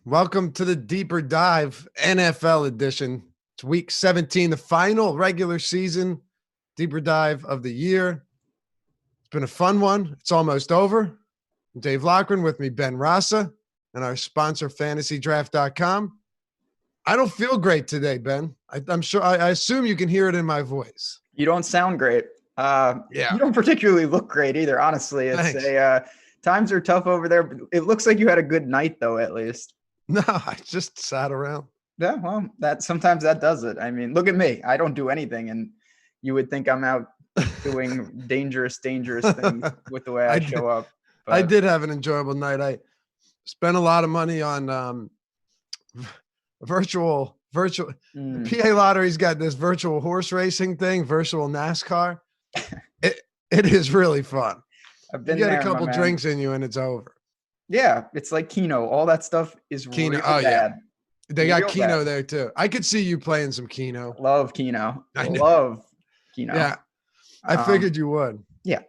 Welcome to the Deeper Dive NFL edition. It's week 17, the final regular season Deeper Dive of the year. It's been a fun one. It's almost over. I'm Dave Loughran, with me, Ben Rasa, and our sponsor, FantasyDraft.com. I don't feel great today, Ben. I'm sure. I assume you can hear it in my voice. You don't sound great. You don't particularly look great either, honestly. It's times are tough over there. But it looks like you had a good night, though, at least. No, I just sat around. Yeah, well, sometimes that does it. I mean, look at me. I don't do anything, and you would think I'm out doing dangerous things with the way I show up. But I did have an enjoyable night. I spent a lot of money on virtual. The PA Lottery's got this virtual horse racing thing, virtual NASCAR. It is really fun. I've been you get there, a couple drinks in you and it's over. Yeah, it's like Keno. All that stuff is Keno. Real bad. Yeah. They got Keno there too. I could see you playing some Keno. Love Keno. Love Keno. Yeah, I figured you would. Yeah,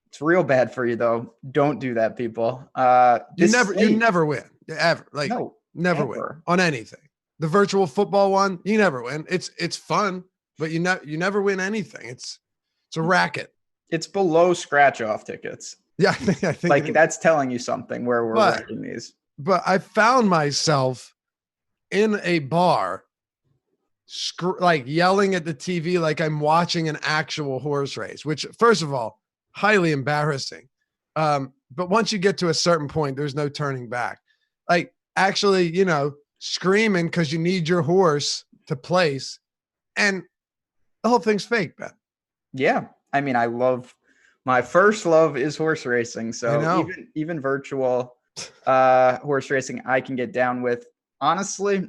it's real bad for you though. Don't do that, people. You never win ever. Never win on anything. The virtual football one, you never win. It's fun, but you never win anything. It's a racket. It's below scratch off tickets. Yeah, I think like that's telling you something where we're ranking these. But I found myself in a bar, yelling at the TV like I'm watching an actual horse race, which, first of all, highly embarrassing. But once you get to a certain point, there's no turning back. Like, actually, screaming because you need your horse to place, and the whole thing's fake, Ben. Yeah, I mean, my first love is horse racing. So even virtual horse racing, I can get down with. Honestly,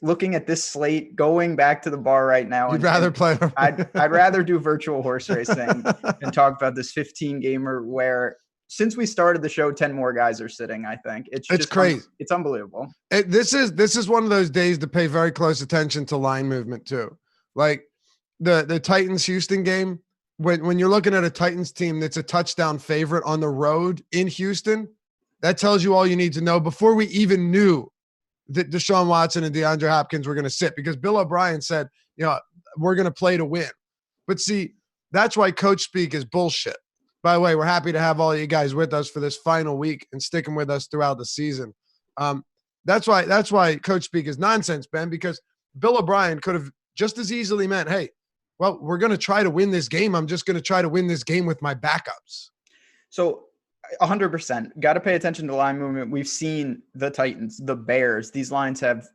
looking at this slate, going back to the bar right now, I'd rather do virtual horse racing and talk about this 15 gamer where since we started the show, 10 more guys are sitting. I think it's crazy. It's unbelievable. This is one of those days to pay very close attention to line movement too. Like the Titans Houston game. When you're looking at a Titans team that's a touchdown favorite on the road in Houston, that tells you all you need to know before we even knew that Deshaun Watson and DeAndre Hopkins were going to sit, because Bill O'Brien said, we're going to play to win. But see, that's why coach speak is bullshit. By the way, we're happy to have all you guys with us for this final week and sticking with us throughout the season. That's why coach speak is nonsense, Ben, because Bill O'Brien could have just as easily meant, hey, well, we're going to try to win this game. I'm just going to try to win this game with my backups. So 100%. Got to pay attention to line movement. We've seen the Titans, the Bears. These lines have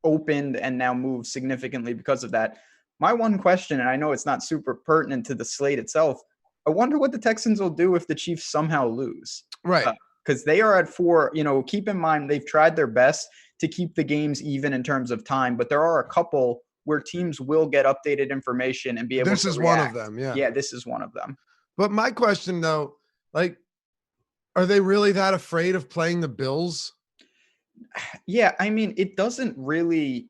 opened and now moved significantly because of that. My one question, and I know it's not super pertinent to the slate itself, I wonder what the Texans will do if the Chiefs somehow lose. Right. Because they are at 4. Keep in mind, they've tried their best to keep the games even in terms of time, but there are a couple where teams will get updated information and be able to react. This is one of them, yeah. Yeah, this is one of them. But my question, though, are they really that afraid of playing the Bills? Yeah, I mean, it doesn't really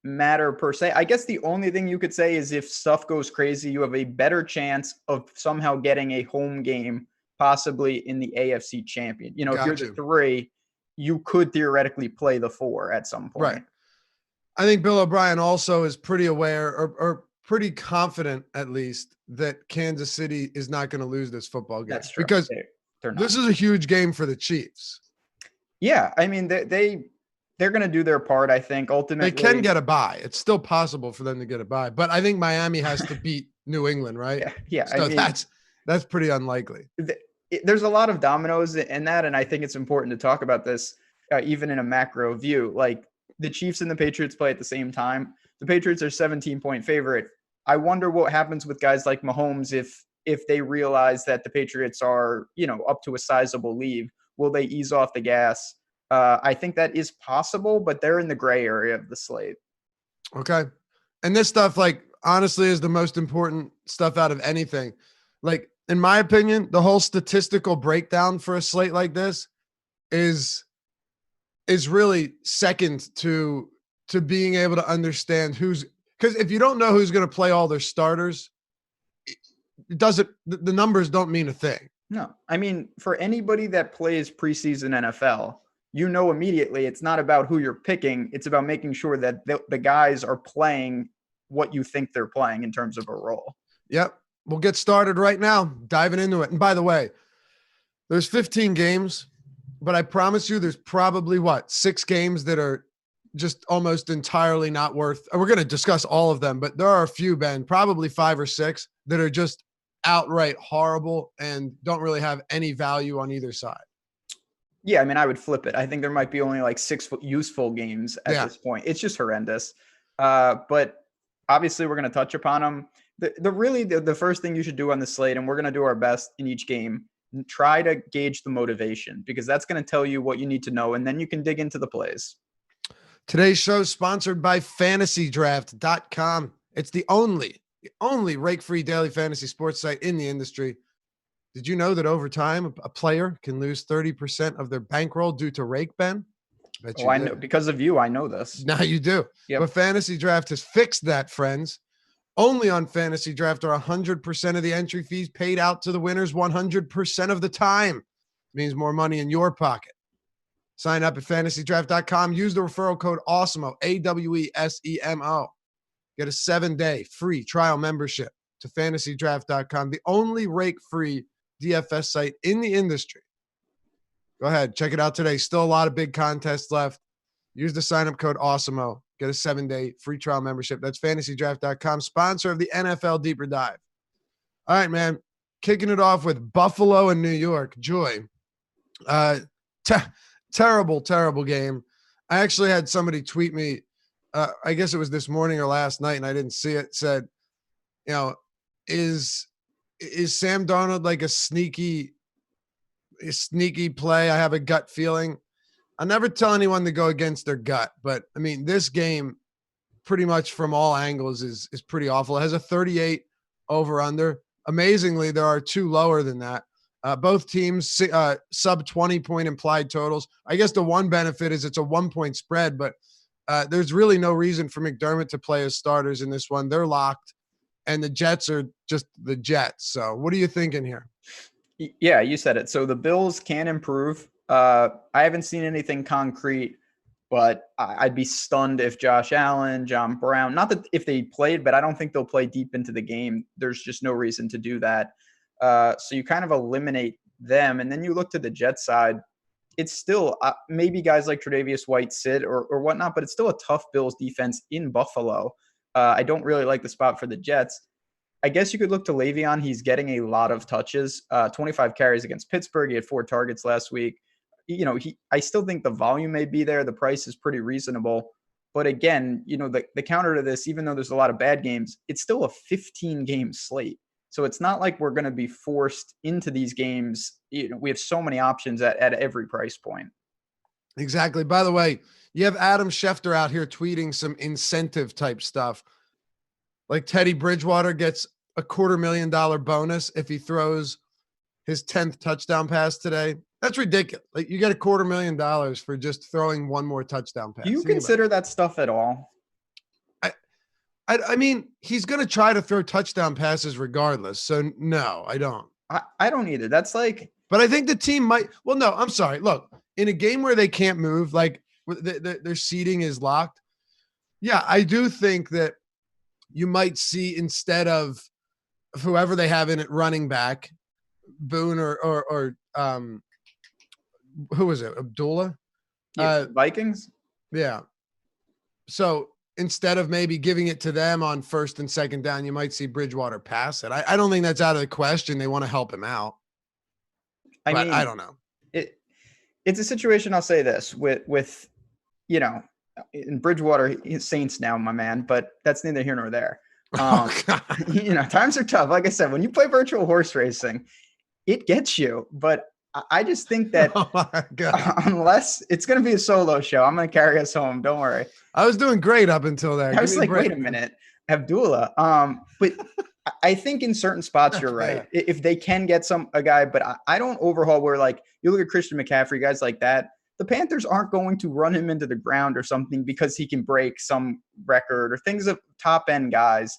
matter per se. I guess the only thing you could say is if stuff goes crazy, you have a better chance of somehow getting a home game, possibly in the AFC champion. If you're the 3, you could theoretically play the 4 at some point. Right. I think Bill O'Brien also is pretty aware or pretty confident, at least, that Kansas City is not going to lose this football game. That's true. Because they're not. This is a huge game for the Chiefs. Yeah, I mean, they're going to do their part, I think. Ultimately, they can get a bye. It's still possible for them to get a bye. But I think Miami has to beat New England, right? Yeah. So that's pretty unlikely. There's a lot of dominoes in that, and I think it's important to talk about this even in a macro view. Like, the Chiefs and the Patriots play at the same time. The Patriots are 17-point favorite. I wonder what happens with guys like Mahomes if they realize that the Patriots are, up to a sizable lead. Will they ease off the gas? I think that is possible, but they're in the gray area of the slate. Okay. And this stuff, honestly, is the most important stuff out of anything. In my opinion, the whole statistical breakdown for a slate like this is really second to being able to understand because if you don't know who's going to play all their starters, the numbers don't mean a thing. No, I mean, for anybody that plays preseason NFL, you know immediately it's not about who you're picking. It's about making sure that the guys are playing what you think they're playing in terms of a role. Yep. We'll get started right now, diving into it. And by the way, there's 15 games, but I promise you there's probably 6 games that are just almost entirely not worth. We're going to discuss all of them, but there are a few, Ben, probably 5 or 6 that are just outright horrible and don't really have any value on either side. Yeah, I mean, I would flip it. I think there might be only like 6 useful games at this point. It's just horrendous. But obviously, we're going to touch upon them. The first thing you should do on the slate, and we're going to do our best in each game, try to gauge the motivation, because that's going to tell you what you need to know, and then you can dig into the plays. Today's show is sponsored by FantasyDraft.com. It's the only rake-free daily fantasy sports site in the industry. Did you know that over time, a player can lose 30% of their bankroll due to rake, Ben? I know. Because of you, I know this. Now you do. Yep. But Fantasy Draft has fixed that, friends. Only on Fantasy Draft are 100% of the entry fees paid out to the winners 100% of the time. It means more money in your pocket. Sign up at FantasyDraft.com. Use the referral code AWESEMO, AWESEMO. Get a 7-day free trial membership to FantasyDraft.com, the only rake-free DFS site in the industry. Go ahead, check it out today. Still a lot of big contests left. Use the sign-up code AWESEMO. Get a 7-day free trial membership. That's FantasyDraft.com, sponsor of the NFL Deeper Dive. All right, man. Kicking it off with Buffalo and New York. Joy. Terrible game. I actually had somebody tweet me, I guess it was this morning or last night, and I didn't see it, said, is Sam Darnold like a sneaky play? I have a gut feeling. I never tell anyone to go against their gut, but I mean, this game pretty much from all angles is pretty awful. It has a 38 over under. Amazingly, there are 2 lower than that. Both teams sub 20-point implied totals. I guess the one benefit is it's a 1-point spread, but there's really no reason for McDermott to play as starters in this one. They're locked, and the Jets are just the Jets. So what are you thinking here? Yeah, you said it. So the Bills can improve. I haven't seen anything concrete, but I'd be stunned if Josh Allen, John Brown, not that if they played, but I don't think they'll play deep into the game. There's just no reason to do that. So you kind of eliminate them. And then you look to the Jets side. It's still maybe guys like Tre'Davious White sit or whatnot, but it's still a tough Bills defense in Buffalo. I don't really like the spot for the Jets. I guess you could look to Le'Veon. He's getting a lot of touches, 25 carries against Pittsburgh. He had 4 targets last week. I still think the volume may be there. The price is pretty reasonable. But again, the counter to this, even though there's a lot of bad games, it's still a 15-game slate. So it's not like we're going to be forced into these games. We have so many options at every price point. Exactly. By the way, you have Adam Schefter out here tweeting some incentive type stuff. Like Teddy Bridgewater gets a $250,000 bonus if he throws his 10th touchdown pass today. That's ridiculous. Like, you get a $250,000 for just throwing one more touchdown pass. Do you consider that stuff at all? I mean, he's going to try to throw touchdown passes regardless. So no, I don't. I don't either. That's like, but I think the team might. Well, no, I'm sorry. Look, in a game where they can't move, like their seating is locked. Yeah, I do think that you might see, instead of whoever they have in it running back, Boone or who was it? Abdullah? Vikings? Yeah. So instead of maybe giving it to them on 1st and 2nd down, you might see Bridgewater pass it. I don't think that's out of the question. They want to help him out. I mean, I don't know. It's a situation, I'll say this, with in Bridgewater, he's Saints now, my man, but that's neither here nor there. Times are tough. Like I said, when you play virtual horse racing, it gets you. But I just think that unless it's going to be a solo show, I'm going to carry us home. Don't worry. I was doing great up until there. I was like, wait a minute, Abdullah. But I think in certain spots, you're right. If they can get a guy, but I don't overhaul where, like, you look at Christian McCaffrey, guys like that. The Panthers aren't going to run him into the ground or something because he can break some record or things of top end guys.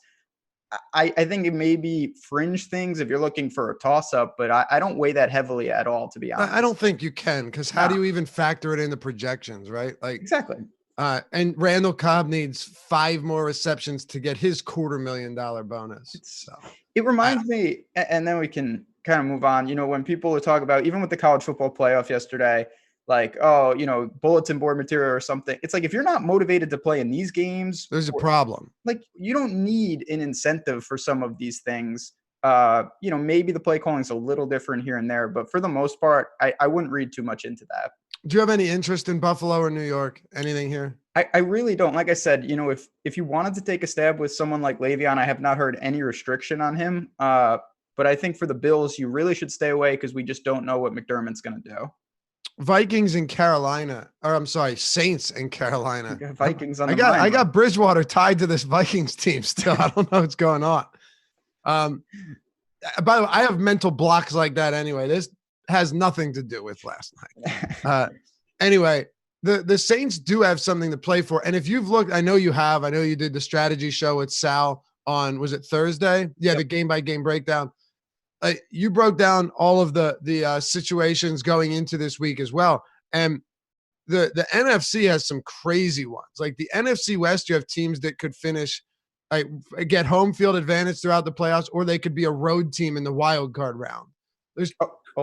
I think it may be fringe things if you're looking for a toss-up, but I don't weigh that heavily at all, to be honest. I don't think you can, because how do No. you even factor it in the projections, right? Like, Exactly. and Randall Cobb needs 5 more receptions to get his $250,000 bonus. So It reminds me, and then we can kind of move on. When people talk about, even with the college football playoff yesterday, like, oh, bulletin board material or something. It's like, if you're not motivated to play in these games, there's a problem. Like, you don't need an incentive for some of these things. Maybe the play calling is a little different here and there, but for the most part, I wouldn't read too much into that. Do you have any interest in Buffalo or New York? Anything here? I really don't. Like I said, if you wanted to take a stab with someone like Le'Veon, I have not heard any restriction on him. But I think for the Bills, you really should stay away because we just don't know what McDermott's going to do. Vikings in Carolina, or I'm sorry, Saints in Carolina. Vikings on the I got Bridgewater tied to this Vikings team still. I don't know what's going on. By the way, I have mental blocks like that anyway. This has nothing to do with last night. Anyway, the Saints do have something to play for. And if you've looked, I know you did the strategy show with Sal on, was it Thursday? Yeah, yep. The game by game breakdown. You broke down all of the situations going into this week as well. And the NFC has some crazy ones. Like the NFC West, you have teams that could finish, get home field advantage throughout the playoffs, or they could be a road team in the wild card round. There's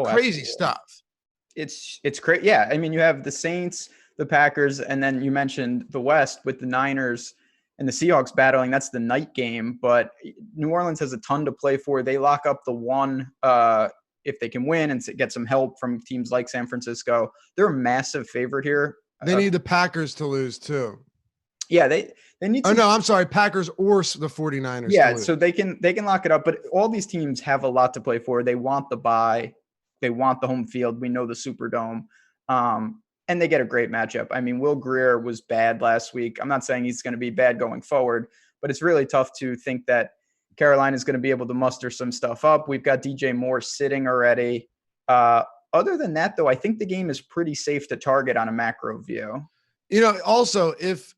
crazy stuff. It's crazy. Yeah. I mean, you have the Saints, the Packers, and then you mentioned the West with the Niners and the Seahawks battling. That's the night game, but New Orleans has a ton to play for. They lock up the one if they can win and get some help from teams like San Francisco. They're a massive favorite here. They need the Packers to lose too. Yeah, they need to. Oh, no, I'm sorry, Packers or the 49ers. Yeah, so they can lock it up, but all these teams have a lot to play for. They want the bye. They want the home field. We know the Superdome. And they get a great matchup. I mean, Will Grier was bad last week. I'm not saying he's going to be bad going forward, but it's really tough to think that Carolina is going to be able to muster some stuff up. We've got DJ Moore sitting already. Other than that, though, I think the game is pretty safe to target on a macro view. Also, if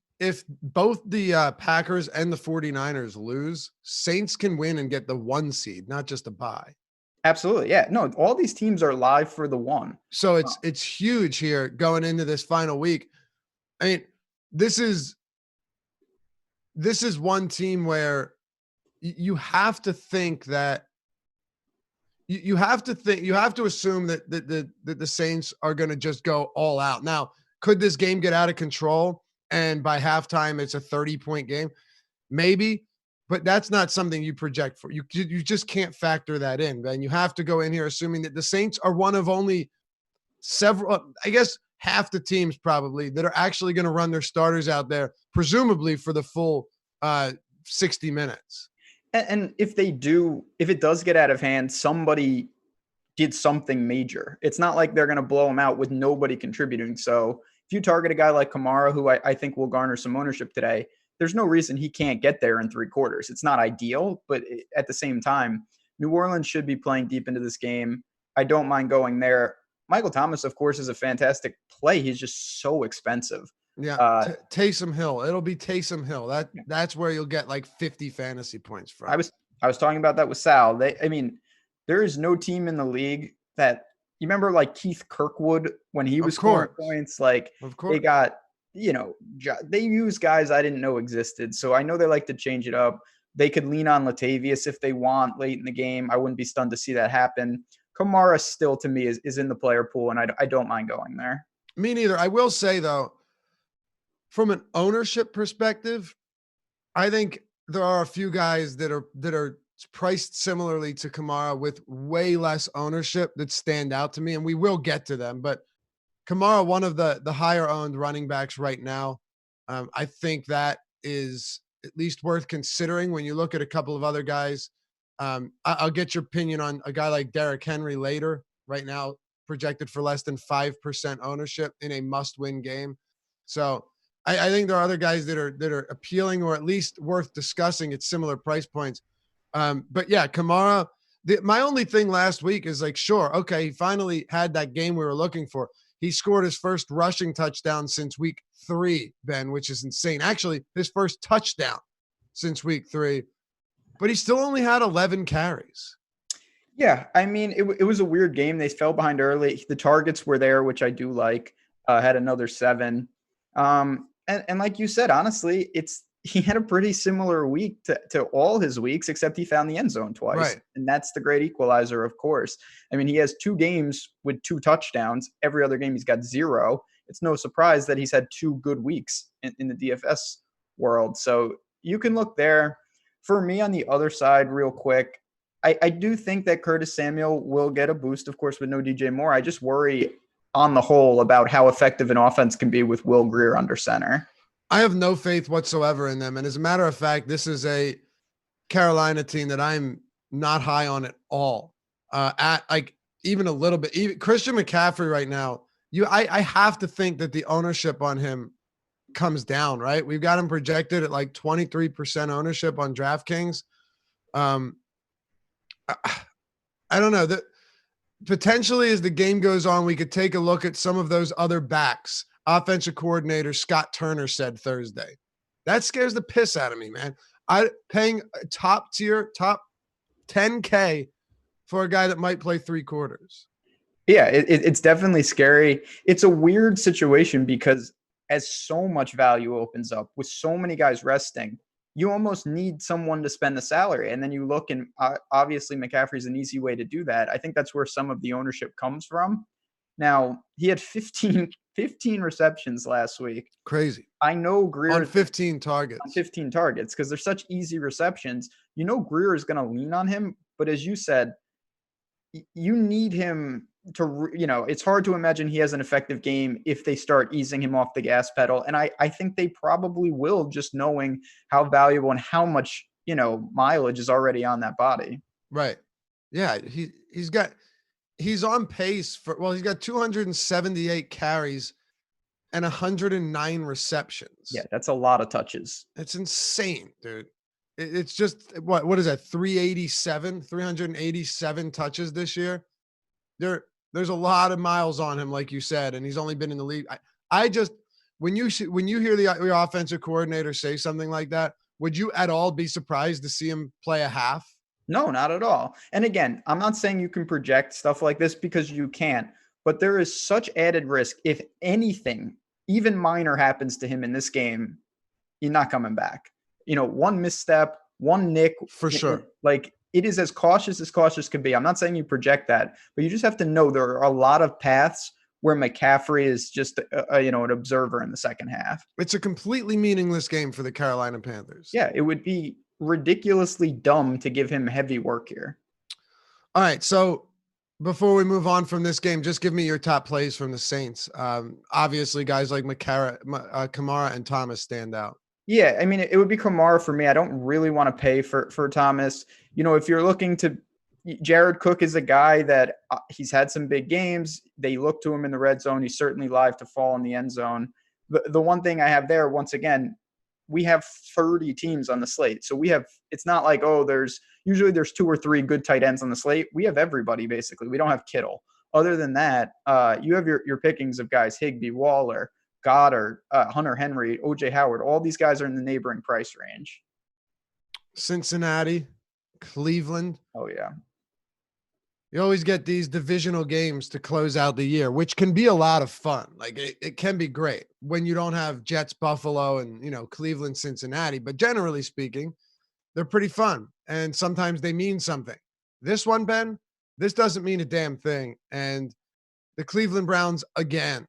both the Packers and the 49ers lose, Saints can win and get the 1 seed, not just a bye. Absolutely. Yeah. No, all these teams are live for the 1. So it's huge here going into this final week. I mean, this is one team where you have to think that you have to assume that the Saints are going to just go all out. Now, could this game get out of control and by halftime it's a 30-point game? Maybe. But that's not something you project for. You just can't factor that in, man. You have to go in here assuming that the Saints are one of only several, I guess half the teams probably, that are actually going to run their starters out there, presumably for the full 60 minutes. And if it does get out of hand, somebody did something major. It's not like they're going to blow them out with nobody contributing. So if you target a guy like Kamara, who I think will garner some ownership today, there's no reason he can't get there in 3 quarters. It's not ideal, but at the same time, New Orleans should be playing deep into this game. I don't mind going there. Michael Thomas, of course, is a fantastic play. He's just so expensive. Yeah, Taysom Hill. It'll be Taysom Hill. That's where you'll get like 50 fantasy points from. I was talking about that with Sal. There is no team in the league that, you remember like Keith Kirkwood when he was scoring points? Like, of course. They got, they use guys I didn't know existed. So I know they like to change it up. They could lean on Latavius if they want late in the game. I wouldn't be stunned to see that happen. Kamara still, to me, is in the player pool, and I don't mind going there. Me neither. I will say, though, from an ownership perspective, I think there are a few guys that are priced similarly to Kamara with way less ownership that stand out to me, and we will get to them. But Kamara, one of the higher owned running backs right now. I think that is at least worth considering when you look at a couple of other guys. I'll get your opinion on a guy like Derrick Henry later. Right now, projected for less than 5% ownership in a must-win game. So I think there are other guys that are appealing or at least worth discussing at similar price points. But yeah, Kamara. My only thing last week is like, sure, okay, he finally had that game we were looking for. He scored his first rushing touchdown since week 3, Ben, which is insane. Actually, his first touchdown since week 3. but he still only had 11 carries. Yeah, I mean, it was a weird game. They fell behind early. The targets were there, which I do like. Had another 7. And like you said, honestly, he had a pretty similar week to all his weeks, except he found the end zone twice. Right. And that's the great equalizer, of course. I mean, he has 2 games with 2 touchdowns. Every other game he's got 0. It's no surprise that he's had 2 good weeks in the DFS world. So you can look there. For me, on the other side, real quick, I do think that Curtis Samuel will get a boost, of course, with no DJ Moore. I just worry on the whole about how effective an offense can be with Will Grier under center. I have no faith whatsoever in them. And as a matter of fact, this is a Carolina team that I'm not high on at all. At like even a little bit. Even Christian McCaffrey right now, I have to think that the ownership on him comes down, right? We've got him projected at like 23% ownership on DraftKings. I don't know that potentially as the game goes on, we could take a look at some of those other backs. Offensive coordinator Scott Turner said Thursday. That scares the piss out of me, man. I paying a top 10K for a guy that might play 3 quarters. Yeah, it's definitely scary. It's a weird situation because as so much value opens up with so many guys resting, you almost need someone to spend the salary. And then you look, and obviously McCaffrey's an easy way to do that. I think that's where some of the ownership comes from. Now, he had 15 receptions last week. Crazy. I know Grier on 15 targets. On 15 targets, because they're such easy receptions. You know Grier is going to lean on him, but as you said, you need him to, it's hard to imagine he has an effective game if they start easing him off the gas pedal. And I think they probably will, just knowing how valuable and how much, mileage is already on that body. Right. Yeah. He's on pace for, he's got 278 carries and 109 receptions. Yeah. That's a lot of touches. It's insane, dude. It's just what is that? 387 touches this year. There's a lot of miles on him, like you said, and he's only been in the league. I just, when you hear the offensive coordinator say something like that, would you at all be surprised to see him play a half? No, not at all. And again, I'm not saying you can project stuff like this because you can't, but there is such added risk. If anything, even minor happens to him in this game, he's not coming back. One misstep, one nick. For sure. Like, it is as cautious can be. I'm not saying you project that, but you just have to know there are a lot of paths where McCaffrey is just, an observer in the second half. It's a completely meaningless game for the Carolina Panthers. Yeah, it would be ridiculously dumb to give him heavy work here. All right, so before we move on from this game, just give me your top plays from the Saints. Obviously, guys like Kamara and Thomas stand out. Yeah, I mean, it would be Kamara for me. I don't really want to pay for Thomas. If you're looking to – Jared Cook is a guy that he's had some big games. They look to him in the red zone. He's certainly live to fall in the end zone. The one thing I have there, once again, we have 30 teams on the slate. So it's not like, there's 2 or 3 good tight ends on the slate. We have everybody, basically. We don't have Kittle. Other than that, you have your pickings of guys, Higbee, Waller, Goddard, Hunter Henry, OJ Howard. All these guys are in the neighboring price range. Cincinnati, Cleveland. Oh, yeah. You always get these divisional games to close out the year, which can be a lot of fun. Like it can be great when you don't have Jets, Buffalo, and, Cleveland, Cincinnati. But generally speaking, they're pretty fun. And sometimes they mean something. This one, Ben, this doesn't mean a damn thing. And the Cleveland Browns, again,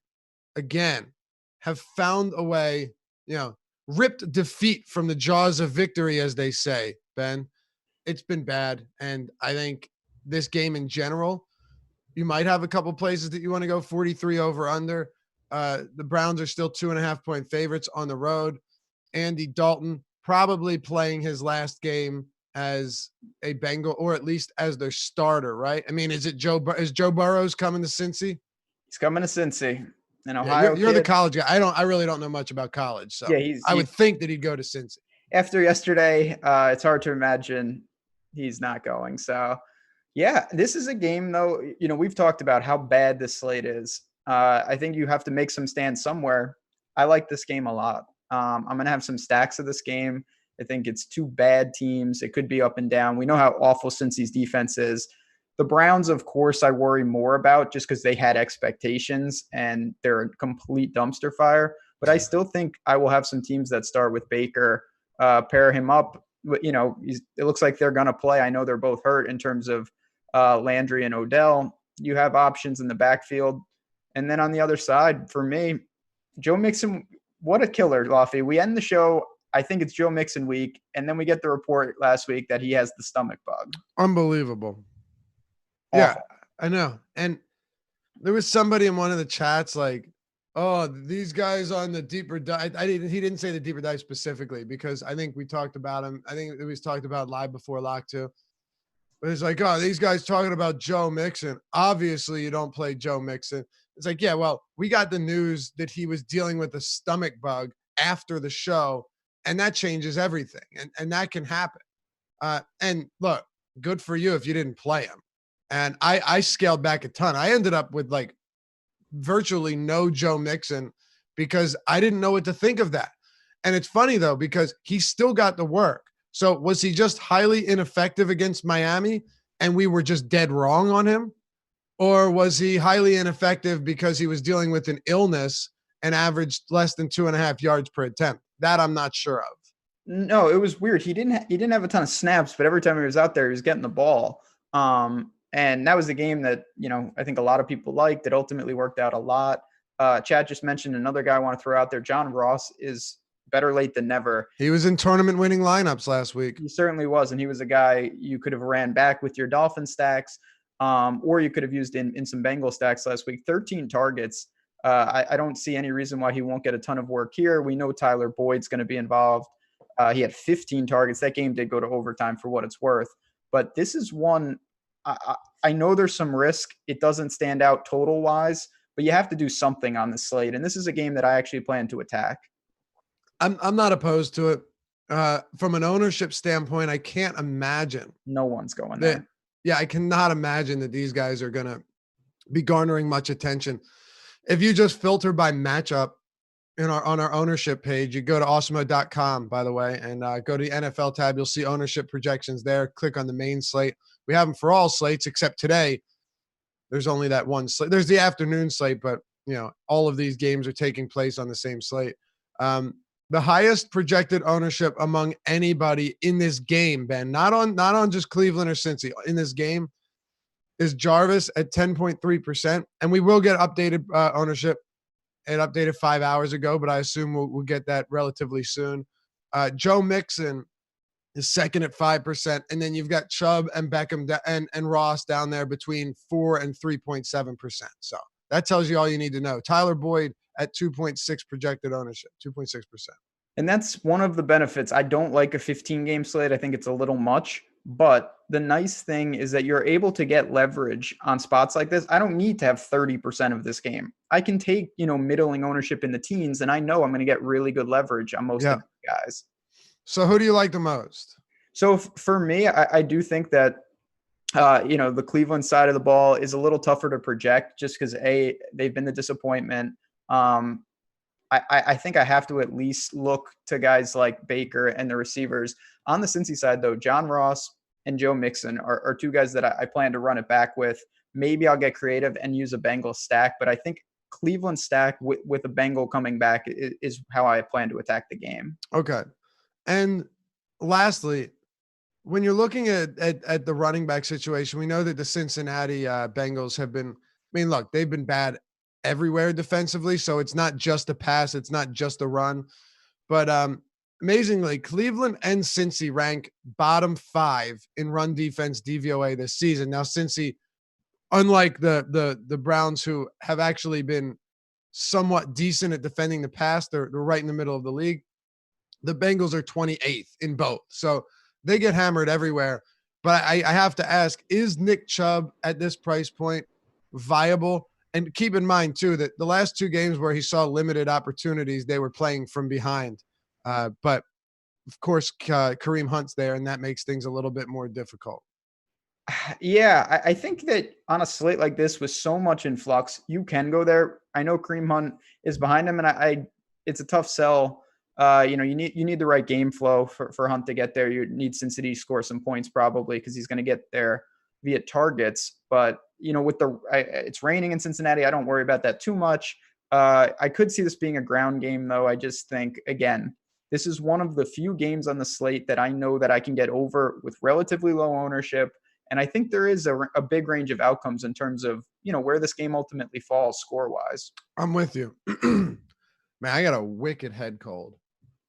have found a way, ripped defeat from the jaws of victory, as they say, Ben. It's been bad. And I think this game in general, you might have a couple places that you want to go 43 over under. The Browns are still 2.5-point favorites on the road. Andy Dalton probably playing his last game as a Bengal, or at least as their starter, right? I mean, is Joe Burrow's coming to Cincy? He's coming to Cincy. In Ohio, you're the college guy. I really don't know much about college, so yeah, I would think that he'd go to Cincy. After yesterday, it's hard to imagine he's not going. So, yeah, this is a game, though. We've talked about how bad this slate is. I think you have to make some stands somewhere. I like this game a lot. I'm going to have some stacks of this game. I think it's two bad teams. It could be up and down. We know how awful Cincy's defense is. The Browns, of course, I worry more about just because they had expectations and they're a complete dumpster fire. But I still think I will have some teams that start with Baker, pair him up. It looks like they're going to play. I know they're both hurt in terms of Landry and Odell. You have options in the backfield. And then on the other side, for me, Joe Mixon, what a killer, Lofty. We end the show, I think it's Joe Mixon week, and then we get the report last week that he has the stomach bug. Unbelievable. Awful. Yeah, I know. And there was somebody in one of the chats like, oh, these guys on the deeper dive. He didn't say the deeper dive specifically because I think we talked about him. I think it was talked about live before lock too. But it's like, oh, these guys talking about Joe Mixon. Obviously, you don't play Joe Mixon. It's like, yeah, well, we got the news that he was dealing with a stomach bug after the show, and that changes everything. And that can happen. And look, good for you if you didn't play him. And I scaled back a ton. I ended up with like virtually no Joe Mixon because I didn't know what to think of that. And it's funny though, because he still got the work. So was he just highly ineffective against Miami and we were just dead wrong on him? Or was he highly ineffective because he was dealing with an illness and averaged less than 2.5 yards per attempt? That I'm not sure of. No, it was weird. He didn't have a ton of snaps, but every time he was out there, he was getting the ball. And that was the game that, I think a lot of people liked. It ultimately worked out a lot. Chad just mentioned another guy I want to throw out there. John Ross is better late than never. He was in tournament winning lineups last week. He certainly was. And he was a guy you could have ran back with your Dolphin stacks, or you could have used in some Bengal stacks last week. 13 targets. I don't see any reason why he won't get a ton of work here. We know Tyler Boyd's going to be involved. He had 15 targets. That game did go to overtime for what it's worth. But this is one I know there's some risk. It doesn't stand out total wise, but you have to do something on the slate. And this is a game that I actually plan to attack. I'm not opposed to it. From an ownership standpoint, I can't imagine. No one's going there. Yeah, I cannot imagine that these guys are going to be garnering much attention. If you just filter by matchup on our ownership page, you go to awesemo.com, by the way, and go to the NFL tab. You'll see ownership projections there. Click on the main slate. We have them for all slates except today. There's only that one slate. There's the afternoon slate, but all of these games are taking place on the same slate. The highest projected ownership among anybody in this game, Ben, not on just Cleveland or Cincy, in this game is Jarvis at 10.3%. And we will get updated ownership. It updated 5 hours ago, but I assume we'll get that relatively soon. Joe Mixon is second at 5%. And then you've got Chubb and Beckham and Ross down there between 4 and 3.7%. So that tells you all you need to know. Tyler Boyd at 2.6 projected ownership, 2.6%. And that's one of the benefits. I don't like a 15-game slate. I think it's a little much. But the nice thing is that you're able to get leverage on spots like this. I don't need to have 30% of this game. I can take, middling ownership in the teens, and I know I'm going to get really good leverage on most of the guys. So who do you like the most? So for me, I do think that, the Cleveland side of the ball is a little tougher to project just because, they've been the disappointment. I think I have to at least look to guys like Baker and the receivers. On the Cincy side, though, John Ross and Joe Mixon are two guys that I plan to run it back with. Maybe I'll get creative and use a Bengal stack, but I think Cleveland stack with a Bengal coming back is how I plan to attack the game. Okay. And lastly, when you're looking at the running back situation, we know that the Cincinnati Bengals have been, look, they've been bad everywhere defensively. So it's not just a pass. It's not just a run, but amazingly, Cleveland and Cincy rank bottom 5 in run defense DVOA this season. Now, Cincy, unlike the Browns, who have actually been somewhat decent at defending the pass, they're right in the middle of the league. The Bengals are 28th in both. So they get hammered everywhere. But I have to ask, is Nick Chubb at this price point viable? And keep in mind, too, that the last 2 games where he saw limited opportunities, they were playing from behind. But, of course, Kareem Hunt's there, and that makes things a little bit more difficult. Yeah, I think that on a slate like this with so much in flux, you can go there. I know Kareem Hunt is behind him, and it's a tough sell You need the right game flow for Hunt to get there. You need Cincinnati to score some points probably because he's going to get there via targets. But with it's raining in Cincinnati, I don't worry about that too much. I could see this being a ground game though. I just think again, this is one of the few games on the slate that I know that I can get over with relatively low ownership. And I think there is a big range of outcomes in terms of where this game ultimately falls score wise. I'm with you. Man, I got a wicked head cold.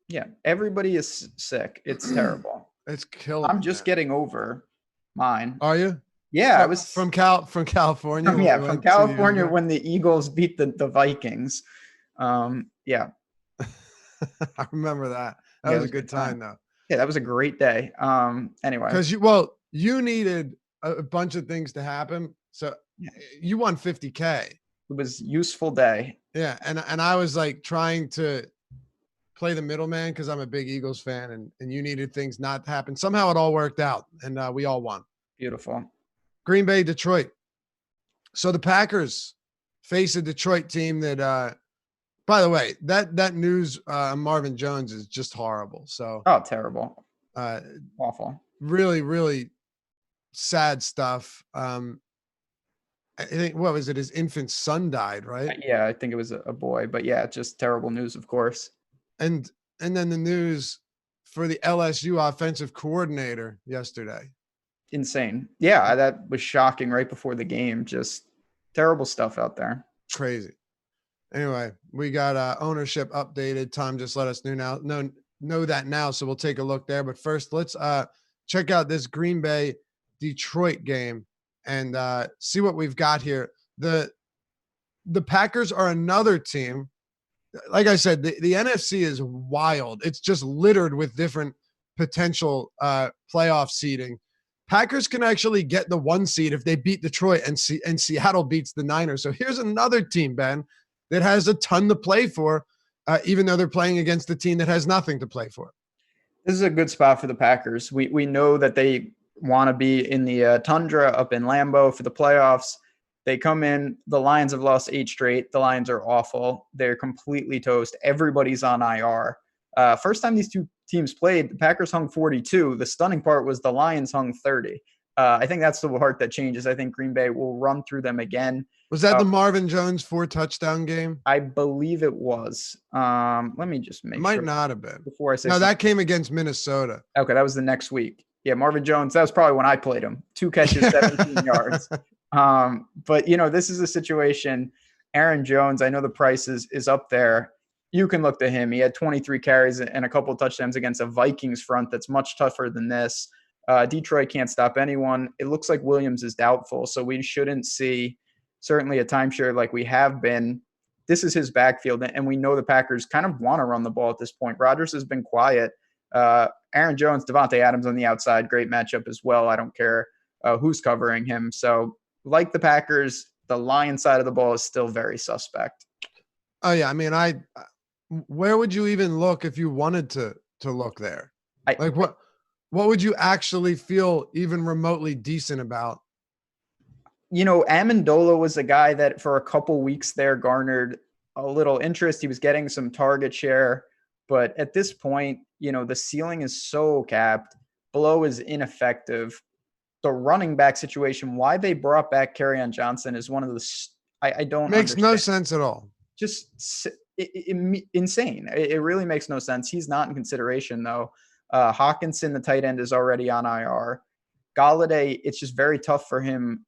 Yeah, everybody is sick. It's terrible. It's killing. I'm just getting over mine. Are you? Yeah, I was from California. From California when the Eagles beat the Vikings. Yeah. I remember that. That was a good time though. Yeah, that was a great day. Anyway. Because you needed a bunch of things to happen. So you won $50K. It was a useful day. Yeah. And I was like trying to play the middleman because I'm a big Eagles fan and you needed things not to happen. Somehow it all worked out and we all won. Beautiful. Green Bay, Detroit. So the Packers face a Detroit team that, by the way, that news Marvin Jones is just horrible. So terrible. Awful. Really, really sad stuff. I think what was it? His infant son died, right? Yeah, I think it was a boy, but yeah, just terrible news, of course. And then the news for the LSU offensive coordinator yesterday. Insane. Yeah, that was shocking right before the game. Just terrible stuff out there. Crazy. Anyway, we got ownership updated. Tom just let us know that now, so we'll take a look there. But first, let's check out this Green Bay Detroit game and see what we've got here. The Packers are another team. Like I said, the NFC is wild. It's just littered with different potential playoff seeding. Packers can actually get the 1 seed if they beat Detroit and Seattle beats the Niners. So here's another team, Ben, that has a ton to play for, even though they're playing against a team that has nothing to play for. This is a good spot for the Packers. We know that they want to be in the tundra up in Lambeau for the playoffs. They come in. The Lions have lost 8 straight. The Lions are awful. They're completely toast. Everybody's on IR. First time these two teams played, the Packers hung 42. The stunning part was the Lions hung 30. I think that's the part that changes. I think Green Bay will run through them again. Was that the Marvin Jones 4-touchdown game? I believe it was. Let me just make sure. Might not have been. Before I say no, that came against Minnesota. Okay, that was the next week. Yeah, Marvin Jones, that was probably when I played him. 2 catches, 17 yards. But, this is a situation. Aaron Jones, I know the price is up there. You can look to him. He had 23 carries and a couple of touchdowns against a Vikings front that's much tougher than this. Detroit can't stop anyone. It looks like Williams is doubtful, so we shouldn't see certainly a timeshare like we have been. This is his backfield, and we know the Packers kind of want to run the ball at this point. Rodgers has been quiet. Aaron Jones, Devontae Adams on the outside, great matchup as well. I don't care who's covering him. So like the Packers, the Lions side of the ball is still very suspect. Oh, yeah. I mean, where would you even look if you wanted to look there? What would you actually feel even remotely decent about? Amendola was a guy that for a couple weeks there garnered a little interest. He was getting some target share, but at this point, the ceiling is so capped. Below is ineffective. The running back situation, why they brought back Kerryon Johnson is one of the I don't makes understand. No sense at all. Just insane. It really makes no sense. He's not in consideration though. Hawkinson, the tight end, is already on IR. Galladay, it's just very tough for him,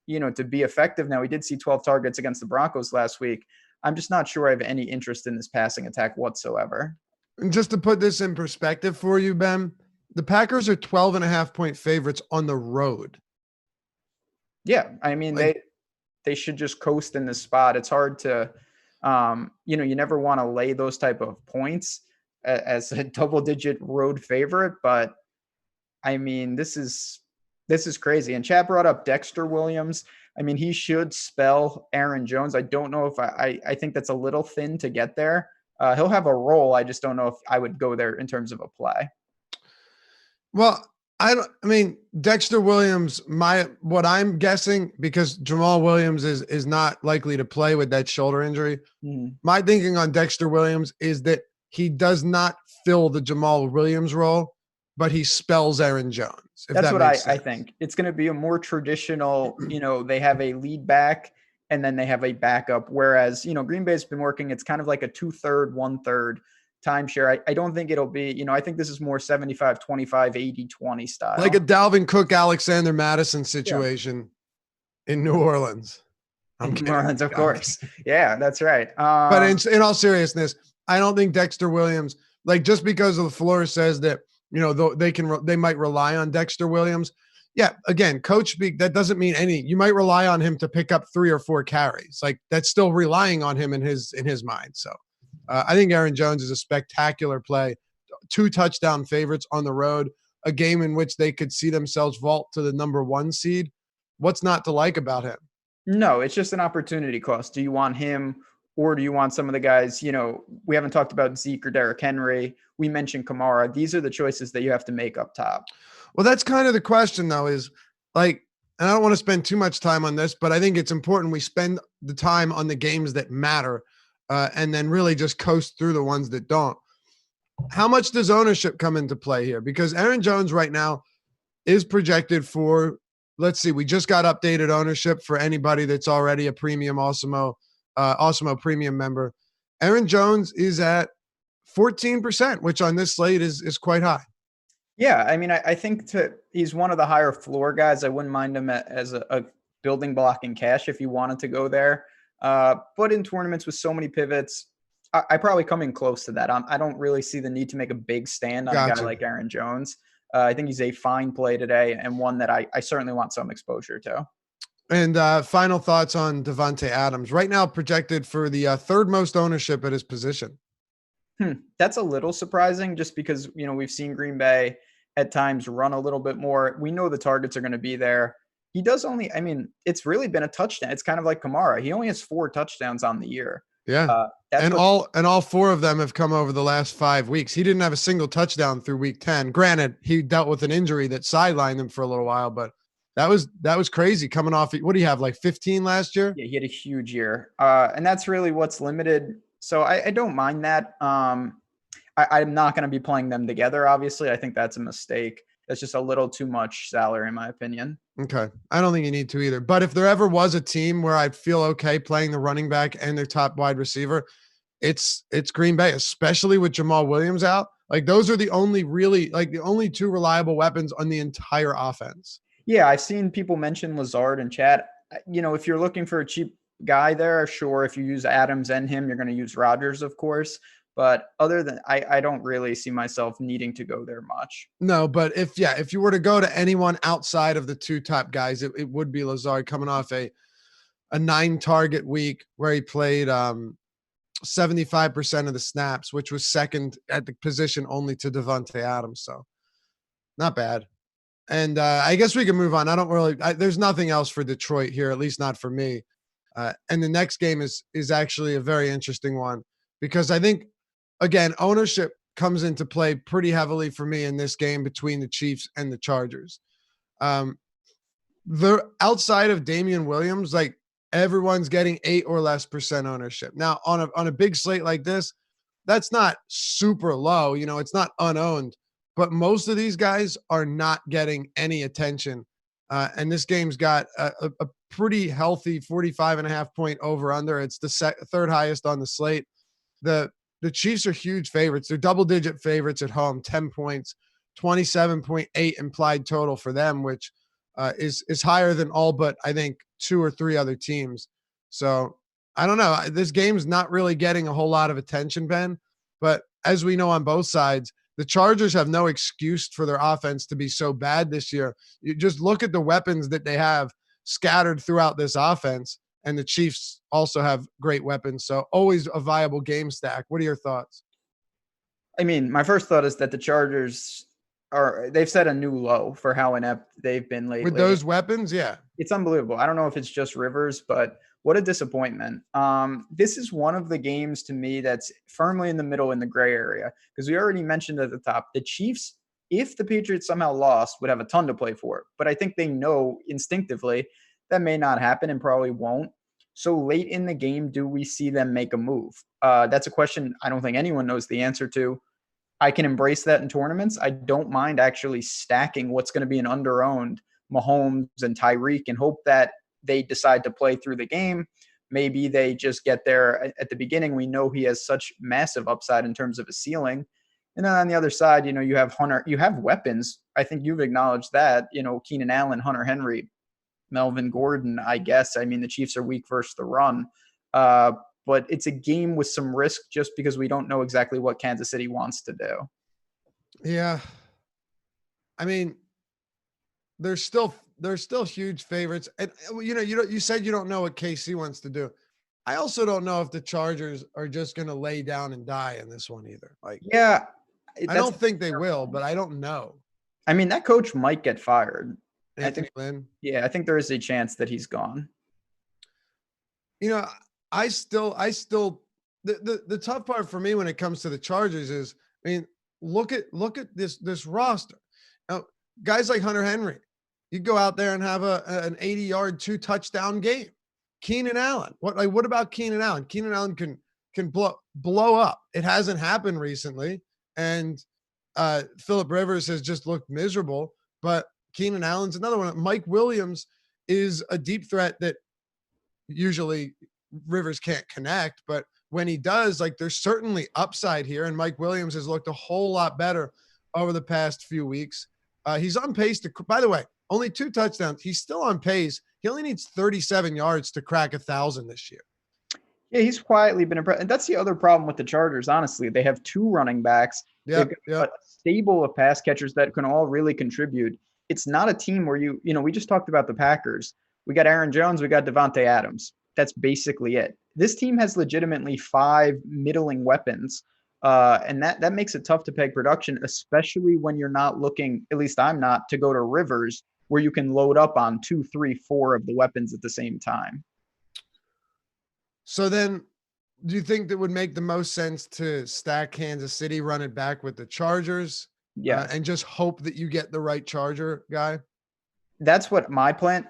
to be effective. Now, he did see 12 targets against the Broncos last week. I'm just not sure I have any interest in this passing attack whatsoever. And just to put this in perspective for you, Ben, the Packers are 12.5-point favorites on the road. Yeah, I mean, they should just coast in this spot. It's hard to, you never want to lay those type of points as a double-digit road favorite, but I mean, this is crazy. And Chad brought up Dexter Williams. I mean, he should spell Aaron Jones. I don't know if I think that's a little thin to get there. He'll have a role. I just don't know if I would go there in terms of a play. Well, I mean, Dexter Williams, what I'm guessing, because Jamal Williams is not likely to play with that shoulder injury. My thinking on Dexter Williams is that he does not fill the Jamal Williams role, but he spells Aaron Jones. If That's that what makes sense. I think. It's going to be a more traditional, they have a lead back and then they have a backup. Whereas, Green Bay's been working, it's kind of like a 2/3, 1/3 timeshare. I don't think it'll be, I think this is more 75, 25, 80, 20 style. Like a Dalvin Cook, Alexander Madison situation in New Orleans. I'm kidding. New Orleans, of course. Yeah, that's right. But in all seriousness, I don't think Dexter Williams, like just because LaFleur says that, they might rely on Dexter Williams. Yeah, again, coach speak, that doesn't mean you might rely on him to pick up 3 or 4 carries. Like that's still relying on him in his mind. So I think Aaron Jones is a spectacular play. 2 touchdown favorites on the road, a game in which they could see themselves vault to the number 1 seed. What's not to like about him? No, it's just an opportunity cost. Do you want him or do you want some of the guys, we haven't talked about Zeke or Derrick Henry. We mentioned Kamara. These are the choices that you have to make up top. Well, that's kind of the question, though, is like, and I don't want to spend too much time on this, but I think it's important we spend the time on the games that matter and then really just coast through the ones that don't. How much does ownership come into play here? Because Aaron Jones right now is projected for, let's see, we just got updated ownership for anybody that's already a premium Awesemo premium member. Aaron Jones is at 14%, which on this slate is quite high. Yeah, I mean, I think he's one of the higher floor guys. I wouldn't mind him as a building block in cash if you wanted to go there. But in tournaments with so many pivots, I probably come in close to that. I don't really see the need to make a big stand on a guy like Aaron Jones. I think he's a fine play today and one that I certainly want some exposure to. And final thoughts on Davante Adams. Right now projected for the third most ownership at his position. That's a little surprising just because, we've seen Green Bay at times run a little bit more. We know the targets are going to be there. He does it's really been a touchdown. It's kind of like Kamara. He only has 4 touchdowns on the year. Yeah. All 4 of them have come over the last 5 weeks. He didn't have a single touchdown through week 10. Granted, he dealt with an injury that sidelined him for a little while, but that was crazy coming off. What do you have, like 15 last year? Yeah, he had a huge year. And that's really what's limited. So I don't mind that. I'm not going to be playing them together, obviously. I think that's a mistake. That's just a little too much salary, in my opinion. Okay. I don't think you need to either. But if there ever was a team where I'd feel okay playing the running back and their top wide receiver, it's Green Bay, especially with Jamal Williams out. Like those are the only 2 reliable weapons on the entire offense. Yeah, I've seen people mention Lazard and chat. If you're looking for a cheap guy there, sure. If you use Adams and him, you're going to use Rodgers, of course. But other than I don't really see myself needing to go there much. No, but if you were to go to anyone outside of the 2 top guys, it would be Lazard coming off a 9 target week where he played 75% of the snaps, which was second at the position only to Davante Adams. So not bad. And I guess we can move on. There's nothing else for Detroit here, at least not for me. And the next game is actually a very interesting one because I think, again, ownership comes into play pretty heavily for me in this game between the Chiefs and the Chargers. They're outside of Damian Williams, like everyone's getting 8 or less % ownership. Now on a big slate like this, that's not super low. It's not unowned, but most of these guys are not getting any attention. And this game's got a pretty healthy 45.5 point over under. It's the third highest on the slate. The Chiefs are huge favorites. They're double-digit favorites at home, 10 points, 27.8 implied total for them, which is higher than all but I think 2 or 3 other teams. So I don't know. This game's not really getting a whole lot of attention, Ben. But as we know on both sides, the Chargers have no excuse for their offense to be so bad this year. You just look at the weapons that they have scattered throughout this offense. And the Chiefs also have great weapons. So always a viable game stack. What are your thoughts? I mean, my first thought is that the Chargers they've set a new low for how inept they've been lately. With those weapons, yeah. It's unbelievable. I don't know if it's just Rivers, but what a disappointment. This is one of the games to me that's firmly in the middle in the gray area because we already mentioned at the top, the Chiefs, if the Patriots somehow lost, would have a ton to play for. But I think they know instinctively that may not happen and probably won't. So late in the game, do we see them make a move? That's a question I don't think anyone knows the answer to. I can embrace that in tournaments. I don't mind actually stacking what's going to be an under-owned Mahomes and Tyreek and hope that they decide to play through the game. Maybe they just get there at the beginning. We know he has such massive upside in terms of a ceiling. And then on the other side, you have Hunter, you have weapons. I think you've acknowledged that, Keenan Allen, Hunter Henry, Melvin Gordon, I guess. I mean, the Chiefs are weak versus the run. But it's a game with some risk just because we don't know exactly what Kansas City wants to do. Yeah. I mean, they're still huge favorites. And you said you don't know what KC wants to do. I also don't know if the Chargers are just going to lay down and die in this one either. Yeah, I don't think they will, but I don't know. I mean, that coach might get fired. Anthony Lynn. Yeah, I think there is a chance that he's gone. I still the tough part for me when it comes to the Chargers is, I mean, look at this roster. Now, guys like Hunter Henry, you go out there and have an 80-yard 2-touchdown game. Keenan Allen. What about Keenan Allen? Keenan Allen can blow up. It hasn't happened recently, and Phillip Rivers has just looked miserable, but Keenan Allen's another one. Mike Williams is a deep threat that usually Rivers can't connect, but when he does, there's certainly upside here. And Mike Williams has looked a whole lot better over the past few weeks. He's on pace to, by the way, only 2 touchdowns. He's still on pace. He only needs 37 yards to crack 1,000 this year. Yeah, he's quietly been impressed. And that's the other problem with the Chargers, honestly. They have 2 running backs. Yeah. A stable of pass catchers that can all really contribute. It's not a team where we just talked about the Packers. We got Aaron Jones, we got Devontae Adams. That's basically it. This team has legitimately 5 middling weapons, and that makes it tough to peg production, especially when you're not looking, at least I'm not, to go to Rivers where you can load up on 2, 3, 4 of the weapons at the same time. So then, do you think that would make the most sense to stack Kansas City, run it back with the Chargers, and just hope that you get the right Charger guy? That's what my plan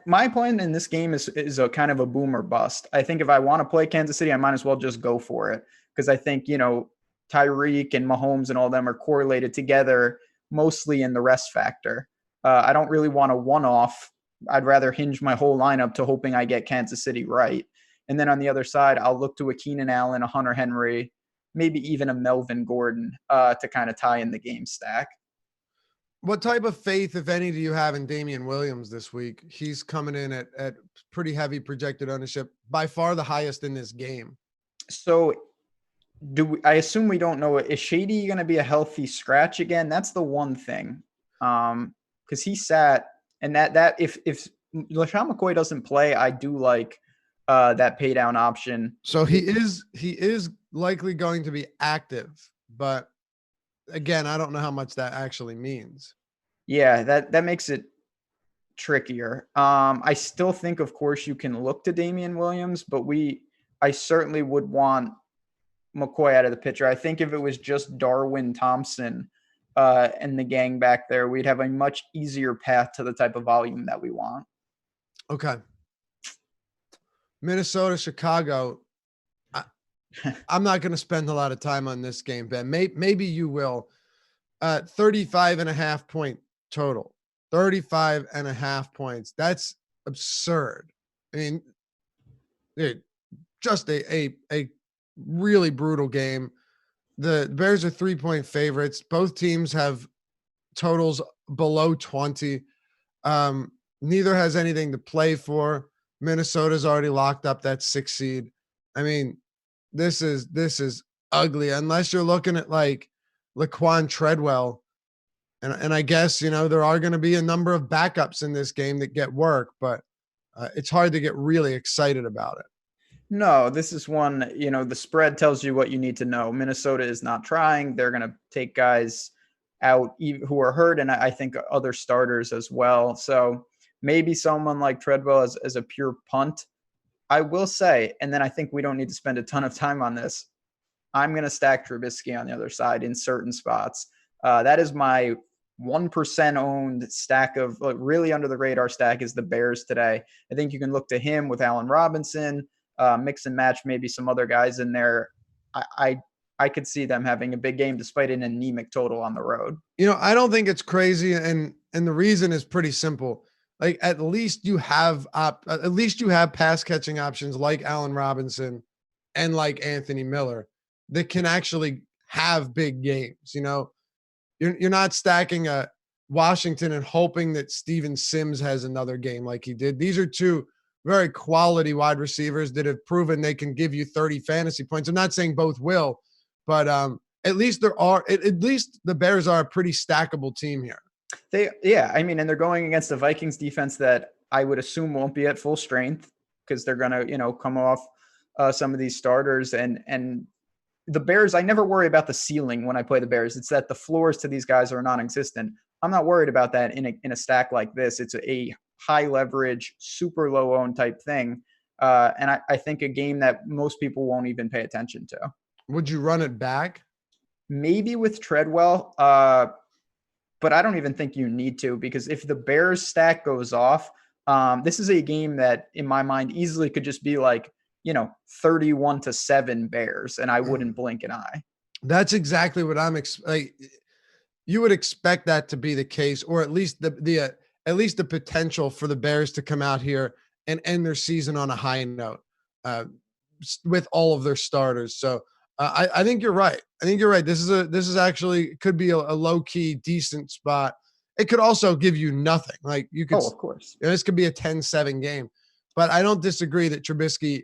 in this game is a kind of a boom or bust. I think if I want to play Kansas City, I might as well just go for it, because I think, Tyreek and Mahomes and all them are correlated together mostly in the rest factor. I don't really want a one-off. I'd rather hinge my whole lineup to hoping I get Kansas City right. And then on the other side, I'll look to a Keenan Allen, a Hunter Henry, maybe even a Melvin Gordon to kind of tie in the game stack. What type of faith, if any, do you have in Damian Williams this week? He's coming in at pretty heavy projected ownership, by far the highest in this game. So I assume we don't know, is Shady going to be a healthy scratch again? That's the one thing. Because he sat, and that if LaShawn McCoy doesn't play, I do like that pay down option. So he is likely going to be active, but again, I don't know how much that actually means. Yeah, that makes it trickier. I still think, of course, you can look to Damian Williams, but I certainly would want McCoy out of the picture. I think if it was just Darwin Thompson and the gang back there, we'd have a much easier path to the type of volume that we want. Okay. Minnesota, Chicago. I'm not going to spend a lot of time on this game, Ben. Maybe you will. 35.5 point total. 35.5 points. That's absurd. I mean, dude, just a really brutal game. The Bears are 3-point favorites. Both teams have totals below 20. Neither has anything to play for. Minnesota's already locked up that 6 seed. I mean, this is ugly unless you're looking at Laquan Treadwell. And I guess, there are going to be a number of backups in this game that get work, but it's hard to get really excited about it. No, this is one, the spread tells you what you need to know. Minnesota is not trying. They're going to take guys out who are hurt, and I think other starters as well. So maybe someone like Treadwell as a pure punt. I will say, and then I think we don't need to spend a ton of time on this, I'm going to stack Trubisky on the other side in certain spots. That is my 1% owned stack of really under the radar stack is the Bears today. I think you can look to him with Allen Robinson, mix and match maybe some other guys in there, I could see them having a big game despite an anemic total on the road. I don't think it's crazy, and the reason is pretty simple. Like at least you have pass catching options like Allen Robinson and like Anthony Miller that can actually have big games. You're not stacking a Washington and hoping that Steven Sims has another game like he did. These are two very quality wide receivers that have proven they can give you 30 fantasy points. I'm not saying both will, but at least the Bears are a pretty stackable team here. And they're going against the Vikings defense that I would assume won't be at full strength because they're going to, come off some of these starters and the Bears. I never worry about the ceiling when I play the Bears. It's that the floors to these guys are non-existent. I'm not worried about that in a stack like this. It's a high leverage, super low owned type thing. And I think a game that most people won't even pay attention to. Would you run it back? Maybe with Treadwell, but I don't even think you need to, because if the Bears stack goes off, this is a game that in my mind easily could just be like, 31-7 Bears, and I wouldn't blink an eye. That's exactly what I'm you would expect that to be the case, or at least the potential for the Bears to come out here and end their season on a high note with all of their starters. So I think you're right. This is actually could be a low key decent spot. It could also give you nothing. Like you could, of course, this could be a 10-7 game, but I don't disagree that Trubisky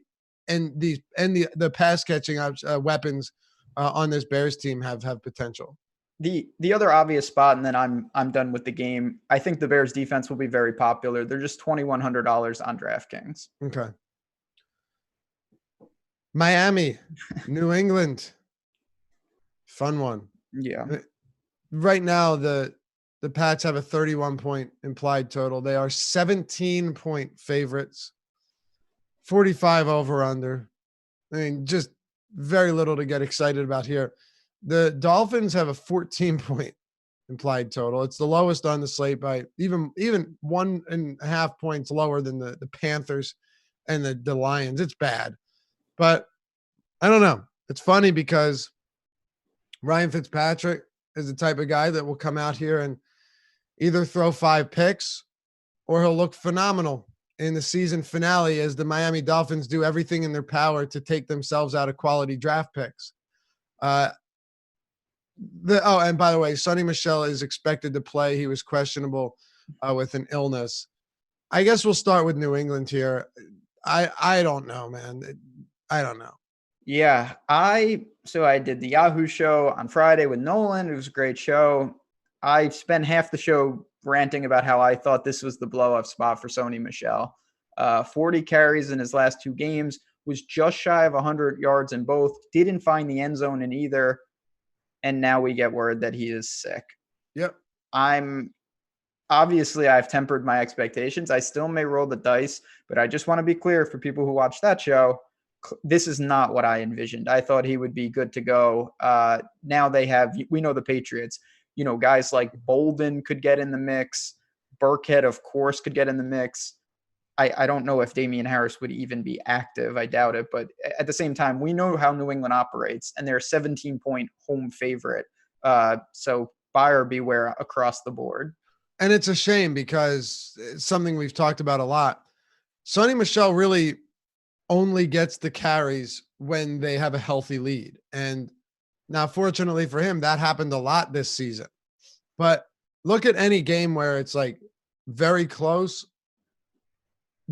and the pass catching weapons on this Bears team have potential. The other obvious spot, and then I'm done with the game. I think the Bears defense will be very popular. They're just $2,100 on DraftKings. Okay. Miami, New England. Fun one. Yeah. Right now, the Pats have a 31-point implied total. They are 17-point favorites. 45 over under. I mean, just very little to get excited about here. The Dolphins have a 14-point implied total. It's the lowest on the slate by even 1.5 points lower than the Panthers and the Lions. It's bad. But I don't know. It's funny because Ryan Fitzpatrick is the type of guy that will come out here and either throw 5 picks or he'll look phenomenal in the season finale as the Miami Dolphins do everything in their power to take themselves out of quality draft picks. And by the way, Sonny Michel is expected to play. He was questionable with an illness. I guess we'll start with New England here. I don't know, man. I don't know. Yeah, I did the Yahoo show on Friday with Nolan. It was a great show. I spent half the show ranting about how I thought this was the blow-up spot for Sony Michel. 40 carries in his last 2 games, was just shy of 100 yards in both, didn't find the end zone in either, and now we get word that he is sick. Yep. I've tempered my expectations. I still may roll the dice, but I just want to be clear for people who watch that show, this is not what I envisioned. I thought he would be good to go. Now we know the Patriots, guys like Bolden could get in the mix. Burkhead, of course, could get in the mix. I don't know if Damian Harris would even be active. I doubt it. But at the same time, we know how New England operates, and they're a 17-point home favorite. So buyer beware across the board. And it's a shame because it's something we've talked about a lot. Sonny Michel really only gets the carries when they have a healthy lead. And now, fortunately for him, that happened a lot this season. But look at any game where it's like very close.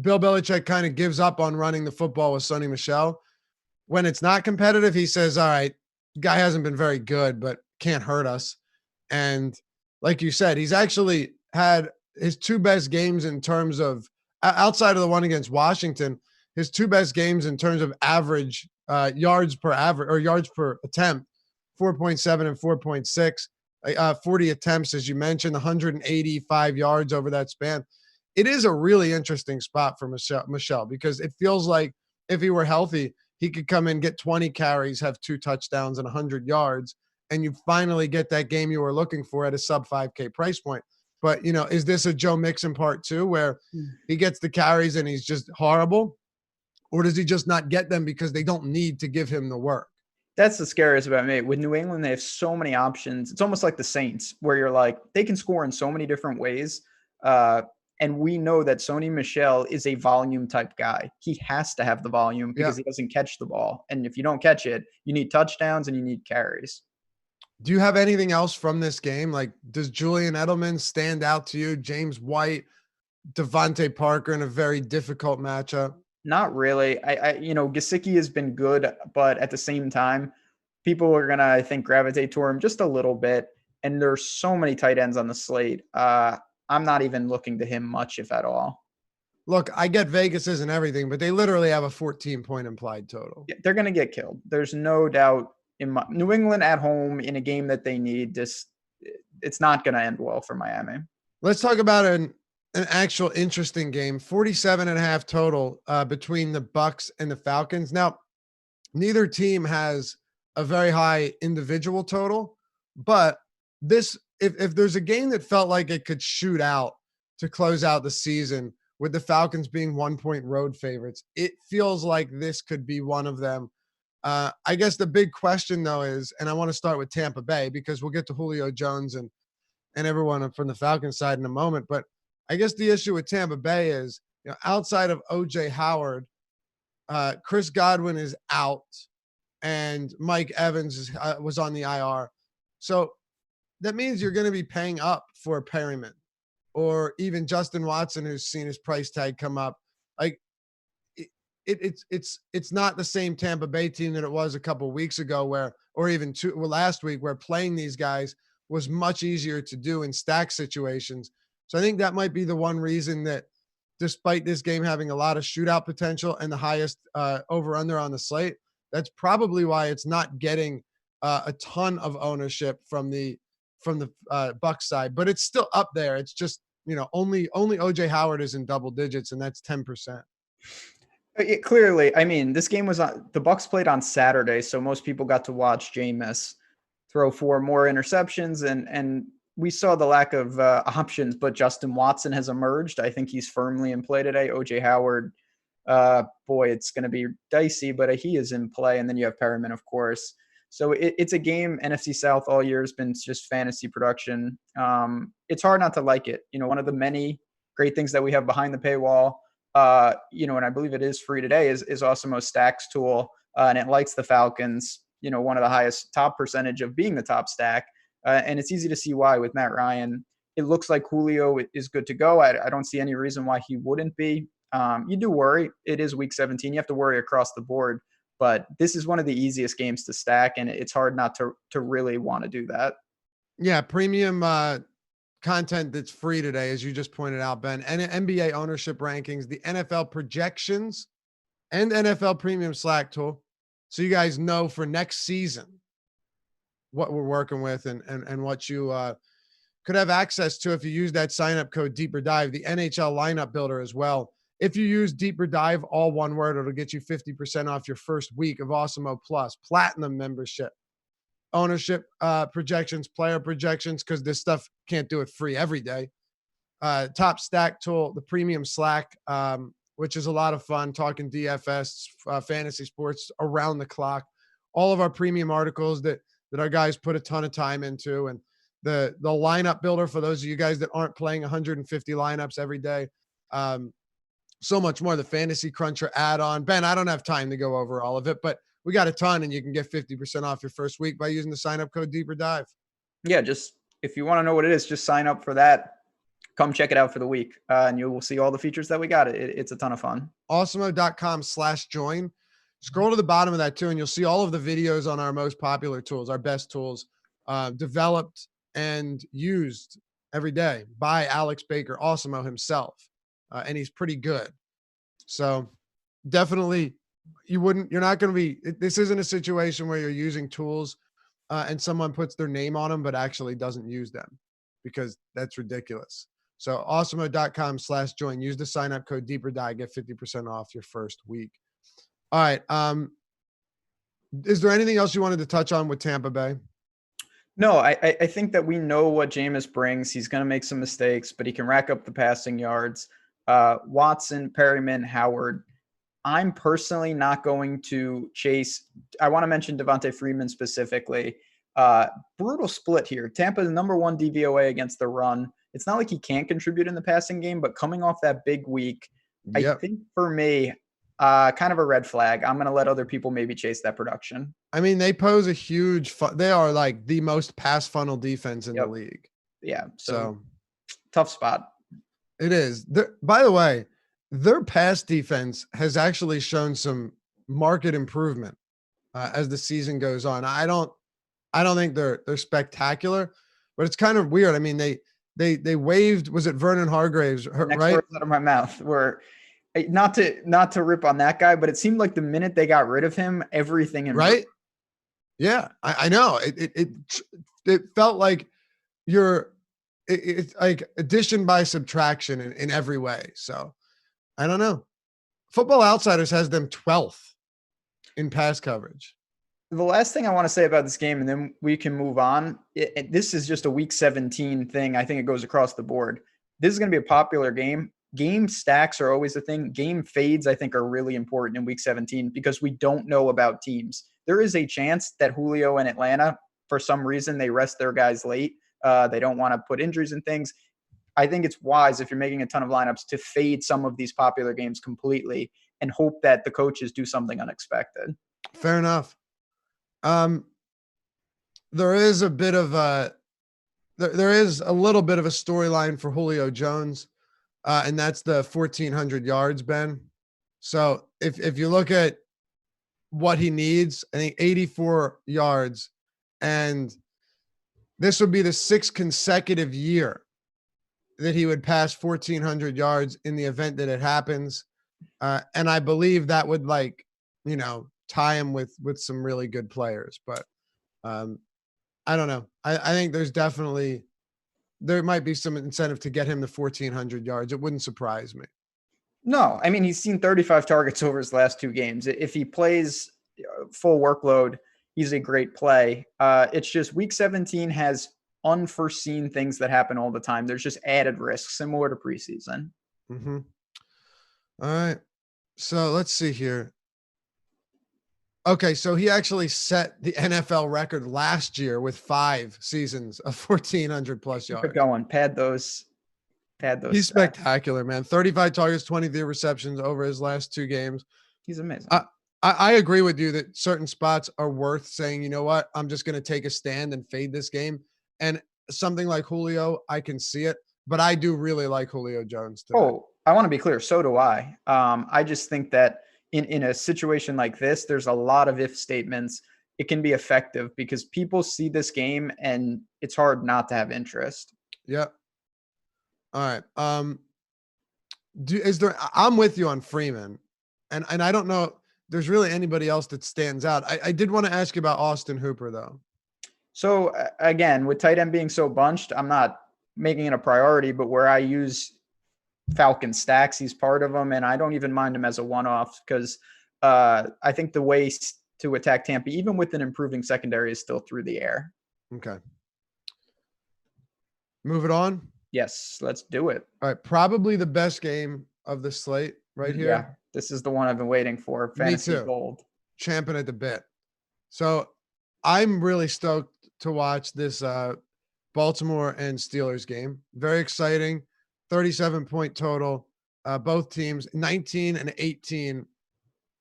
Bill Belichick kind of gives up on running the football with Sonny Michel. When it's not competitive, he says, all right, guy hasn't been very good, but can't hurt us. And like you said, he's actually had his 2 best games in terms of, outside of the one against Washington, his 2 best games in terms of average yards per attempt, 4.7 and 4.6, 40 attempts, as you mentioned, 185 yards over that span. It is a really interesting spot for Michel because it feels like if he were healthy, he could come in, get 20 carries, have 2 touchdowns and 100 yards, and you finally get that game you were looking for at a sub 5K price point. But, is this a Joe Mixon part 2 where he gets the carries and he's just horrible? Or does he just not get them because they don't need to give him the work? That's the scariest about me. With New England, they have so many options. It's almost like the Saints, where you're like, they can score in so many different ways. And we know that Sony Michel is a volume type guy. He has to have the volume because he doesn't catch the ball. And if you don't catch it, you need touchdowns and you need carries. Do you have anything else from this game? Like, does Julian Edelman stand out to you? James White, Devontae Parker in a very difficult matchup? Not really. Gesicki has been good, but at the same time, people are gonna, I think, gravitate toward him just a little bit. And there's so many tight ends on the slate. I'm not even looking to him much, if at all. Look, I get Vegas's and everything, but they literally have a 14-point implied total. Yeah, they're gonna get killed. There's no doubt. New England at home in a game that they need, it's not gonna end well for Miami. Let's talk about an actual interesting game. 47.5 total between the Bucs and the Falcons. Now, neither team has a very high individual total, but if there's a game that felt like it could shoot out to close out the season with the Falcons being 1-point road favorites, it feels like this could be one of them. I guess the big question though is, and I want to start with Tampa Bay because we'll get to Julio Jones and everyone from the Falcons side in a moment, but I guess the issue with Tampa Bay is, outside of OJ Howard, Chris Godwin is out and Mike Evans was on the IR. So that means you're going to be paying up for Perryman or even Justin Watson, who's seen his price tag come up. Like it's not the same Tampa Bay team that it was a couple of weeks ago last week, where playing these guys was much easier to do in stack situations. So I think that might be the one reason that despite this game having a lot of shootout potential and the highest over-under on the slate, that's probably why it's not getting a ton of ownership from the Bucs side, but it's still up there. It's just, only OJ Howard is in double digits, and that's 10%. Clearly, I mean, this game was the Bucs played on Saturday, so most people got to watch Jameis throw 4 more interceptions, and we saw the lack of options, but Justin Watson has emerged. I think he's firmly in play today. OJ Howard, boy, it's going to be dicey, but he is in play. And then you have Perriman, of course. So it's a game. NFC South all year has been just fantasy production. It's hard not to like it. One of the many great things that we have behind the paywall, and I believe it is free today, is Awesomo's Stacks tool. And it likes the Falcons, one of the highest top percentage of being the top stack. And it's easy to see why with Matt Ryan. It looks like Julio is good to go. I don't see any reason why he wouldn't be. You do worry. It is week 17. You have to worry across the board. But this is one of the easiest games to stack, and it's hard not to really want to do that. Yeah, premium content that's free today, as you just pointed out, Ben. And NBA ownership rankings, the NFL projections, and NFL premium Slack tool. So you guys know for next season what we're working with and what you could have access to if you use that sign-up code Deeper Dive, the NHL lineup builder as well. If you use Deeper Dive, all one word, it'll get you 50% off your first week of Awesemo Plus, Platinum membership, ownership projections, player projections, because this stuff can't do it free every day. Top stack tool, the premium Slack, which is a lot of fun, talking DFS, fantasy sports around the clock. All of our premium articles that our guys put a ton of time into, and the lineup builder for those of you guys that aren't playing 150 lineups every day. So much more. The Fantasy Cruncher add-on. Ben, I don't have time to go over all of it, but we got a ton, and you can get 50% off your first week by using the sign-up code Deeper Dive. Yeah, just if you want to know what it is, just sign up for that. Come check it out for the week, and you will see all the features that we got. It's a ton of fun. Awesemo.com/join. Scroll to the bottom of that too, and you'll see all of the videos on our most popular tools, our best tools, developed and used every day by Alex Baker, Awesemo himself. And he's pretty good. So definitely you're not going to be, this isn't a situation where you're using tools and someone puts their name on them, but actually doesn't use them, because that's ridiculous. So awesemo.com/join, use the sign up code Deeper Dive, get 50% off your first week. All right. Is there anything else you wanted to touch on with Tampa Bay? No, I think that we know what Jameis brings. He's going to make some mistakes, but he can rack up the passing yards. Watson, Perryman, Howard. I'm personally not going to chase. I want to mention Devontae Freeman specifically. Brutal split here. Tampa is number 1 DVOA against the run. It's not like he can't contribute in the passing game, but coming off that big week, I think for me, kind of a red flag. I'm going to let other people maybe chase that production. I mean, they pose a huge. They are like the most pass funnel defense in the league. Yeah. So tough spot. It is. By the way, their pass defense has actually shown some market improvement as the season goes on. I don't think they're spectacular, but it's kind of weird. I mean, they waived, was it Vernon Hargraves, Next right? words out of my mouth were not to rip on that guy, but it seemed like the minute they got rid of him, everything improved. Right. Yeah, I know. It felt like it's like addition by subtraction in every way. So I don't know. Football Outsiders has them 12th in pass coverage. The last thing I want to say about this game, and then we can move on. This is just a week 17 thing. I think it goes across the board. This is going to be a popular game. Game stacks are always a thing. Game fades, I think, are really important in week 17 because we don't know about teams. There is a chance that Julio and Atlanta, for some reason, they rest their guys late. They don't want to put injuries in things. I think it's wise if you're making a ton of lineups to fade some of these popular games completely and hope that the coaches do something unexpected. Fair enough. There is a bit of there is a little bit of a storyline for Julio Jones, and that's the 1,400 yards, Ben. So if you look at what he needs, I think 84 yards, and this would be the 6th consecutive year that he would pass 1,400 yards in the event that it happens. And I believe that would tie him with some really good players, but I don't know. I think there might be some incentive to get him to 1,400 yards. It wouldn't surprise me. No, I mean, he's seen 35 targets over his last 2 games. If he plays full workload, he's a great play. It's just week 17 has unforeseen things that happen all the time. There's just added risks, similar to preseason. Mm-hmm. All right. So let's see here. Okay, so he actually set the NFL record last year with 5 seasons of 1,400 plus yards. Keep going. Pad those. He's spectacular, man. 35 targets, 23 receptions over his last 2 games. He's amazing. I agree with you that certain spots are worth saying, you know what, I'm just going to take a stand and fade this game. And something like Julio, I can see it, but I do really like Julio Jones today. Oh, I want to be clear. So do I. I just think that in a situation like this, there's a lot of if statements. It can be effective because people see this game and it's hard not to have interest. Yep. All right. I'm with you on Freeman, and I don't know there's really anybody else that stands out. I did want to ask you about Austin Hooper though. So again, with tight end being so bunched, I'm not making it a priority, but where I use Falcon stacks, he's part of them, and I don't even mind him as a one-off because I think the way to attack Tampa, even with an improving secondary, is still through the air. Okay. Move it on. Yes, let's do it. All right, probably the best game of the slate right here. Yeah, this is the one I've been waiting for. Fantasy Gold. Champing at the bit. So I'm really stoked to watch this Baltimore and Steelers game. Very exciting. 37-point total. Both teams, 19 and 18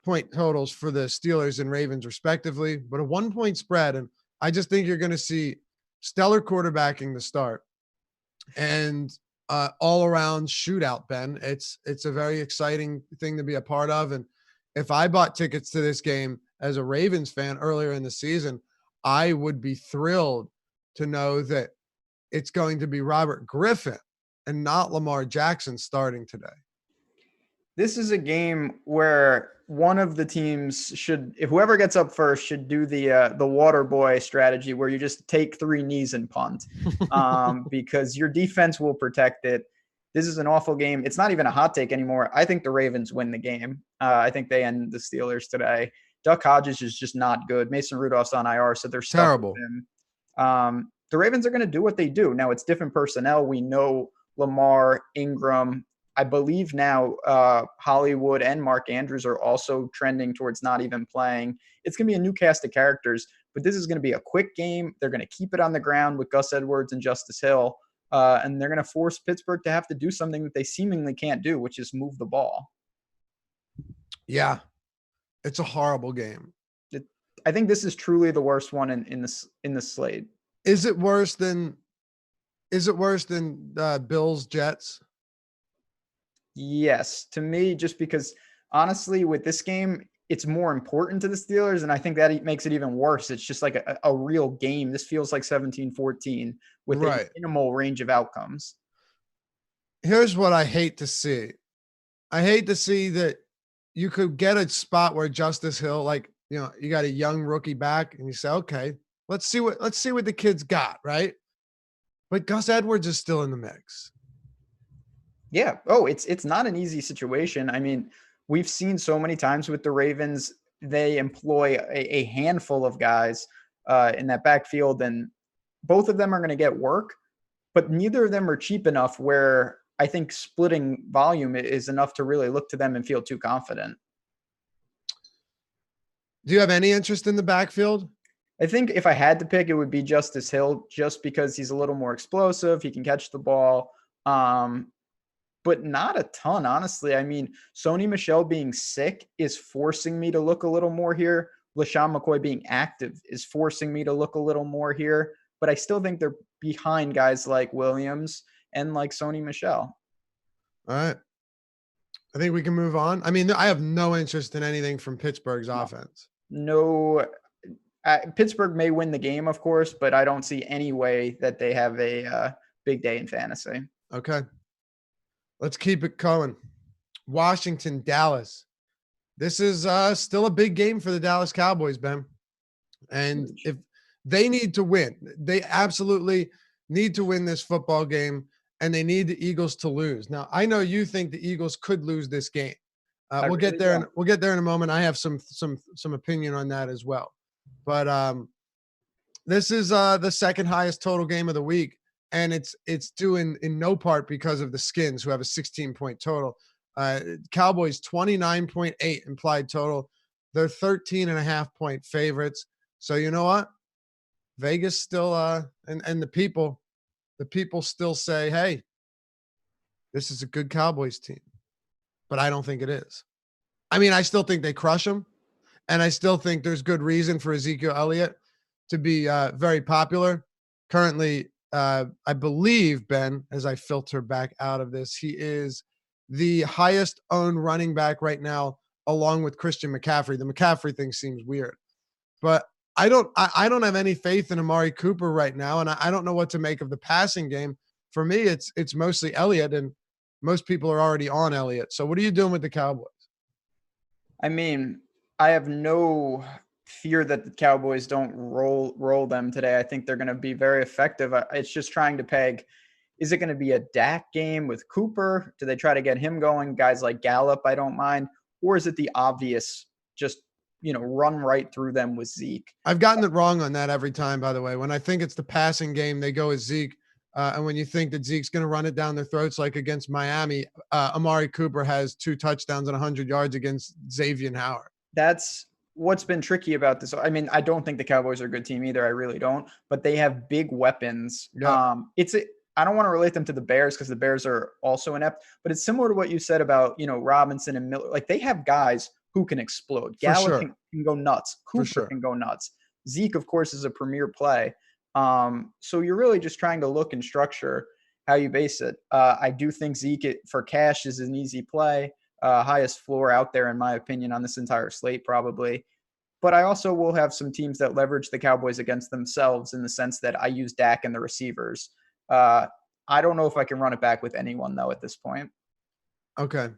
point totals for the Steelers and Ravens respectively, but a 1-point spread. And I just think you're going to see stellar quarterbacking to start and all around shootout, Ben. It's a very exciting thing to be a part of. And if I bought tickets to this game as a Ravens fan earlier in the season, I would be thrilled to know that it's going to be Robert Griffin and not Lamar Jackson starting today. This is a game where one of the teams should, if whoever gets up first, should do the water boy strategy where you just take 3 knees and punt because your defense will protect it. This is an awful game. It's not even a hot take anymore. I think the Ravens win the game. I think they end the Steelers today. Duck Hodges is just not good. Mason Rudolph's on IR, so they're stuck terrible. with him. The Ravens are going to do what they do. Now, it's different personnel. We know Lamar, Ingram. I believe now Hollywood and Mark Andrews are also trending towards not even playing. It's going to be a new cast of characters, but this is going to be a quick game. They're going to keep it on the ground with Gus Edwards and Justice Hill, and they're going to force Pittsburgh to have to do something that they seemingly can't do, which is move the ball. Yeah, it's a horrible game. I think this is truly the worst one in this slate. Is it worse than Bills Jets? Yes, to me, just because honestly, with this game, it's more important to the Steelers, and I think that makes it even worse. It's just like a real game. This feels like 17-14 with a minimal range of outcomes. Here's what I hate to see. I hate to see that you could get a spot where Justice Hill, like, you know, you got a young rookie back and you say, okay, let's see what the kid's got, right? But Gus Edwards is still in the mix. Yeah. Oh, it's not an easy situation. I mean, we've seen so many times with the Ravens, they employ a handful of guys in that backfield, and both of them are going to get work, but neither of them are cheap enough where I think splitting volume is enough to really look to them and feel too confident. Do you have any interest in the backfield? I think if I had to pick, it would be Justice Hill, just because he's a little more explosive. He can catch the ball, but not a ton, honestly. I mean, Sony Michel being sick is forcing me to look a little more here. LaShawn McCoy being active is forcing me to look a little more here, but I still think they're behind guys like Williams and like Sony Michel. All right. I think we can move on. I mean, I have no interest in anything from Pittsburgh's offense. No. Pittsburgh may win the game, of course, but I don't see any way that they have a big day in fantasy. Okay. Let's keep it going. Washington, Dallas. This is still a big game for the Dallas Cowboys, Ben. And if they need to win, they absolutely need to win this football game, and they need the Eagles to lose. Now, I know you think the Eagles could lose this game. We'll get there in a moment. I have some opinion on that as well. But this is the second highest total game of the week, and it's due in no part because of the Skins, who have a 16-point total. Cowboys 29.8 implied total. They're 13.5-point favorites. So you know what? Vegas still and the people still say, hey, this is a good Cowboys team. But I don't think it is. I mean, I still think they crush them. And I still think there's good reason for Ezekiel Elliott to be very popular. Currently, I believe, Ben, as I filter back out of this, he is the highest owned running back right now, along with Christian McCaffrey. The McCaffrey thing seems weird. But I don't have any faith in Amari Cooper right now, and I don't know what to make of the passing game. For me, it's mostly Elliott, and most people are already on Elliott. So what are you doing with the Cowboys? I mean, I have no fear that the Cowboys don't roll them today. I think they're going to be very effective. It's just trying to peg, is it going to be a Dak game with Cooper? Do they try to get him going? Guys like Gallup, I don't mind. Or is it the obvious, just, run right through them with Zeke? I've gotten it wrong on that every time, by the way. When I think it's the passing game, they go with Zeke. And when you think that Zeke's going to run it down their throats, like against Miami, Amari Cooper has 2 touchdowns and 100 yards against Xavier Howard. That's what's been tricky about this. I mean, I don't think the Cowboys are a good team either. I really don't. But they have big weapons. Yep. I don't want to relate them to the Bears because the Bears are also inept. But it's similar to what you said about, Robinson and Miller. Like, they have guys who can explode. Gallup can go nuts. Cooper can go nuts. Zeke, of course, is a premier play. So you're really just trying to look and structure how you base it. I do think Zeke for cash is an easy play. Highest floor out there, in my opinion, on this entire slate, probably. But I also will have some teams that leverage the Cowboys against themselves, in the sense that I use Dak and the receivers. I don't know if I can run it back with anyone, though, at this point. Okay.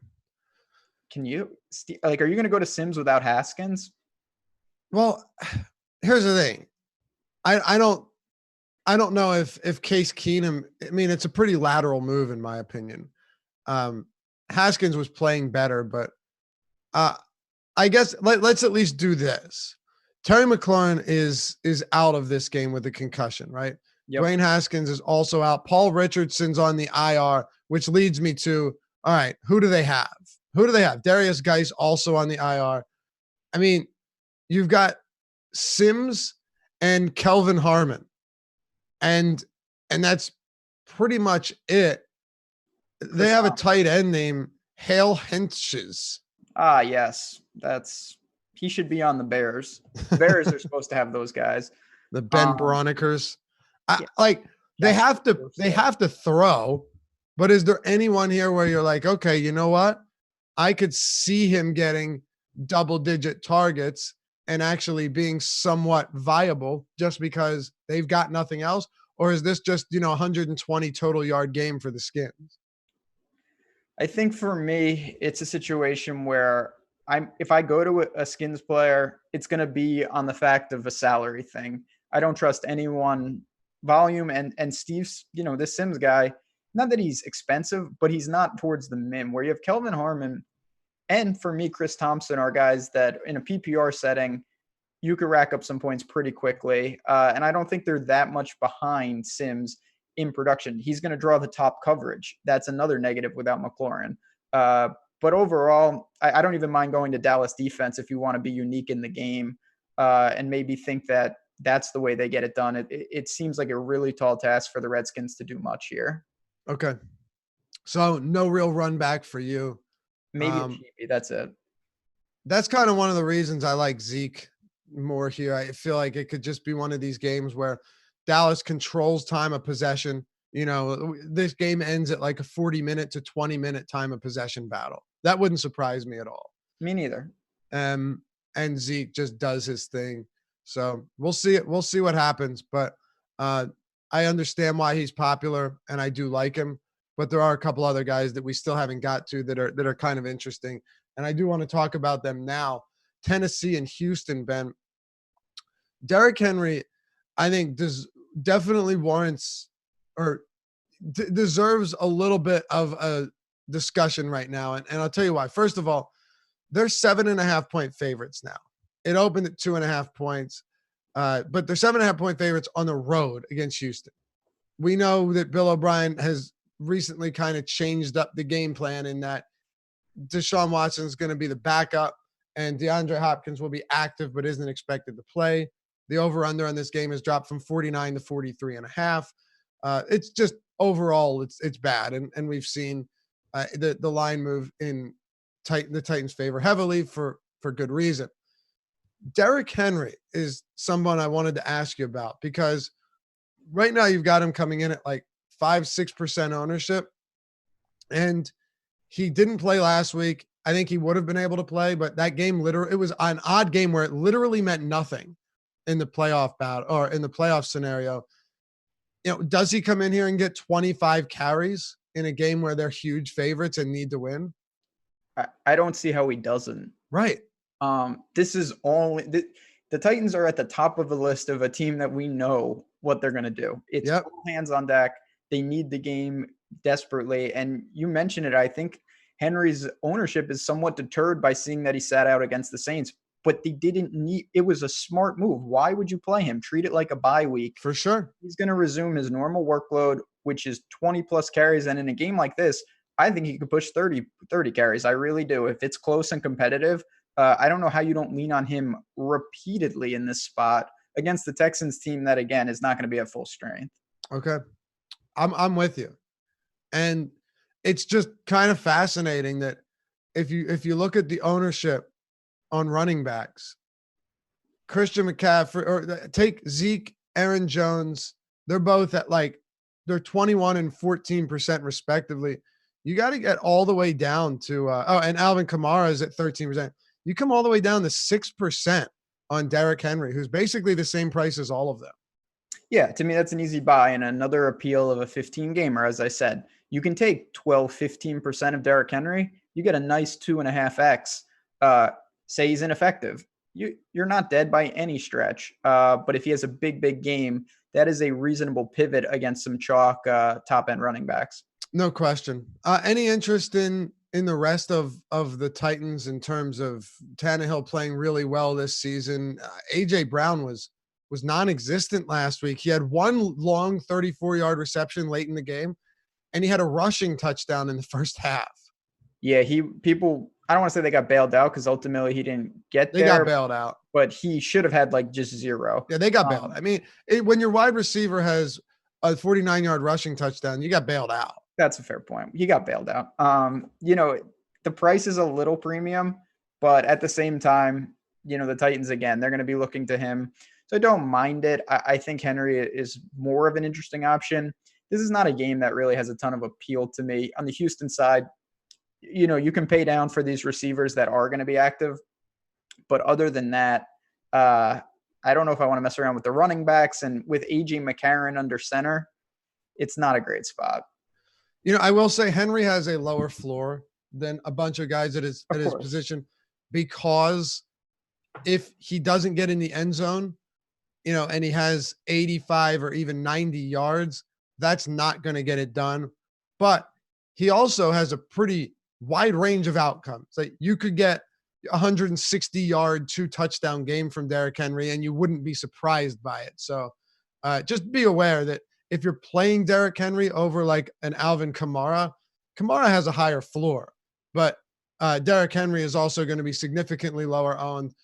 Can you? Are you going to go to Sims without Haskins? Well, here's the thing. I don't know if Case Keenum, I mean, it's a pretty lateral move, in my opinion. Haskins was playing better, but I guess let's at least do this. Terry McLaurin is out of this game with a concussion, right? Yep. Dwayne Haskins is also out. Paul Richardson's on the IR, which leads me to, All right, who do they have? Who do they have? Darius Geis also on the IR. I mean, you've got Sims and Kelvin Harmon, and that's pretty much it. They have a tight end named Hale Henches. Ah, yes, he should be on the Bears. The Bears are supposed to have those guys. The Ben Bronikers. Yeah. Like they have to throw, but is there anyone here where you're like, okay, you know what? I could see him getting double-digit targets and actually being somewhat viable just because they've got nothing else? Or is this just, 120 total yard game for the Skins? I think for me, it's a situation where if I go to a Skins player, it's going to be on the fact of a salary thing. I don't trust anyone. Volume and Steve's, this Sims guy, not that he's expensive, but he's not towards the min, where you have Kelvin Harmon and for me, Chris Thompson are guys that in a PPR setting, you could rack up some points pretty quickly. And I don't think they're that much behind Sims in production. He's going to draw the top coverage. That's another negative without McLaurin. But overall, I don't even mind going to Dallas defense if you want to be unique in the game and maybe think that that's the way they get it done. It seems like a really tall task for the Redskins to do much here. Okay. So no real run back for you. Maybe a cheapie, that's it. That's kind of one of the reasons I like Zeke more here. I feel like it could just be one of these games where Dallas controls time of possession. This game ends at like a 40-minute to 20-minute time of possession battle. That wouldn't surprise me at all. Me neither. And Zeke just does his thing. So we'll see it. We'll see what happens. But I understand why he's popular, and I do like him. But there are a couple other guys that we still haven't got to that are kind of interesting, and I do want to talk about them now. Tennessee and Houston, Ben. Derrick Henry, I think, definitely warrants or deserves a little bit of a discussion right now, and I'll tell you why. First of all, they're 7.5-point favorites now. It opened at 2.5 points, but they're 7.5-point favorites on the road against Houston. We know that Bill O'Brien has recently kind of changed up the game plan in that Deshaun Watson is going to be the backup and DeAndre Hopkins will be active but isn't expected to play. The over-under on this game has dropped from 49 to 43.5. It's just overall it's bad, and we've seen the line move in the Titans' favor heavily for good reason. Derrick Henry is someone I wanted to ask you about because right now you've got him coming in at like 5-6% ownership, and he didn't play last week. I think he would have been able to play, but that game it was an odd game where it literally meant nothing in the playoff battle or in the playoff scenario. Does he come in here and get 25 carries in a game where they're huge favorites and need to win? I don't see how he doesn't. Right. This is only the Titans are at the top of the list of a team that we know what they're going to do. It's all hands on deck. They need the game desperately. And you mentioned it. I think Henry's ownership is somewhat deterred by seeing that he sat out against the Saints, but they didn't need, it was a smart move. Why would you play him? Treat it like a bye week. For sure. He's going to resume his normal workload, which is 20 plus carries. And in a game like this, I think he could push 30 carries. I really do. If it's close and competitive, I don't know how you don't lean on him repeatedly in this spot against the Texans team that, again, is not going to be at full strength. Okay. I'm with you. And it's just kind of fascinating that if you look at the ownership on running backs, Christian McCaffrey, or take Zeke, Aaron Jones, they're both at they're 21 and 14% respectively. You got to get all the way down to and Alvin Kamara is at 13%. You come all the way down to 6% on Derrick Henry, who's basically the same price as all of them. Yeah, to me, that's an easy buy and another appeal of a 15 gamer. As I said, you can take 15% of Derrick Henry. You get a nice 2.5x. Say he's ineffective. You're not dead by any stretch. But if he has a big game, that is a reasonable pivot against some chalk top end running backs. No question. Any interest in the rest of the Titans in terms of Tannehill playing really well this season? AJ Brown was non-existent last week. He had one long 34-yard reception late in the game, and he had a rushing touchdown in the first half. Yeah, I don't want to say they got bailed out because ultimately he didn't get They got there, bailed out. but he should have had like just zero. Yeah, they got bailed. I mean, when your wide receiver has a 49-yard rushing touchdown, you got bailed out. That's a fair point. He got bailed out. The price is a little premium, but at the same time, the Titans, again, they're going to be looking to him. So I don't mind it. I think Henry is more of an interesting option. This is not a game that really has a ton of appeal to me. On the Houston side, you can pay down for these receivers that are going to be active. But other than that, I don't know if I want to mess around with the running backs, and with A.J. McCarron under center, it's not a great spot. I will say Henry has a lower floor than a bunch of guys at his position, because if he doesn't get in the end zone, and he has 85 or even 90 yards, that's not going to get it done. But he also has a pretty wide range of outcomes. Like, you could get 160-yard, 2-touchdown game from Derrick Henry, and you wouldn't be surprised by it. So just be aware that if you're playing Derrick Henry over like an Alvin Kamara has a higher floor, but Derrick Henry is also going to be significantly lower owned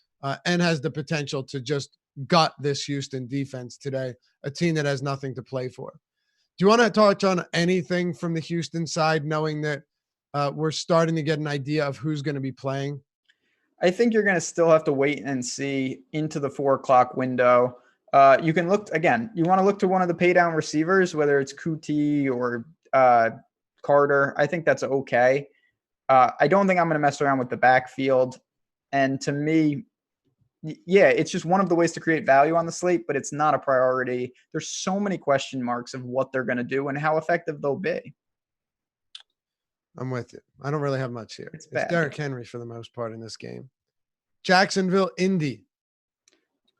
and has the potential to just gut this Houston defense today, a team that has nothing to play for. Do you want to touch on anything from the Houston side, knowing that we're starting to get an idea of who's going to be playing? I think you're going to still have to wait and see into the 4:00 window. You can look again. You want to look to one of the pay down receivers, whether it's Kuti or Carter. I think that's okay. I don't think I'm going to mess around with the backfield. And to me, yeah, it's just one of the ways to create value on the slate, but it's not a priority. There's so many question marks of what they're going to do and how effective they'll be. I'm with you. I don't really have much here. It's Derrick Henry for the most part in this game. Jacksonville, Indy.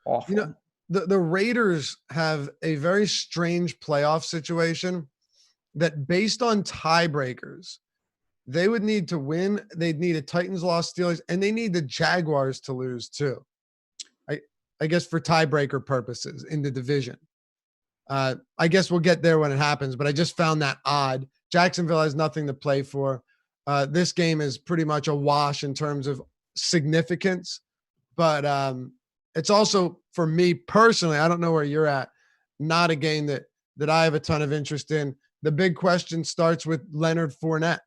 Awful. The Raiders have a very strange playoff situation that, based on tiebreakers, they would need to win. They'd need a Titans loss, Steelers, and they need the Jaguars to lose too. I guess for tiebreaker purposes in the division. I guess we'll get there when it happens, but I just found that odd. Jacksonville has nothing to play for. This game is pretty much a wash in terms of significance, but it's also, for me personally, I don't know where you're at, not a game that I have a ton of interest in. The big question starts with Leonard Fournette.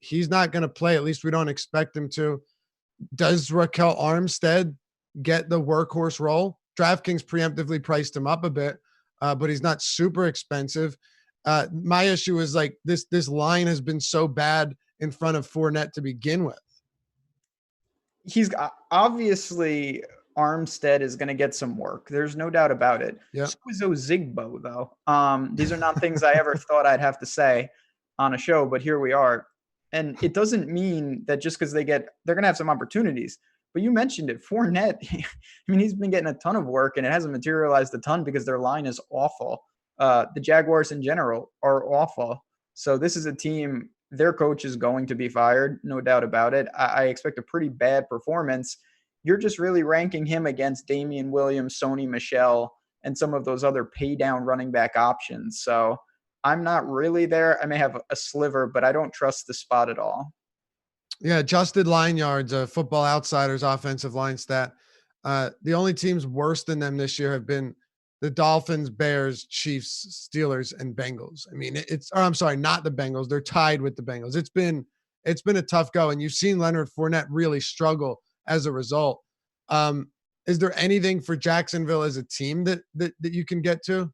He's not going to play. At least we don't expect him to. Does Raquel Armstead get the workhorse role? DraftKings preemptively priced him up a bit, but he's not super expensive. My issue is like this line has been so bad in front of Fournette to begin with. He's obviously, Armstead is going to get some work. There's no doubt about it. Yeah. So is Ozigbo, though. These are not things I ever thought I'd have to say on a show, but here we are. And it doesn't mean that just because they're going to have some opportunities. But you mentioned it, Fournette. I mean, he's been getting a ton of work, and it hasn't materialized a ton because their line is awful. The Jaguars in general are awful. So this is a team, their coach is going to be fired, no doubt about it. I expect a pretty bad performance. You're just really ranking him against Damian Williams, Sony Michel, and some of those other pay down running back options. So I'm not really there. I may have a sliver, but I don't trust the spot at all. Yeah, adjusted line yards, Football Outsiders offensive line stat. The only teams worse than them this year have been the Dolphins, Bears, Chiefs, Steelers, and Bengals. I mean, I'm sorry, not the Bengals. They're tied with the Bengals. It's been a tough go, and you've seen Leonard Fournette really struggle as a result. Is there anything for Jacksonville as a team that you can get to?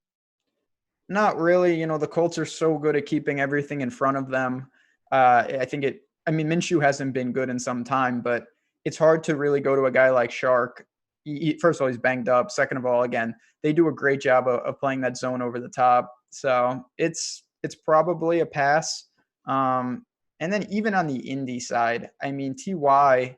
Not really. The Colts are so good at keeping everything in front of them. Minshew hasn't been good in some time, but it's hard to really go to a guy like Shark. First of all, he's banged up. Second of all, again, they do a great job of playing that zone over the top. So it's probably a pass. And then even on the Indy side, I mean, Ty,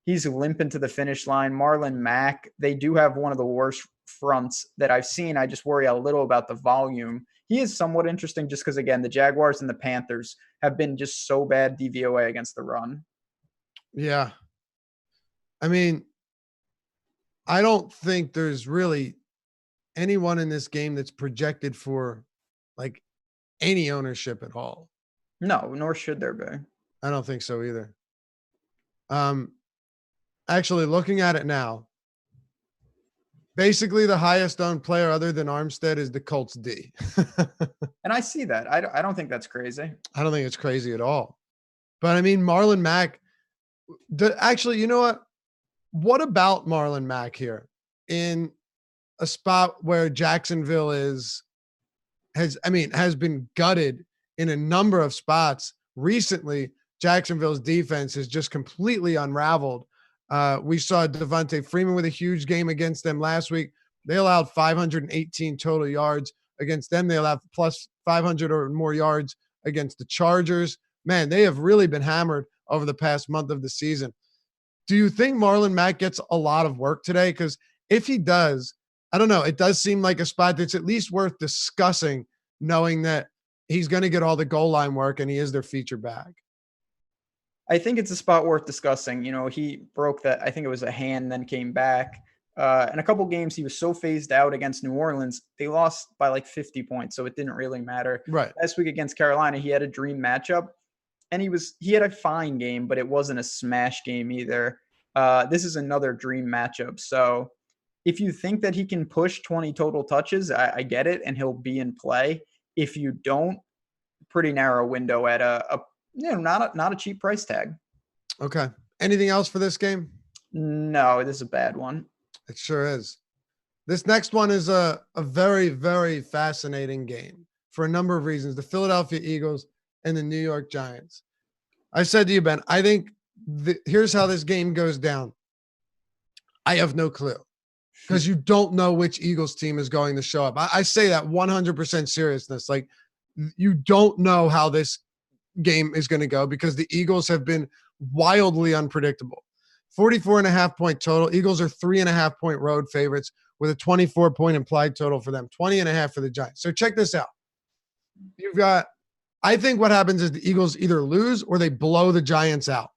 he's limping to the finish line. Marlon Mack, they do have one of the worst fronts that I've seen. I just worry a little about the volume. He is somewhat interesting just because, again, the Jaguars and the Panthers have been just so bad DVOA against the run. Yeah. I mean, I don't think there's really anyone in this game that's projected for like any ownership at all. No, nor should there be. I don't think so either. Actually, looking at it now, basically the highest owned player other than Armstead is the Colts D. And I see that. I don't think that's crazy. I don't think it's crazy at all. But I mean, Marlon Mack, actually, you know what? What about Marlon Mack here in a spot where Jacksonville has been gutted in a number of spots recently? Jacksonville's defense is just completely unraveled. We saw Devontae Freeman with a huge game against them last week. They allowed 518 total yards against them. They allowed plus 500 or more yards against the Chargers. Man, they have really been hammered over the past month of the season. Do you think Marlon Mack gets a lot of work today? Because if he does, I don't know. It does seem like a spot that's at least worth discussing, knowing that he's going to get all the goal line work and he is their feature back. I think it's a spot worth discussing. He broke that. I think it was a hand, then came back. In a couple games, he was so phased out against New Orleans. They lost by like 50 points, so it didn't really matter. Right. Last week against Carolina, he had a dream matchup. And he had a fine game, but it wasn't a smash game either. This is another dream matchup. So if you think that he can push 20 total touches, I get it, and he'll be in play. If you don't, pretty narrow window at not a cheap price tag. Okay. Anything else for this game? No, this is a bad one. It sure is. This next one is a very, very fascinating game for a number of reasons. The Philadelphia Eagles and the New York Giants. I said to you, Ben, I think here's how this game goes down. I have no clue because you don't know which Eagles team is going to show up. I say that 100% seriousness. Like, you don't know how this game is going to go because the Eagles have been wildly unpredictable. 44.5 point total. Eagles are 3.5 point road favorites with a 24 point implied total for them, 20.5 for the Giants. So check this out. I think what happens is the Eagles either lose or they blow the Giants out.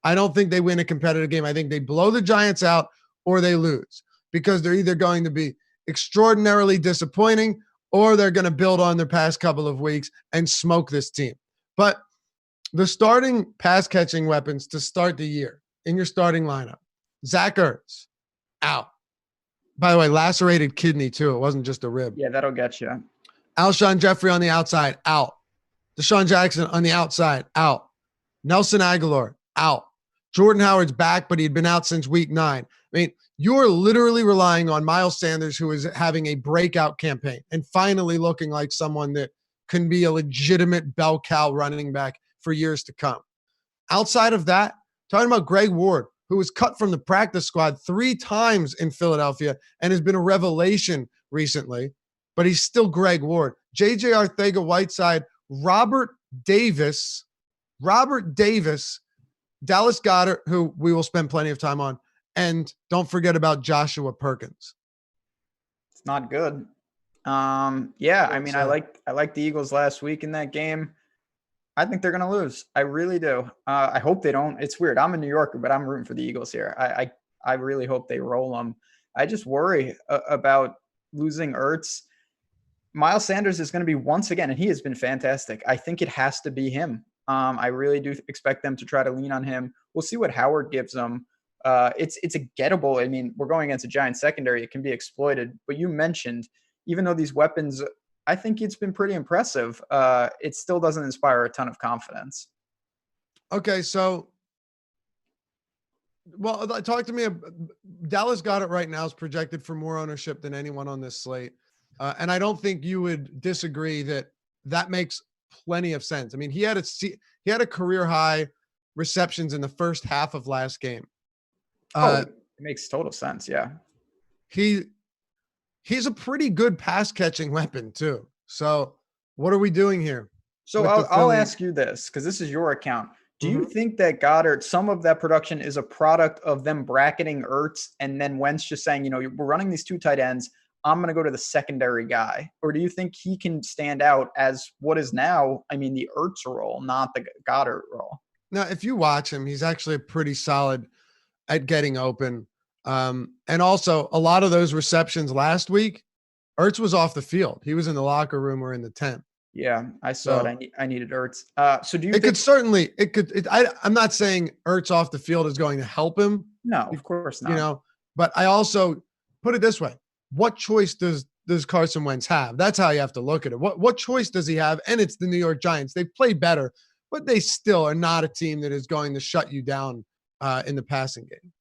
I don't think they win a competitive game. I think they blow the Giants out or they lose because they're either going to be extraordinarily disappointing or they're going to build on their past couple of weeks and smoke this team. But the starting pass catching weapons to start the year in your starting lineup, Zach Ertz, out. By the way, lacerated kidney too. It wasn't just a rib. Yeah, that'll get you. Alshon Jeffrey on the outside, out. Deshaun Jackson on the outside, out. Nelson Aguilar, out. Jordan Howard's back, but he'd been out since week 9. I mean, you're literally relying on Miles Sanders, who is having a breakout campaign and finally looking like someone that can be a legitimate bell cow running back for years to come. Outside of that, talking about Greg Ward, who was cut from the practice squad 3 times in Philadelphia and has been a revelation recently, but he's still Greg Ward. J.J. Arcega-Whiteside, Robert Davis, Dallas Goedert, who we will spend plenty of time on, and don't forget about Joshua Perkins. It's not good. Yeah, I mean, I like the Eagles last week in that game. I think they're going to lose. I really do. I hope they don't. It's weird. I'm a New Yorker, but I'm rooting for the Eagles here. I really hope they roll them. I just worry about losing Ertz. Miles Sanders is going to be once again, and he has been fantastic. I think it has to be him. I really do expect them to try to lean on him. We'll see what Howard gives them. It's a gettable. I mean, we're going against a Giants secondary. It can be exploited. But you mentioned, even though these weapons, I think it's been pretty impressive. It still doesn't inspire a ton of confidence. Okay, so, well, talk to me. Dallas Goedert right now is projected for more ownership than anyone on this slate. And I don't think you would disagree that makes plenty of sense. I mean, he had a career high receptions in the first half of last game. It makes total sense. Yeah. He's a pretty good pass catching weapon too. So what are we doing here? So I'll ask you this, because this is your account. Do you think that Goddard, some of that production is a product of them bracketing Ertz and then Wentz just saying, we're running these 2 tight ends, I'm going to go to the secondary guy? Or do you think he can stand out as what is now, the Ertz role, not the Goddard role? Now, if you watch him, he's actually pretty solid at getting open. And also, a lot of those receptions last week, Ertz was off the field. He was in the locker room or in the tent. Yeah, I saw So it. I needed Ertz. So do you it think? could certainly, I'm not saying Ertz off the field is going to help him, No, of course you not. know, but I also put it this way. What choice does Carson Wentz have? That's how you have to look at it. What choice does he have? And it's the New York Giants. They play better, but they still are not a team that is going to shut you down in the passing game.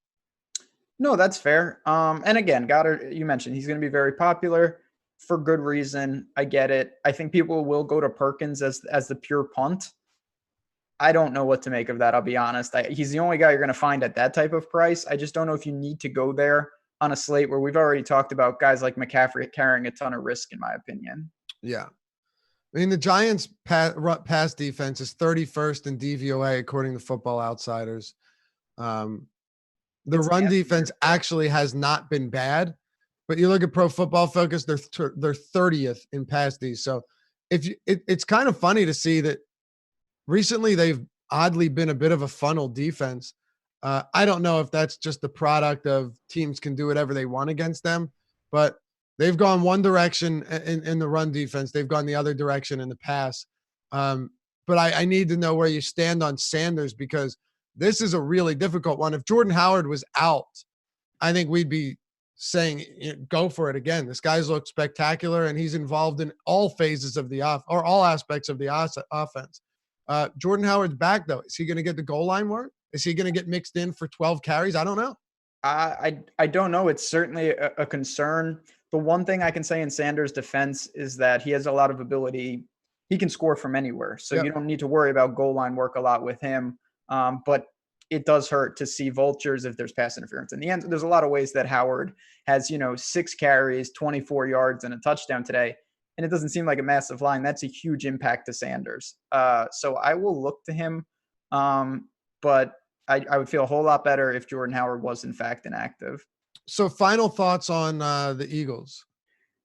No, that's fair. And again, Goddard, you mentioned he's going to be very popular for good reason. I get it. I think people will go to Perkins as the pure punt. I don't know what to make of that. I'll be honest. He's the only guy you're going to find at that type of price. I just don't know if you need to go there on a slate where we've already talked about guys like McCaffrey carrying a ton of risk, in my opinion. Yeah. I mean, the Giants' pass defense is 31st in DVOA, according to Football Outsiders. The run defense actually has not been bad, but you look at Pro Football Focus, they're 30th in pass D. So it's kind of funny to see that recently they've oddly been a bit of a funnel defense. I don't know if that's just the product of teams can do whatever they want against them, but they've gone one direction in the run defense. They've gone the other direction in the pass. But I need to know where you stand on Sanders, because this is a really difficult one. If Jordan Howard was out, I think we'd be saying, go for it again. This guy's looked spectacular, and he's involved in all phases of the or all aspects of the offense. Jordan Howard's back, though. Is he going to get the goal line work? Is he going to get mixed in for 12 carries? I don't know. I don't know. It's certainly a concern. The one thing I can say in Sanders' defense is that he has a lot of ability. He can score from anywhere. So you don't need to worry about goal line work a lot with him. But it does hurt to see vultures if there's pass interference. In the end, there's a lot of ways that Howard has, 6 carries, 24 yards, and a touchdown today. And it doesn't seem like a massive line. That's a huge impact to Sanders. So I will look to him. But I would feel a whole lot better if Jordan Howard was in fact inactive. So final thoughts on the Eagles.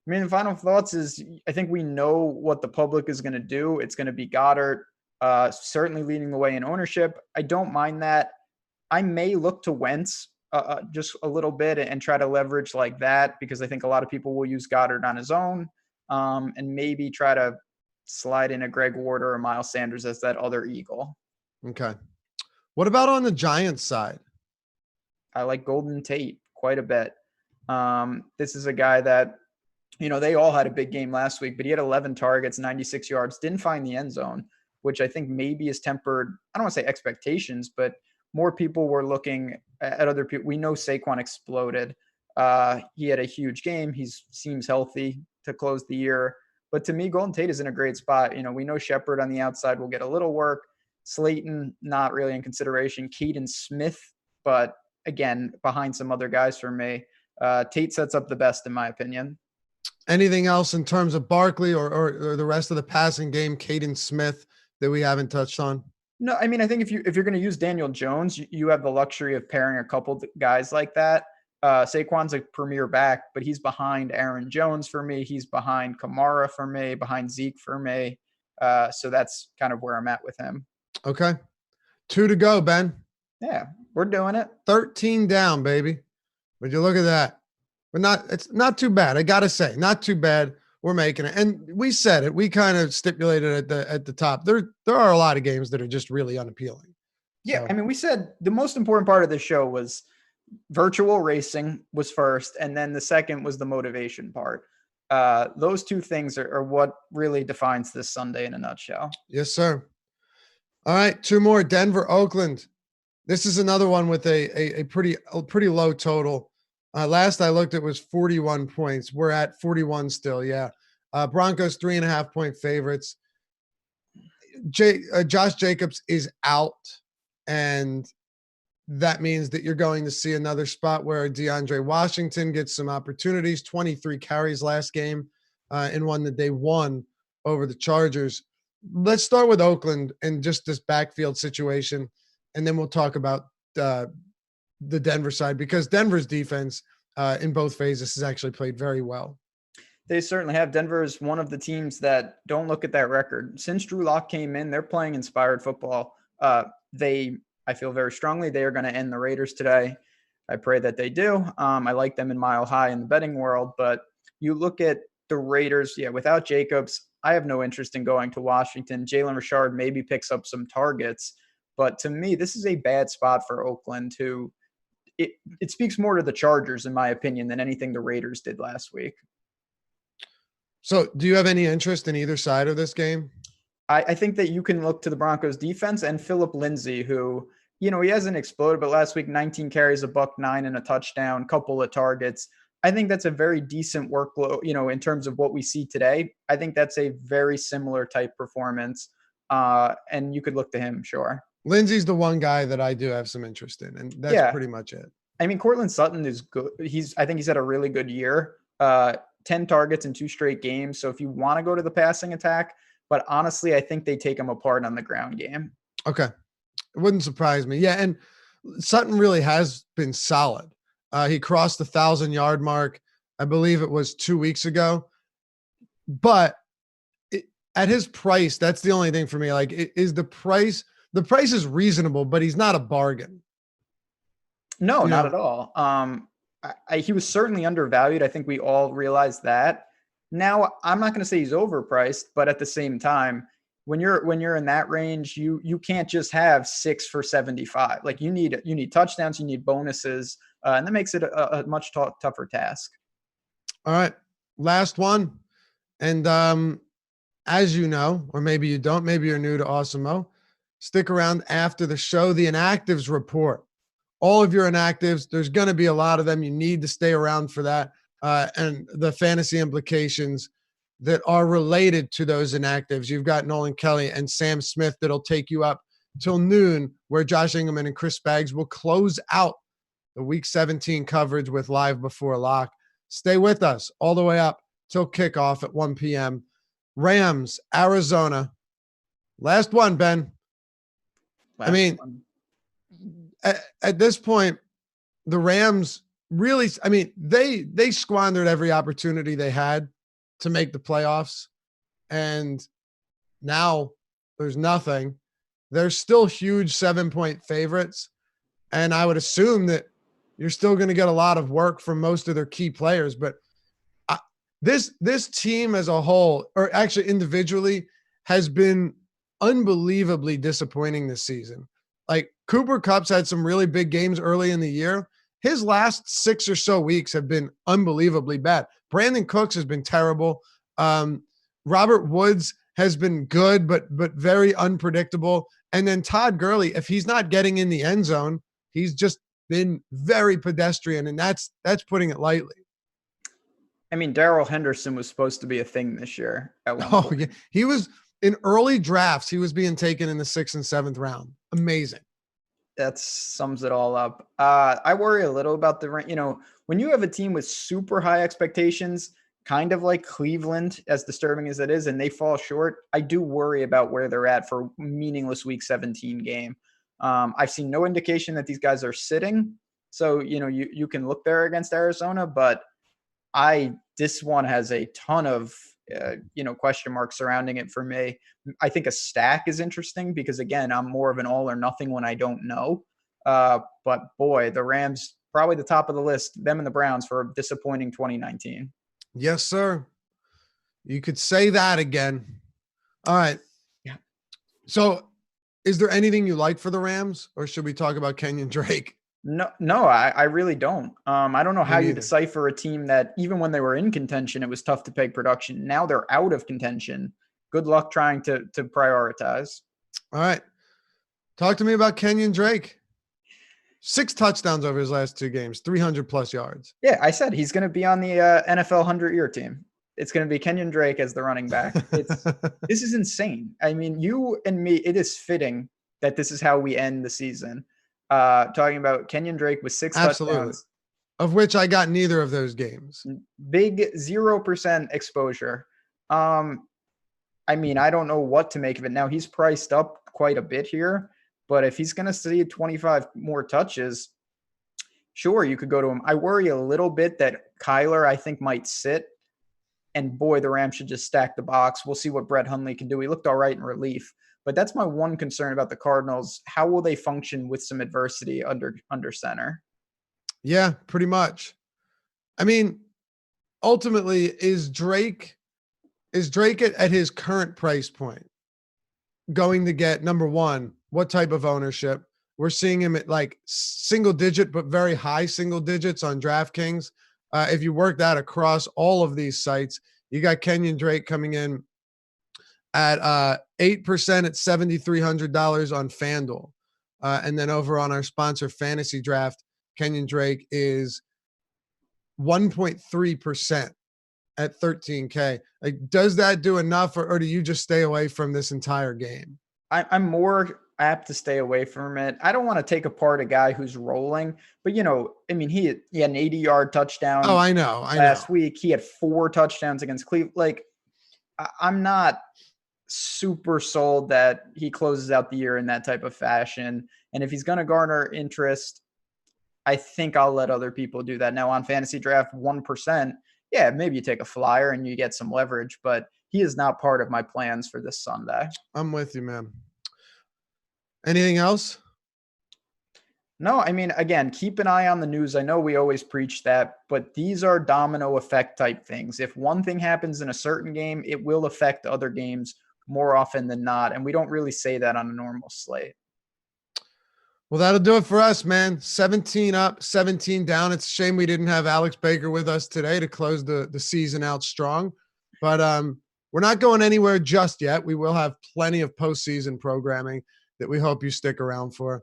I mean, the final thoughts is I think we know what the public is going to do. It's going to be Goddard, certainly leading the way in ownership. I don't mind that. I may look to Wentz just a little bit and try to leverage like that, because I think a lot of people will use Goddard on his own, and maybe try to slide in a Greg Ward or a Miles Sanders as that other Eagle. Okay. What about on the Giants side? I like Golden Tate quite a bit. This is a guy that, they all had a big game last week, but he had 11 targets, 96 yards, didn't find the end zone, which I think maybe is tempered. I don't want to say expectations, but more people were looking at other people. We know Saquon exploded. He had a huge game. He seems healthy to close the year. But to me, Golden Tate is in a great spot. We know Shepard on the outside will get a little work. Slayton, not really in consideration. Caden Smith, but again, behind some other guys for me. Tate sets up the best, in my opinion. Anything else in terms of Barkley or the rest of the passing game, Caden Smith, that we haven't touched on? No, I mean, I think if you're going to use Daniel Jones, you have the luxury of pairing a couple guys like that. Saquon's a premier back, but he's behind Aaron Jones for me. He's behind Kamara for me, behind Zeke for me. So that's kind of where I'm at with him. Okay. 2 to go, Ben. Yeah, we're doing it. 13 down, baby. Would you look at that? But it's not too bad. I got to say, not too bad. We're making it. And we said it. We kind of stipulated at the top. There are a lot of games that are just really unappealing. Yeah, so. I mean, we said the most important part of the show was virtual racing was first, and then the second was the motivation part. Those two things are what really defines this Sunday in a nutshell. Yes, sir. All right, 2 more. Denver, Oakland. This is another one with a pretty low total. Last I looked, it was 41 points. We're at 41 still. Yeah. Broncos 3.5 point favorites. Josh Jacobs is out, and that means that you're going to see another spot where DeAndre Washington gets some opportunities. 23 carries last game, in one that they won over the Chargers. Let's start with Oakland and just this backfield situation, and then we'll talk about the Denver side, because Denver's defense in both phases has actually played very well. They certainly have. Denver is one of the teams that don't look at that record. Since Drew Lock came in, they're playing inspired football. I feel very strongly they are going to end the Raiders today. I pray that they do. I like them in mile high in the betting world, but you look at the Raiders, without Jacobs, I have no interest in going to Washington. Jalen Richard maybe picks up some targets, but to me, this is a bad spot for Oakland, who it speaks more to the Chargers, in my opinion, than anything the Raiders did last week. So do you have any interest in either side of this game? I think that you can look to the Broncos defense and Phillip Lindsay, who, he hasn't exploded, but last week, 19 carries, $109 and a touchdown, couple of targets. I think that's a very decent workload, in terms of what we see today. I think that's a very similar type performance. And you could look to him, sure. Lindsay's the one guy that I do have some interest in, and that's pretty much it. I mean, Cortland Sutton is good. I think he's had a really good year. 10 targets in 2 straight games. So if you want to go to the passing attack, but honestly, I think they take him apart on the ground game. Okay. It wouldn't surprise me. Yeah. And Sutton really has been solid. He crossed the 1,000-yard mark. I believe it was 2 weeks ago. But at his price, that's the only thing for me. Like, is the price is reasonable, but he's not a bargain. No, not at all. He was certainly undervalued. I think we all realize that. Now, I'm not going to say he's overpriced, but at the same time, when you're in that range, you can't just have 6 for 75. Like, you need touchdowns, you need bonuses, and that makes it a much tougher task. All right, last one, and as you know, or maybe you don't, maybe you're new to Awesome-O, stick around after the show. The Inactives Report. All of your inactives, there's going to be a lot of them. You need to stay around for that. And the fantasy implications that are related to those inactives. You've got Nolan Kelly and Sam Smith that'll take you up till noon, where Josh Ingerman and Chris Baggs will close out the Week 17 coverage with Live Before Lock. Stay with us all the way up till kickoff at 1 p.m. Rams, Arizona. Last one, Ben. At this point, the Rams really, they squandered every opportunity they had to make the playoffs, and now there's nothing. They're still huge 7-point favorites, and I would assume that you're still going to get a lot of work from most of their key players. But this team as a whole, or actually individually, has been unbelievably disappointing this season. Like, Cooper Kupp's had some really big games early in the year. His last 6 or so weeks have been unbelievably bad. Brandon Cooks has been terrible. Robert Woods has been good, but very unpredictable. And then Todd Gurley, if he's not getting in the end zone, he's just been very pedestrian, and that's putting it lightly. I mean, Darrell Henderson was supposed to be a thing this year at one point. Yeah. He was in early drafts. He was being taken in the 6th and 7th round. Amazing. That sums it all up. I worry a little about when you have a team with super high expectations, kind of like Cleveland, as disturbing as it is, and they fall short, I do worry about where they're at for meaningless Week 17 game. I've seen no indication that these guys are sitting. So, you can look there against Arizona, but this one has a ton of, question marks surrounding it for me. I think a stack is interesting because, again, I'm more of an all or nothing when I don't know. But boy, the Rams, probably the top of the list, them and the Browns, for a disappointing 2019. Yes, sir. You could say that again. All right. Yeah. So is there anything you like for the Rams, or should we talk about Kenyon Drake? No, I really don't. I don't know how you decipher a team that even when they were in contention, it was tough to peg production. Now they're out of contention. Good luck trying to prioritize. All right. Talk to me about Kenyon Drake. 6 touchdowns over his last 2 games, 300+ yards. Yeah, I said he's going to be on the NFL 100-year team. It's going to be Kenyon Drake as the running back. This is insane. I mean, you and me, it is fitting that this is how we end the season. Talking about Kenyon Drake with 6 touchdowns. Of which I got neither of those games. Big 0% exposure. I mean, I don't know what to make of it. Now, he's priced up quite a bit here, but if he's going to see 25 more touches, sure, you could go to him. I worry a little bit that Kyler, I think, might sit. And boy, the Rams should just stack the box. We'll see what Brett Hundley can do. He looked all right in relief. But that's my one concern about the Cardinals. How will they function with some adversity under center? Yeah, pretty much. I mean, ultimately, is Drake is Drake at his current price point going to get, number one, what type of ownership? We're seeing him at like single digit, but very high single digits on DraftKings. If you work that across all of these sites, you got Kenyon Drake coming in at 8% at $7,300 on FanDuel. And then over on our sponsor, FantasyDraft, Kenyon Drake is 1.3% at $13K. Like, does that do enough, or do you just stay away from this entire game? I'm more apt to stay away from it. I don't want to take apart a guy who's rolling, but I mean, he had an 80-yard touchdown. Oh, I know. Last week, he had 4 touchdowns against Cleveland. Like, I'm not super sold that he closes out the year in that type of fashion. And if he's going to garner interest, I think I'll let other people do that. Now on Fantasy Draft, 1%, yeah, maybe you take a flyer and you get some leverage, but he is not part of my plans for this Sunday. I'm with you, man. Anything else? No, I mean, again, keep an eye on the news. I know we always preach that, but these are domino effect type things. If one thing happens in a certain game, it will affect other games more often than not. And we don't really say that on a normal slate. Well, that'll do it for us, man. 17 up, 17 down. It's a shame we didn't have Alex Baker with us today to close the season out strong. But we're not going anywhere just yet. We will have plenty of postseason programming that we hope you stick around for.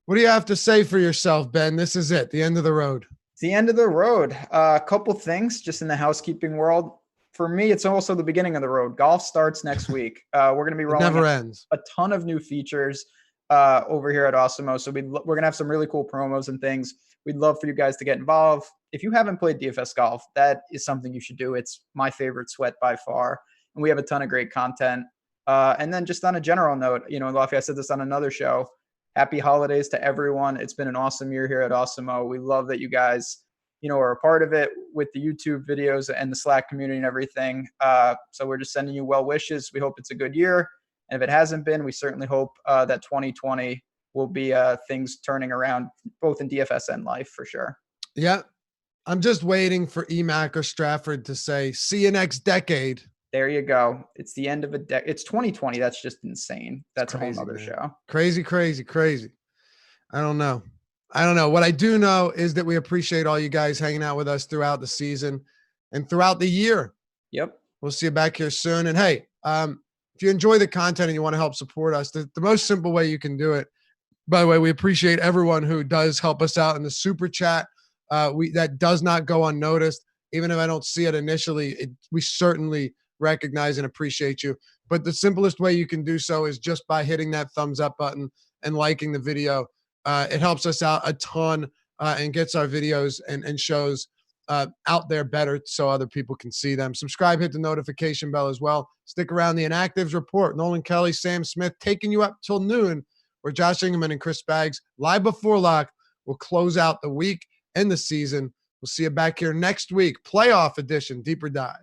What do you have to say for yourself, Ben? This is it, the end of the road. It's the end of the road. A couple things just in the housekeeping world. For me, it's also the beginning of the road. Golf starts next week. We're going to be rolling a ton of new features over here at Awesemo. So we're going to have some really cool promos and things. We'd love for you guys to get involved. If you haven't played DFS golf, that is something you should do. It's my favorite sweat by far. And we have a ton of great content. And then just on a general note, Luffy, I said this on another show. Happy holidays to everyone. It's been an awesome year here at Awesemo. We love that you guys, are a part of it with the YouTube videos and the Slack community and everything. So we're just sending you well wishes. We hope it's a good year. And if it hasn't been, we certainly hope that 2020 will be things turning around both in DFS and life for sure. Yeah. I'm just waiting for Emac or Stratford to say, see you next decade. There you go. It's the end of a decade. It's 2020. That's just insane. That's crazy, a whole other show. Crazy, crazy, crazy. I don't know. What I do know is that we appreciate all you guys hanging out with us throughout the season and throughout the year. Yep. We'll see you back here soon. And hey, if you enjoy the content and you want to help support us, the most simple way you can do it, by the way, we appreciate everyone who does help us out in the super chat. That does not go unnoticed. Even if I don't see it initially, we certainly recognize and appreciate you. But the simplest way you can do so is just by hitting that thumbs up button and liking the video. It helps us out a ton and gets our videos and shows out there better so other people can see them. Subscribe, hit the notification bell as well. Stick around. The Inactives Report. Nolan Kelly, Sam Smith taking you up till noon, where Josh Ingerman and Chris Baggs, live before lock, will close out the week and the season. We'll see you back here next week. Playoff edition, deeper dive.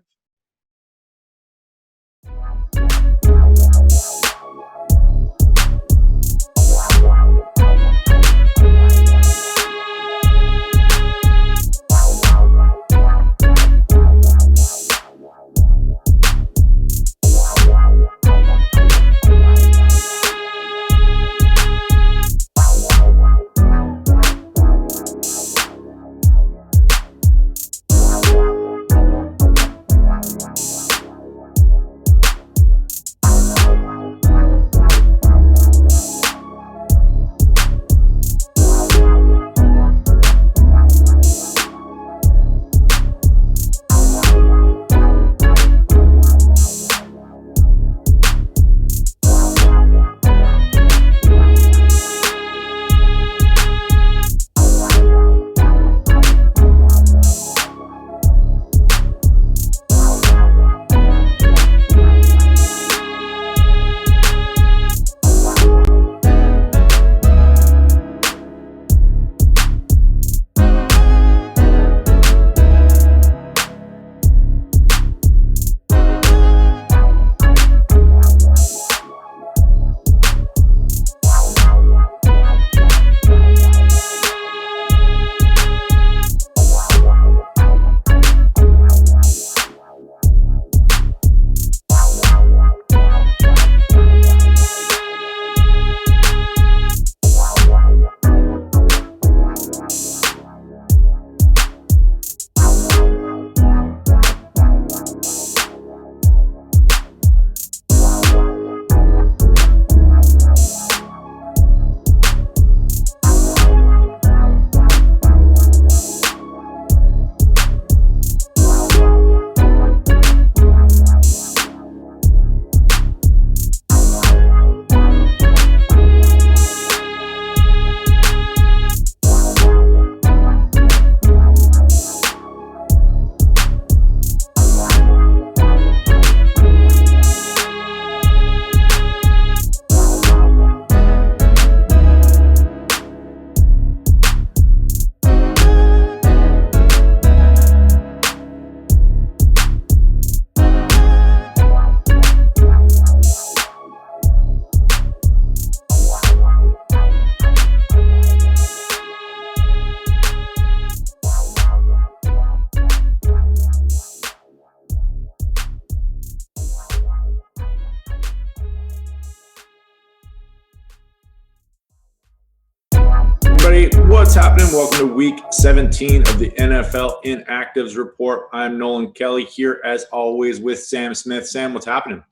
Hey, what's happening? Welcome to week 17 of the NFL Inactives Report. I'm Nolan Kelly here as always with Sam Smith. Sam, what's happening?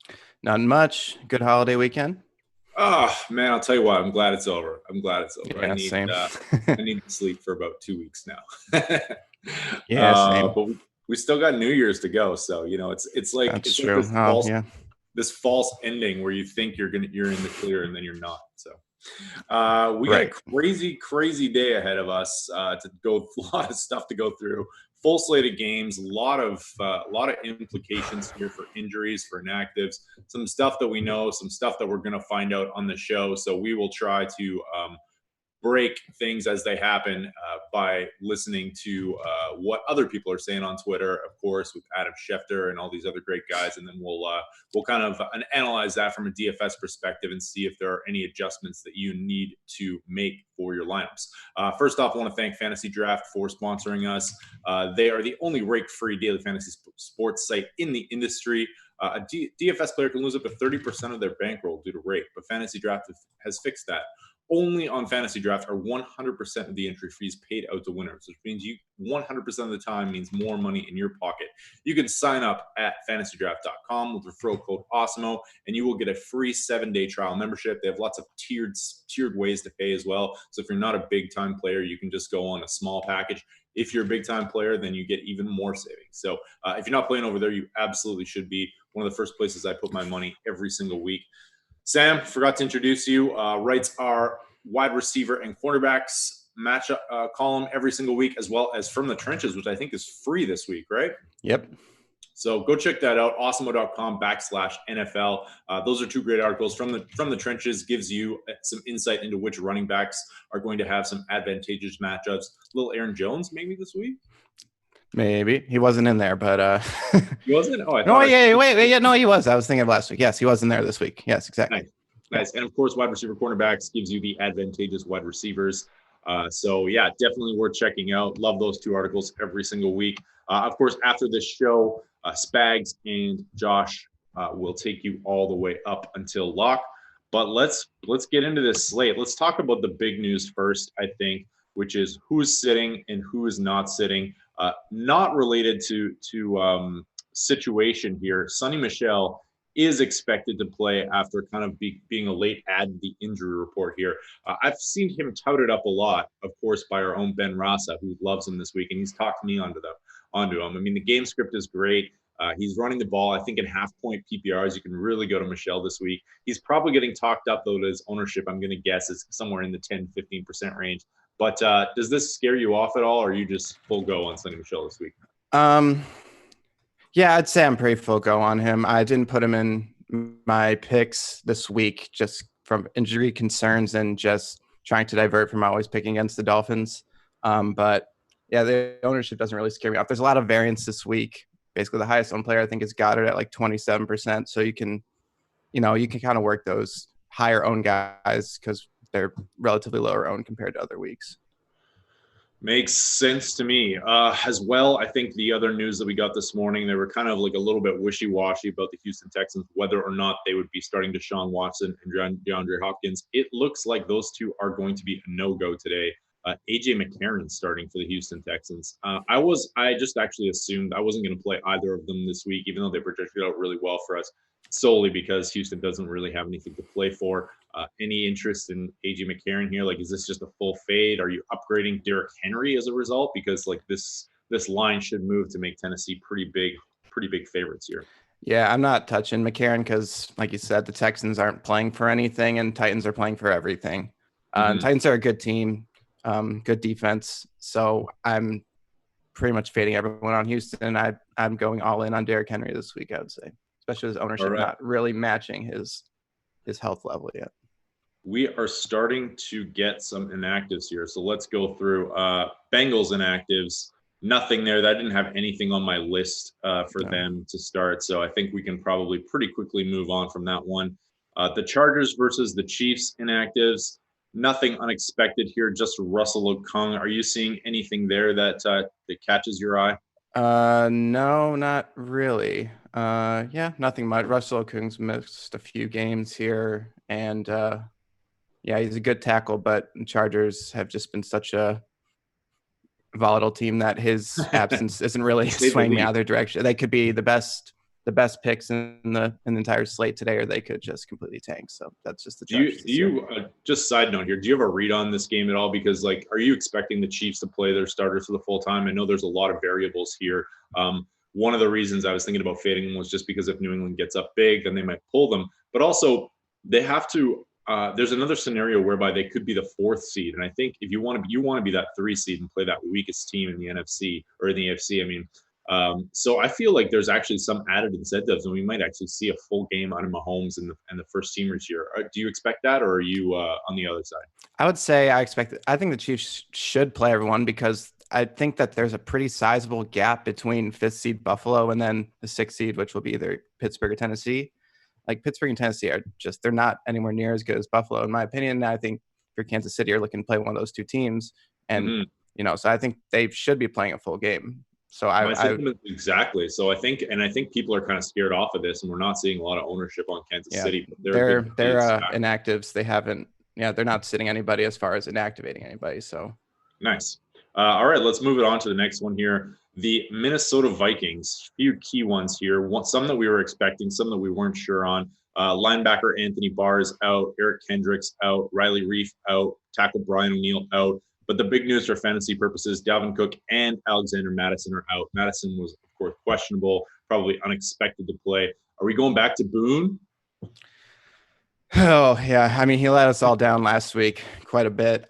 Not much. Good holiday weekend. Oh, man, I'll tell you what. I'm glad it's over. Yeah, same. I need to sleep for about 2 weeks now. Yeah, same. But we still got New Year's to go. So, it's like That's it's true. like this false ending where you think you're in the clear and then you're not. So we got a crazy day ahead of us a lot of stuff to go through. Full slate of games, a lot of implications here for injuries, for inactives, some stuff that we know, some stuff that we're going to find out on the show. So we will try to break things as they happen by listening to what other people are saying on Twitter, of course, with Adam Schefter and all these other great guys, and then we'll kind of analyze that from a DFS perspective and see if there are any adjustments that you need to make for your lineups. First off, I want to thank FantasyDraft for sponsoring us. They are the only rake-free daily fantasy sports site in the industry. A DFS player can lose up to 30% of their bankroll due to rake, but FantasyDraft has fixed that. Only on FantasyDraft are 100% of the entry fees paid out to winners, which means you 100% of the time means more money in your pocket. You can sign up at FantasyDraft.com with referral code AWESEMO, and you will get a free 7-day trial membership. They have lots of tiered ways to pay as well. So if you're not a big-time player, you can just go on a small package. If you're a big-time player, then you get even more savings. So if you're not playing over there, you absolutely should be. One of the first places I put my money every single week. Sam, forgot to introduce you, writes our wide receiver and cornerbacks matchup column every single week, as well as From the Trenches, which I think is free this week, right? Yep. So go check that out, awesemo.com/NFL. Those are two great articles. From the Trenches gives you some insight into which running backs are going to have some advantageous matchups. Little Aaron Jones maybe this week? Maybe. He wasn't in there, but He wasn't? Oh, I no, thought wait. Yeah, no, he was. I was thinking of last week. Yes, he wasn't there this week. Yes, exactly. Nice. And of course, wide receiver cornerbacks gives you the advantageous wide receivers. So yeah, definitely worth checking out. Love those two articles every single week. Of course, after this show, Spags and Josh will take you all the way up until lock. But let's get into this slate. Let's talk about the big news first, I think, which is who's sitting and who is not sitting. Not related to situation here. Sonny Michel is expected to play after kind of being a late add to the injury report here. I've seen him touted up a lot, of course, by our own Ben Rasa, who loves him this week, and he's talked me onto him. I mean, the game script is great. He's running the ball, I think, in half-point PPRs. You can really go to Michel this week. He's probably getting talked up, though, to his ownership. I'm going to guess is somewhere in the 10-15% range. But does this scare you off at all, or are you just full go on Sonny Michel this week? Yeah, I'd say I'm pretty full go on him. I didn't put him in my picks this week just from injury concerns and just trying to divert from always picking against the Dolphins. But yeah, the ownership doesn't really scare me off. There's a lot of variance this week. Basically, the highest owned player I think has got it at like 27%. So you can kind of work those higher owned guys because they're relatively lower owned compared to other weeks. Makes sense to me. As well, I think the other news that we got this morning, they were kind of like a little bit wishy-washy about the Houston Texans, whether or not they would be starting Deshaun Watson and DeAndre Hopkins. It looks like those two are going to be a no-go today. AJ McCarron starting for the Houston Texans. I just actually assumed I wasn't going to play either of them this week, even though they projected out really well for us, solely because Houston doesn't really have anything to play for. Any interest in AJ McCarron here? Like, is this just a full fade? Are you upgrading Derrick Henry as a result? Because like this line should move to make Tennessee pretty big favorites here. Yeah, I'm not touching McCarron because, like you said, the Texans aren't playing for anything and Titans are playing for everything. Titans are a good team, good defense. So I'm pretty much fading everyone on Houston. I'm going all in on Derrick Henry this week, I would say, especially his ownership not really matching his health level yet. We are starting to get some inactives here. So let's go through Bengals inactives. Nothing there. That didn't have anything on my list for them to start. So I think we can probably pretty quickly move on from that one. The Chargers versus the Chiefs inactives. Nothing unexpected here. Just Russell Okung. Are you seeing anything there that catches your eye? No, not really. Yeah, nothing much. Russell Okung's missed a few games here, and Yeah, he's a good tackle, but the Chargers have just been such a volatile team that his absence isn't really swaying me either direction. They could be the best picks in the entire slate today, or they could just completely tank. So that's just the Chargers. Do you just side note here, do you have a read on this game at all? Because like, are you expecting the Chiefs to play their starters for the full time? I know there's a lot of variables here. One of the reasons I was thinking about fading them was just because if New England gets up big, then they might pull them. But also they have to. There's another scenario whereby they could be the 4th seed, and I think if you want to be that 3 seed and play that weakest team in the NFC or in the AFC. I mean, so I feel like there's actually some added incentives, and we might actually see a full game out of Mahomes and the first teamers here. Do you expect that, or are you on the other side? I would say I think the Chiefs should play everyone because I think that there's a pretty sizable gap between 5th seed Buffalo and then the 6th seed, which will be either Pittsburgh or Tennessee. Like Pittsburgh and Tennessee are just, they're not anywhere near as good as Buffalo, in my opinion. And I think for Kansas City are looking to play one of those 2 teams. And, so I think they should be playing a full game. So exactly. So I think people are kind of scared off of this, and we're not seeing a lot of ownership on Kansas City. But they're inactives. They're not sitting anybody as far as inactivating anybody. So nice. All right, let's move it on to the next one here. The Minnesota Vikings, few key ones here. Some that we were expecting, some that we weren't sure on. Linebacker Anthony Barr is out. Eric Kendricks out. Riley Reif out. Tackle Brian O'Neill out. But the big news for fantasy purposes, Dalvin Cook and Alexander Mattison are out. Mattison was, of course, questionable, probably unexpected to play. Are we going back to Boone? Oh, yeah. I mean, he let us all down last week quite a bit.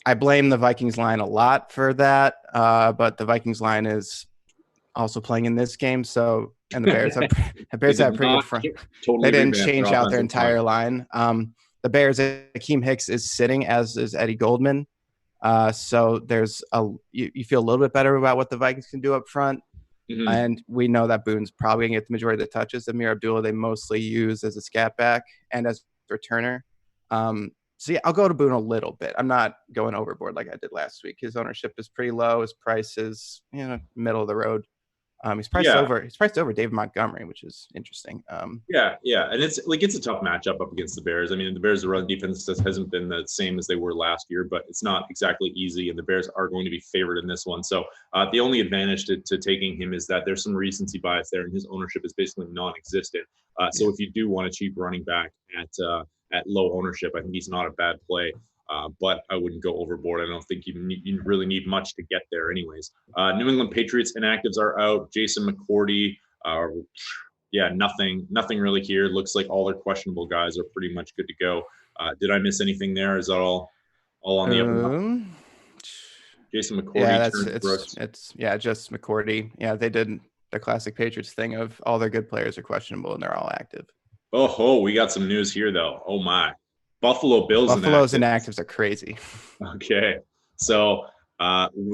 I blame the Vikings line a lot for that, but the Vikings line is also playing in this game. So, and the Bears have pretty good front. They didn't change out their entire line. The Bears, Akeem Hicks is sitting, as is Eddie Goldman. So there's you feel a little bit better about what the Vikings can do up front. And we know that Boone's probably going to get the majority of the touches. Amir Abdullah, they mostly use as a scat back and as a returner. So yeah, I'll go to Boone a little bit. I'm not going overboard like I did last week. His ownership is pretty low. His price is, middle of the road. He's priced over David Montgomery, which is interesting. And it's a tough matchup up against the Bears. I mean, the Bears' run defense hasn't been the same as they were last year, but it's not exactly easy, and the Bears are going to be favored in this one. So the only advantage to taking him is that there's some recency bias there, and his ownership is basically non-existent. So if you do want a cheap running back at low ownership, I think he's not a bad play. But I wouldn't go overboard. I don't think you really need much to get there anyways. New England Patriots inactives are out. Jason McCourty, nothing really here. Looks like all their questionable guys are pretty much good to go. Did I miss anything there? Is that all on the up? Jason McCourty. Yeah, it's just McCourty. Yeah, they did the classic Patriots thing of all their good players are questionable and they're all active. Oh, we got some news here though. Oh my. Buffalo's inactives are crazy. Okay. So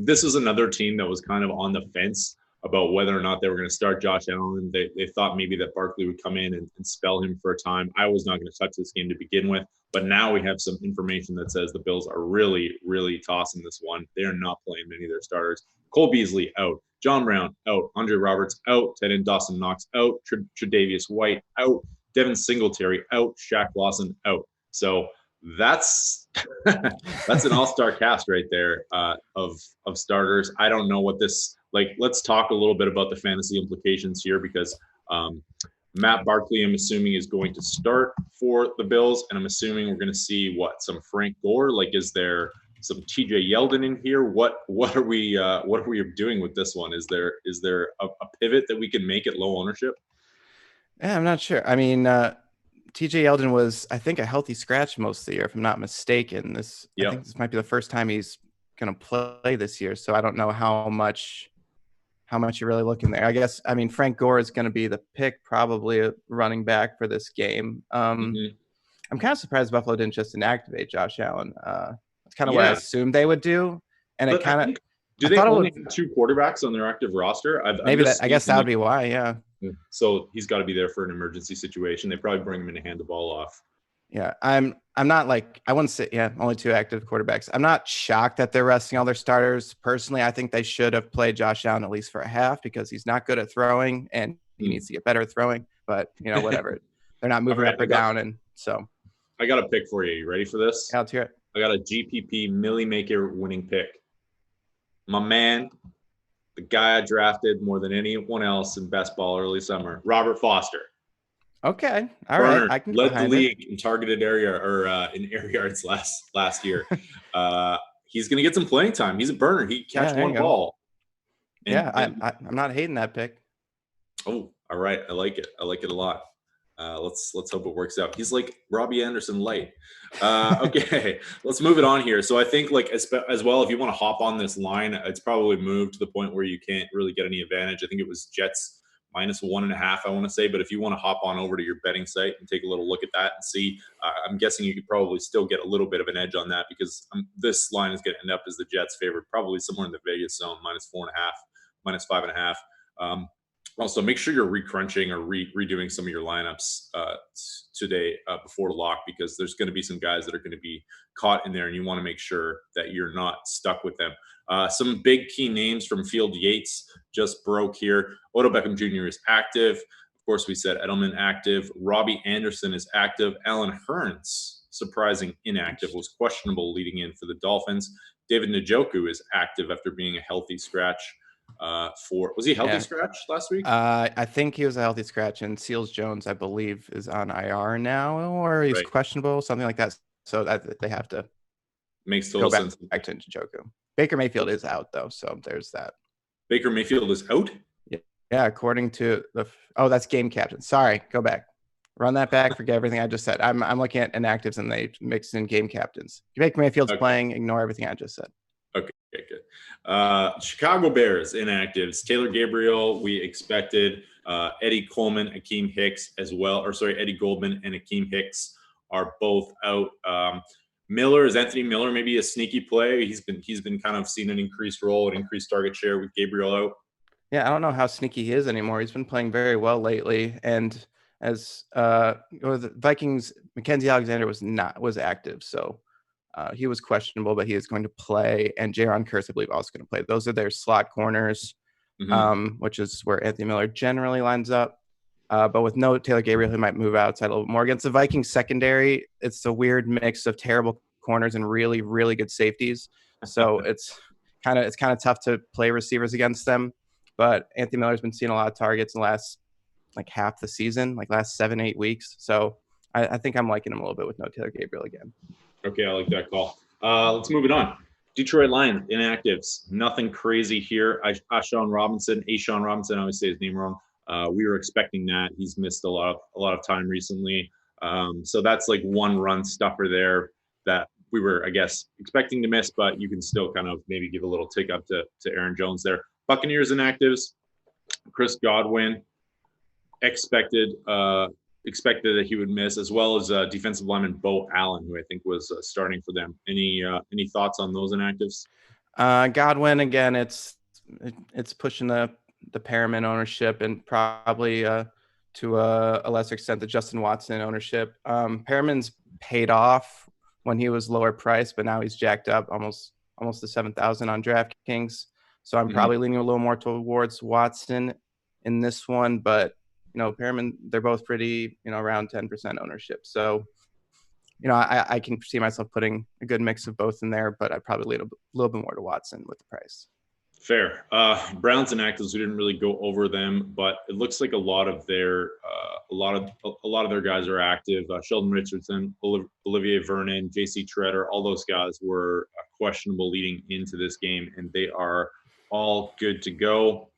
this is another team that was kind of on the fence about whether or not they were going to start Josh Allen. They thought maybe that Barkley would come in and spell him for a time. I was not going to touch this game to begin with, but now we have some information that says the Bills are really, really tossing this one. They are not playing many of their starters. Cole Beasley out. John Brown out. Andre Roberts out. Tight end Dawson Knox out. Tre'Davious White out. Devin Singletary out. Shaq Lawson out. So that's an all-star cast right there of starters. I don't know what this let's talk a little bit about the fantasy implications here because Matt Barkley, I'm assuming, is going to start for the Bills, and I'm assuming we're going to see some Frank Gore. Is there some TJ Yeldon in here? What are we doing with this one? Is there a pivot that we can make at low ownership? Yeah, I'm not sure. I mean, TJ Yeldon was, I think, a healthy scratch most of the year, if I'm not mistaken. I think this might be the first time he's going to play this year. So I don't know how much you're really looking there. I guess, I mean, Frank Gore is going to be the pick, probably a running back for this game. I'm kind of surprised Buffalo didn't just inactivate Josh Allen. That's kind of what I assumed they would do. And but it kind of, do they only have 2 quarterbacks on their active roster? I guess that would be why. Yeah. So he's got to be there for an emergency situation. They probably bring him in to hand the ball off. Yeah, I'm not I wouldn't say only 2 active quarterbacks. I'm not shocked that they're resting all their starters. Personally, I think they should have played Josh Allen at least for a half because he's not good at throwing and he needs to get better at throwing. But whatever, they're not moving up or down, and so I got a pick for you. You ready for this? Yeah, let's hear it. I got a GPP Millie Maker winning pick. My man, the guy I drafted more than anyone else in best ball early summer, Robert Foster. Okay, all Burner right. I can led the league it. in targeted area or in air yards last year. He's going to get some playing time. He's a burner. He catch one ball. And, I'm not hating that pick. Oh, all right. I like it. I like it a lot. Let's hope it works out. He's like Robbie Anderson light. Okay, let's move it on here. So I think like as well, if you want to hop on this line, it's probably moved to the point where you can't really get any advantage. I think it was Jets -1.5, I want to say. But if you want to hop on over to your betting site and take a little look at that and see, I'm guessing you could probably still get a little bit of an edge on that because this line is going to end up as the Jets' favorite, probably somewhere in the Vegas zone, -4.5, -5.5. Also, make sure you're recrunching or redoing some of your lineups today before lock because there's going to be some guys that are going to be caught in there, and you want to make sure that you're not stuck with them. Some big key names from Field Yates just broke here. Odell Beckham Jr. is active. Of course, we said Edelman active. Robbie Anderson is active. Alan Hearns, surprising inactive, was questionable leading in for the Dolphins. David Njoku is active after being a healthy scratch. Was he a healthy scratch last week? I think he was a healthy scratch, and Seals Jones, I believe, is on IR now, or he's questionable, something like that. So that they have to makes total sense. Back to Njoku. Baker Mayfield is out though, so there's that. Baker Mayfield is out. Yeah, according to that's game captain. Sorry, go back, run that back. Forget everything I just said. I'm looking at inactives, and they mixed in game captains. Baker Mayfield's playing. Ignore everything I just said. Okay, good. Chicago Bears inactives. Taylor Gabriel, we expected. Eddie Coleman, Akeem Hicks as well. Eddie Goldman and Akeem Hicks are both out. Anthony Miller, maybe a sneaky play. He's been kind of seen an increased role, an increased target share with Gabriel out. Yeah, I don't know how sneaky he is anymore. He's been playing very well lately. And as the Vikings, Mackenzie Alexander was active, so he was questionable, but he is going to play. And Jaron Kearse, I believe, also going to play. Those are their slot corners, which is where Anthony Miller generally lines up. But with no Taylor Gabriel, he might move outside a little bit more. Against the Vikings secondary, it's a weird mix of terrible corners and really, really good safeties. So it's kind of tough to play receivers against them. But Anthony Miller's been seeing a lot of targets in the last half the season, last 7-8 weeks. So I think I'm liking him a little bit with no Taylor Gabriel again. Okay, I like that call. Let's move it on. Detroit Lions inactives. Nothing crazy here. Ashawn Robinson, I always say his name wrong. We were expecting that. He's missed a lot of time recently. So that's one run stuffer there that we were, I guess, expecting to miss, but you can still kind of maybe give a little tick up to Aaron Jones there. Buccaneers inactives. Chris Godwin expected that he would miss, as well as defensive lineman Bo Allen, who I think was starting for them. Any thoughts on those inactives? Godwin, again, it's pushing the Perriman ownership and probably to a lesser extent the Justin Watson ownership. Perriman's paid off when he was lower priced, but now he's jacked up almost to 7,000 on DraftKings. So I'm probably leaning a little more towards Watson in this one, but Perriman, they're both pretty, around 10% ownership. So, I can see myself putting a good mix of both in there, but I'd probably lean a little bit more to Watson with the price. Fair. Browns inactives, we didn't really go over them, but it looks like a lot of their guys are active. Sheldon Richardson, Olivier Vernon, JC Treader, all those guys were questionable leading into this game, and they are all good to go.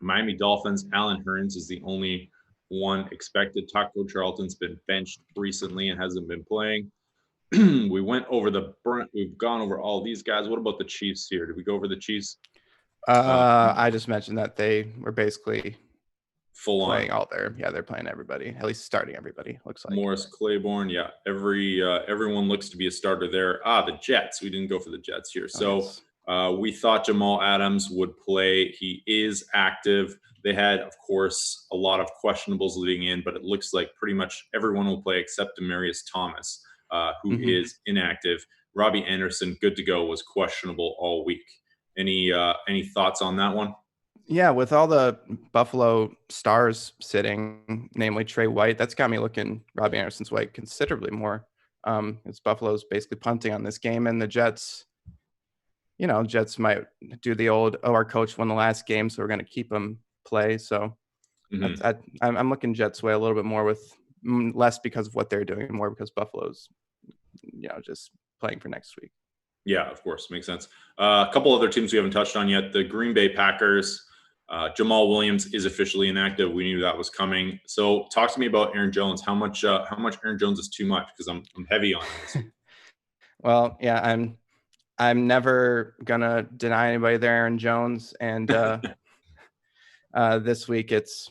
Miami Dolphins, Alan Hearns is the only one expected. Taco Charlton's been benched recently and hasn't been playing. We've gone over all these guys. What about the Chiefs here? Did we go over the Chiefs? I just mentioned that they were basically full playing all they're playing everybody, at least starting everybody, looks like. Morris Claiborne, everyone looks to be a starter there. The Jets, we didn't go for the Jets here. We thought Jamal Adams would play. He is active. They had, of course, a lot of questionables leading in, but it looks like pretty much everyone will play except Demaryius Thomas, who is inactive. Robbie Anderson, good to go, was questionable all week. Any thoughts on that one? Yeah, with all the Buffalo stars sitting, namely Trey White, that's got me looking Robbie Anderson's way considerably more It's Buffalo's basically punting on this game, and the Jets, Jets might do the old, our coach won the last game, so we're going to keep him play. So I'm looking Jets way a little bit more, with less because of what they're doing, more because Buffalo's, just playing for next week. Yeah, of course. Makes sense. A couple other teams we haven't touched on yet. The Green Bay Packers. Jamal Williams is officially inactive. We knew that was coming. So talk to me about Aaron Jones. How much Aaron Jones is too much? Because I'm heavy on this. Well, yeah, I'm never gonna deny anybody their Aaron Jones, and this week it's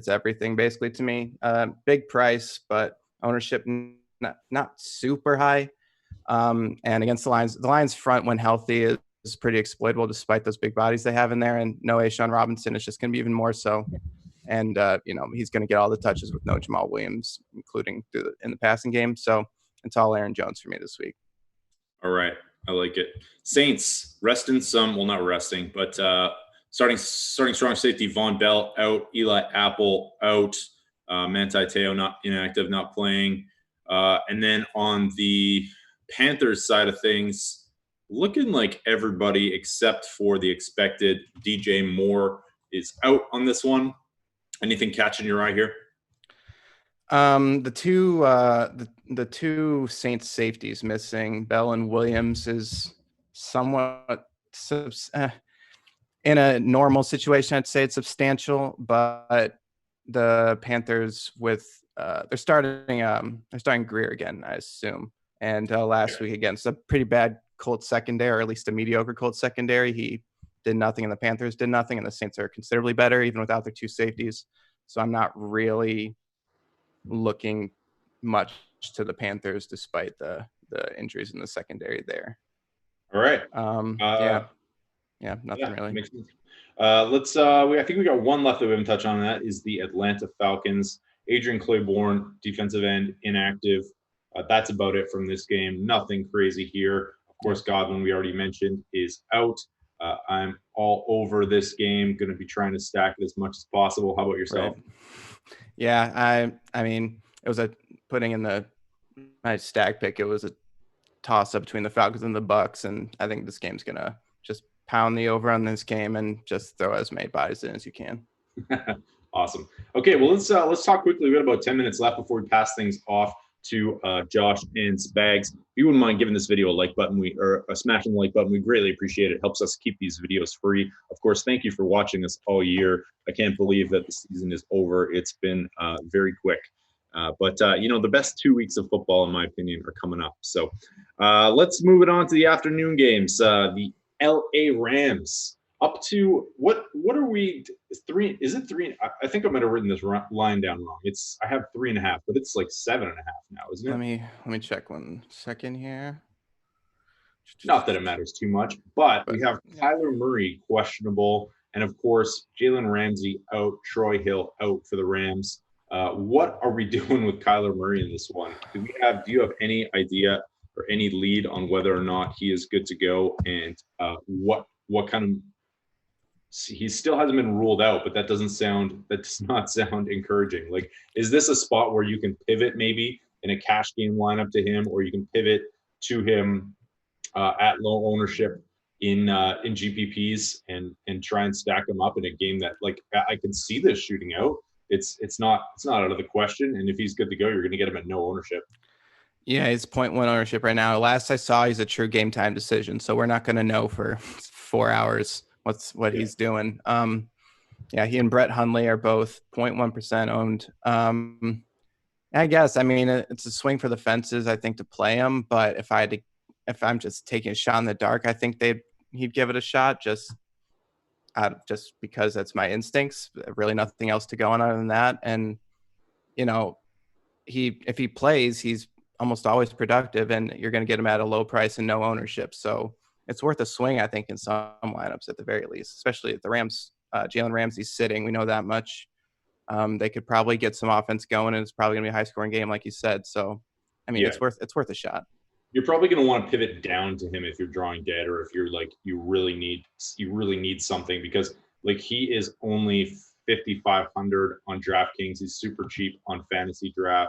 everything basically to me. Big price, but ownership not super high. And against the Lions front when healthy is pretty exploitable despite those big bodies they have in there. And no A'Shawn Robinson is just going to be even more so. And he's going to get all the touches with no Jamal Williams, including in the passing game. So it's all Aaron Jones for me this week. All right. I like it. Saints resting some, well, not resting, but starting strong safety Von Bell out, Eli Apple out, Manti Te'o not inactive, not playing. And then on the Panthers side of things, looking like everybody except for the expected DJ Moore is out on this one. Anything catching your eye here? The two Saints safeties missing, Bell and Williams, is somewhat in a normal situation, I'd say it's substantial, but the Panthers they're starting Greer again, I assume. And last week against a pretty bad Colts secondary, or at least a mediocre Colts secondary, he did nothing, and the Panthers did nothing, and the Saints are considerably better even without their two safeties. So I'm not really looking much to the Panthers despite the injuries in the secondary there. All right. Nothing really. Makes sense. I think we got one left that we haven't touched on. That is the Atlanta Falcons. Adrian Claiborne, defensive end, inactive. That's about it from this game. Nothing crazy here. Of course, Godwin, we already mentioned, is out. I'm all over this game. Going to be trying to stack it as much as possible. How about yourself? Right. Yeah, I mean, it was putting in my stack pick. It was a toss up between the Falcons and the Bucs, and I think this game's gonna just pound the over on this game and just throw as many bodies in as you can. Awesome. Okay, well let's talk quickly. We got about 10 minutes left before we pass things off to Josh and Spags. If you wouldn't mind giving this video a like button, smashing the like button, we greatly appreciate it. It helps us keep these videos free. Of course, thank you for watching us all year. I can't believe that the season is over. It's been very quick. But the best 2 weeks of football, in my opinion, are coming up. So let's move it on to the afternoon games. The LA Rams up to what are we? Three? Is it three? I think I might have written this line down wrong. I have 3.5, but it's like 7.5 now, isn't it? Let me check 1 second here. Not that it matters too much, but we have Kyler Murray questionable, and of course Jalen Ramsey out, Troy Hill out for the Rams. What are we doing with Kyler Murray in this one? Do you have any idea or any lead on whether or not he is good to go, and what kind of? He still hasn't been ruled out, but that does not sound encouraging. Like, is this a spot where you can pivot maybe in a cash game lineup to him, or you can pivot to him at low ownership in GPPs and try and stack him up in a game that, like, I can see this shooting out. It's not out of the question. And if he's good to go, you're going to get him at no ownership. Yeah, he's 0.1 ownership right now. Last I saw, he's a true game time decision. So we're not going to know for 4 hours what he's doing. He and Brett Hundley are both 0.1% owned. I guess, I mean, it's a swing for the fences, I think, to play him. But if I'm just taking a shot in the dark, I think he'd give it a shot just because that's my instincts. Really nothing else to go on other than that. And, if he plays, he's almost always productive, and you're going to get him at a low price and no ownership. So it's worth a swing, I think, in some lineups at the very least, especially if the Rams, Jalen Ramsey's sitting. We know that much. They could probably get some offense going, and it's probably going to be a high-scoring game, like you said. So, I mean, it's worth a shot. You're probably going to want to pivot down to him if you're drawing dead, or if you're like you really need something, because like he is only 5,500 on DraftKings. He's super cheap on FantasyDraft.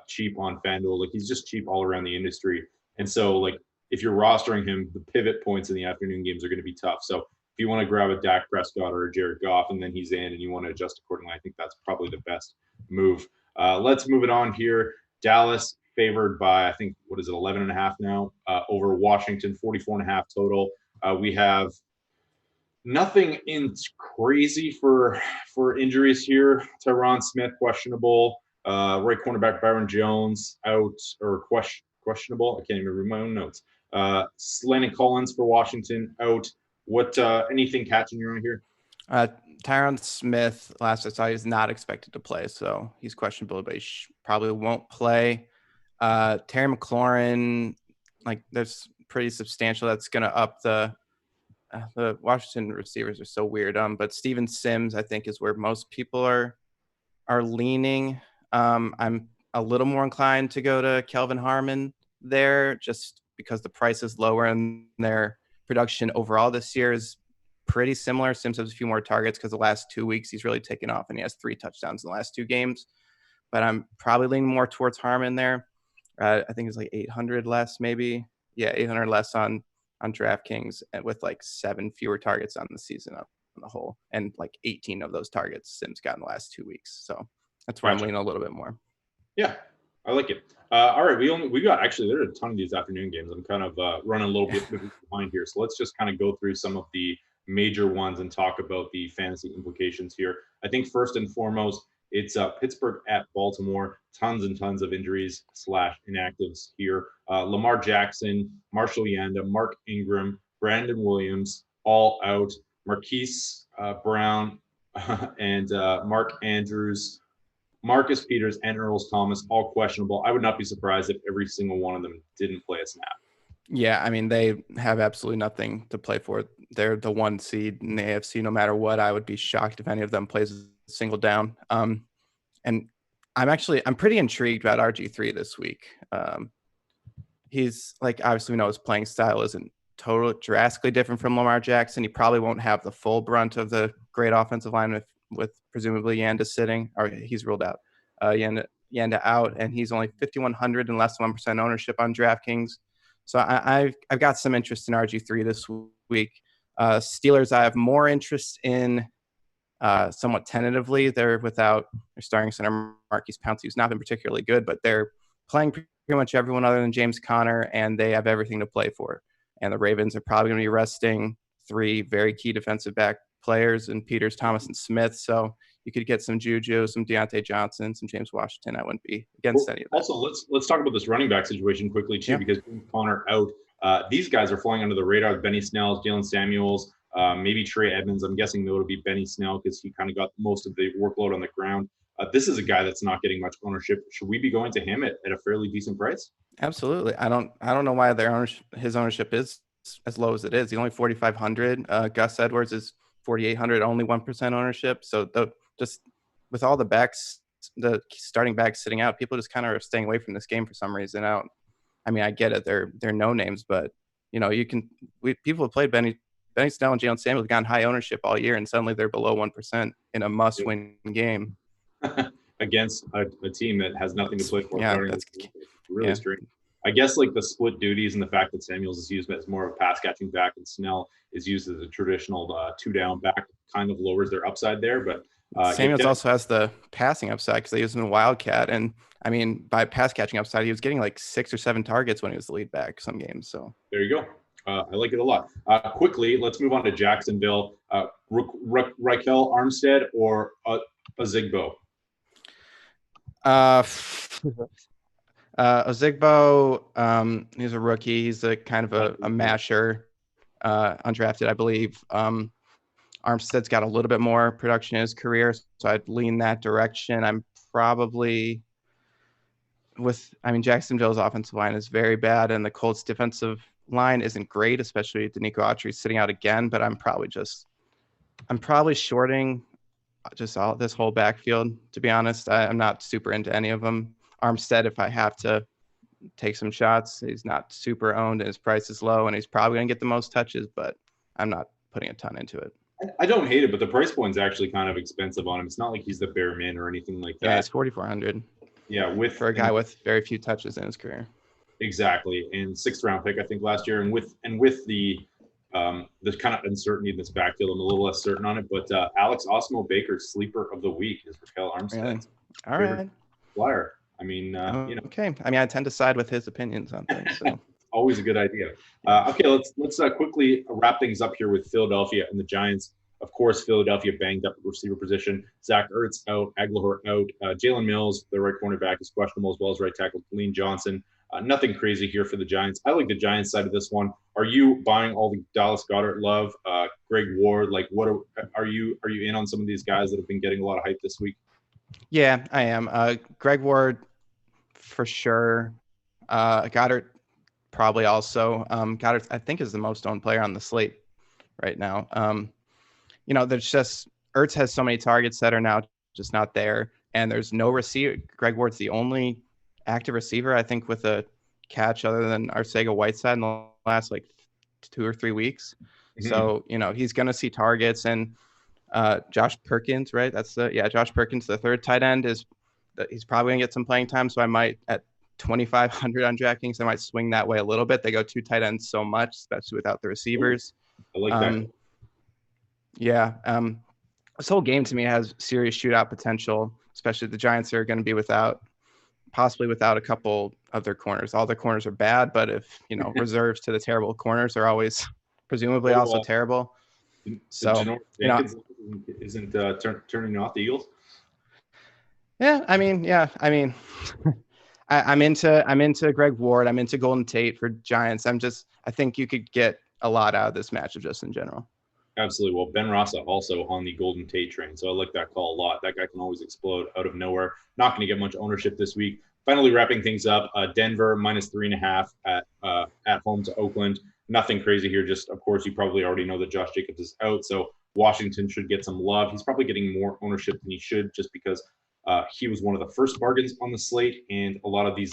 cheap on FanDuel. Like he's just cheap all around the industry. And so like if you're rostering him, the pivot points in the afternoon games are going to be tough. So if you want to grab a Dak Prescott or a Jared Goff and then he's in and you want to adjust accordingly, I think that's probably the best move. Let's move it on here. Dallas favored by, I think, 11.5 now over Washington, 44.5 total. We have nothing in crazy for injuries here. Tyron Smith questionable. Right cornerback Byron Jones out or questionable. I can't even read my own notes. Landon Collins for Washington out. What anything catching your eye here? Tyron Smith, last I saw, he's not expected to play, so he's questionable, but he probably won't play. Terry McLaurin, like there's pretty substantial. That's going to up the Washington receivers are so weird. But Steven Sims, I think, is where most people are leaning. I'm a little more inclined to go to Kelvin Harmon there, just because the price is lower and their production overall this year is pretty similar. Sims has a few more targets because the last 2 weeks he's really taken off and he has 3 touchdowns in the last 2 games. But I'm probably leaning more towards Harmon there. I think it's like 800 less, maybe. Yeah, 800 less on DraftKings with like 7 fewer targets on the season on the whole, and like 18 of those targets Sims got in the last 2 weeks. So that's where I'm leaning a little bit more. Yeah, I like it. All right, we got actually there are a ton of these afternoon games. I'm kind of running a little bit behind here, so let's just kind of go through some of the major ones and talk about the fantasy implications here. I think first and foremost, it's Pittsburgh at Baltimore. Tons and tons of injuries / inactives here. Lamar Jackson, Marshall Yanda, Mark Ingram, Brandon Williams, all out. Marquise Brown and Mark Andrews, Marcus Peters, and Earl Thomas, all questionable. I would not be surprised if every single one of them didn't play a snap. Yeah, I mean, they have absolutely nothing to play for. They're the 1 seed in the AFC no matter what. I would be shocked if any of them plays a single down. And I'm pretty intrigued about RG3 this week. He's like, obviously we know his playing style isn't drastically different from Lamar Jackson. He probably won't have the full brunt of the great offensive line with presumably Yanda sitting, or he's ruled out. Yanda out, and he's only 5,100 and less than 1% ownership on DraftKings. So I've got some interest in RG3 this week. Steelers, I have more interest in somewhat tentatively. They're without their starting center, Marquise Pouncey, who's not been particularly good, but they're playing pretty much everyone other than James Conner, and they have everything to play for. And the Ravens are probably going to be resting 3 very key defensive back players in Peters, Thomas, and Smith. So you could get some Juju, some Deontay Johnson, some James Washington. I wouldn't be against any of that. Also, let's talk about this running back situation quickly too, because Connor out. These guys are flying under the radar. Benny Snell, Jalen Samuels, maybe Trey Edmonds. I'm guessing though it'll be Benny Snell because he kind of got most of the workload on the ground. This is a guy that's not getting much ownership. Should we be going to him at a fairly decent price? Absolutely. I don't know why his ownership is as low as it is. He's only 4,500. Gus Edwards is 4,800, only 1% ownership. So just with all the the starting backs sitting out, people just kind of are staying away from this game for some reason. I mean, I get it. They're no names, but you know, people have played Benny Snell and Jalen Samuels, gotten high ownership all year, and suddenly they're below 1% in a must-win game against a team that has nothing to play for. Yeah, that's really strange. I guess like the split duties and the fact that Samuels is used as more of a pass catching back and Snell is used as a traditional 2-down back kind of lowers their upside there. But Samuels also has the passing upside because they use him in Wildcat. And I mean, by pass catching upside, he was getting like 6 or 7 targets when he was the lead back some games. So there you go. I like it a lot. Quickly, let's move on to Jacksonville. Raquel Armstead or Ozigbo? Ozigbo, he's a rookie. He's a kind of a masher, undrafted, I believe. Armstead's got a little bit more production in his career, so I'd lean that direction. I'm probably Jacksonville's offensive line is very bad, and the Colts defensive line isn't great, especially Danico Autry sitting out again, but I'm probably shorting just all this whole backfield, to be honest. I'm not super into any of them. Armstead, if I have to take some shots, he's not super owned and his price is low, and he's probably going to get the most touches, but I'm not putting a ton into it. I don't hate it, but the price point's actually kind of expensive on him. It's not like he's the bare min or anything like that. Yeah, it's 4,400. Yeah, for a guy with very few touches in his career. Exactly, and 6th round pick I think last year, and with the kind of uncertainty in this backfield, I'm a little less certain on it. But Alex Osmo Baker's sleeper of the week is Raquel Armstead. Really? All right. Flyer. I mean, okay. I mean, I tend to side with his opinions on things. So. Always a good idea. Okay, let's quickly wrap things up here with Philadelphia and the Giants. Of course, Philadelphia banged up at receiver position. Zach Ertz out, Aguilar out. Jalen Mills, the right cornerback, is questionable, as well as right tackle Colleen Johnson. Nothing crazy here for the Giants. I like the Giants side of this one. Are you buying all the Dallas Goedert love? Greg Ward, like what are you in on some of these guys that have been getting a lot of hype this week? Yeah, I am. Greg Ward for sure. Goddard probably also. Goddard, I think, is the most owned player on the slate right now. There's just Ertz has so many targets that are now just not there, and there's no receiver. Greg Ward's the only active receiver, I think, with a catch other than Arcega-Whiteside in the last 2 or 3 weeks. Mm-hmm. So, he's going to see targets, and Josh Perkins, right? Josh Perkins, the third tight end, he's probably going to get some playing time. So I might, at 2,500 on DraftKings, I might swing that way a little bit. They go 2 tight ends so much, especially without the receivers. I like that. Yeah. This whole game to me has serious shootout potential, especially the Giants are going to be possibly without a couple of their corners. All their corners are bad, but if, reserves to the terrible corners are always presumably also terrible. So, isn't turning off the Eagles? Yeah. I mean, I'm into Greg Ward. I'm into Golden Tate for Giants. I think you could get a lot out of this matchup just in general. Absolutely. Well, Ben Rossa also on the Golden Tate train, so I like that call a lot. That guy can always explode out of nowhere. Not going to get much ownership this week. Finally, wrapping things up, Denver -3.5 at home to Oakland. Nothing crazy here. Just, of course, you probably already know that Josh Jacobs is out, so Washington should get some love. He's probably getting more ownership than he should, just because he was one of the first bargains on the slate, and a lot of these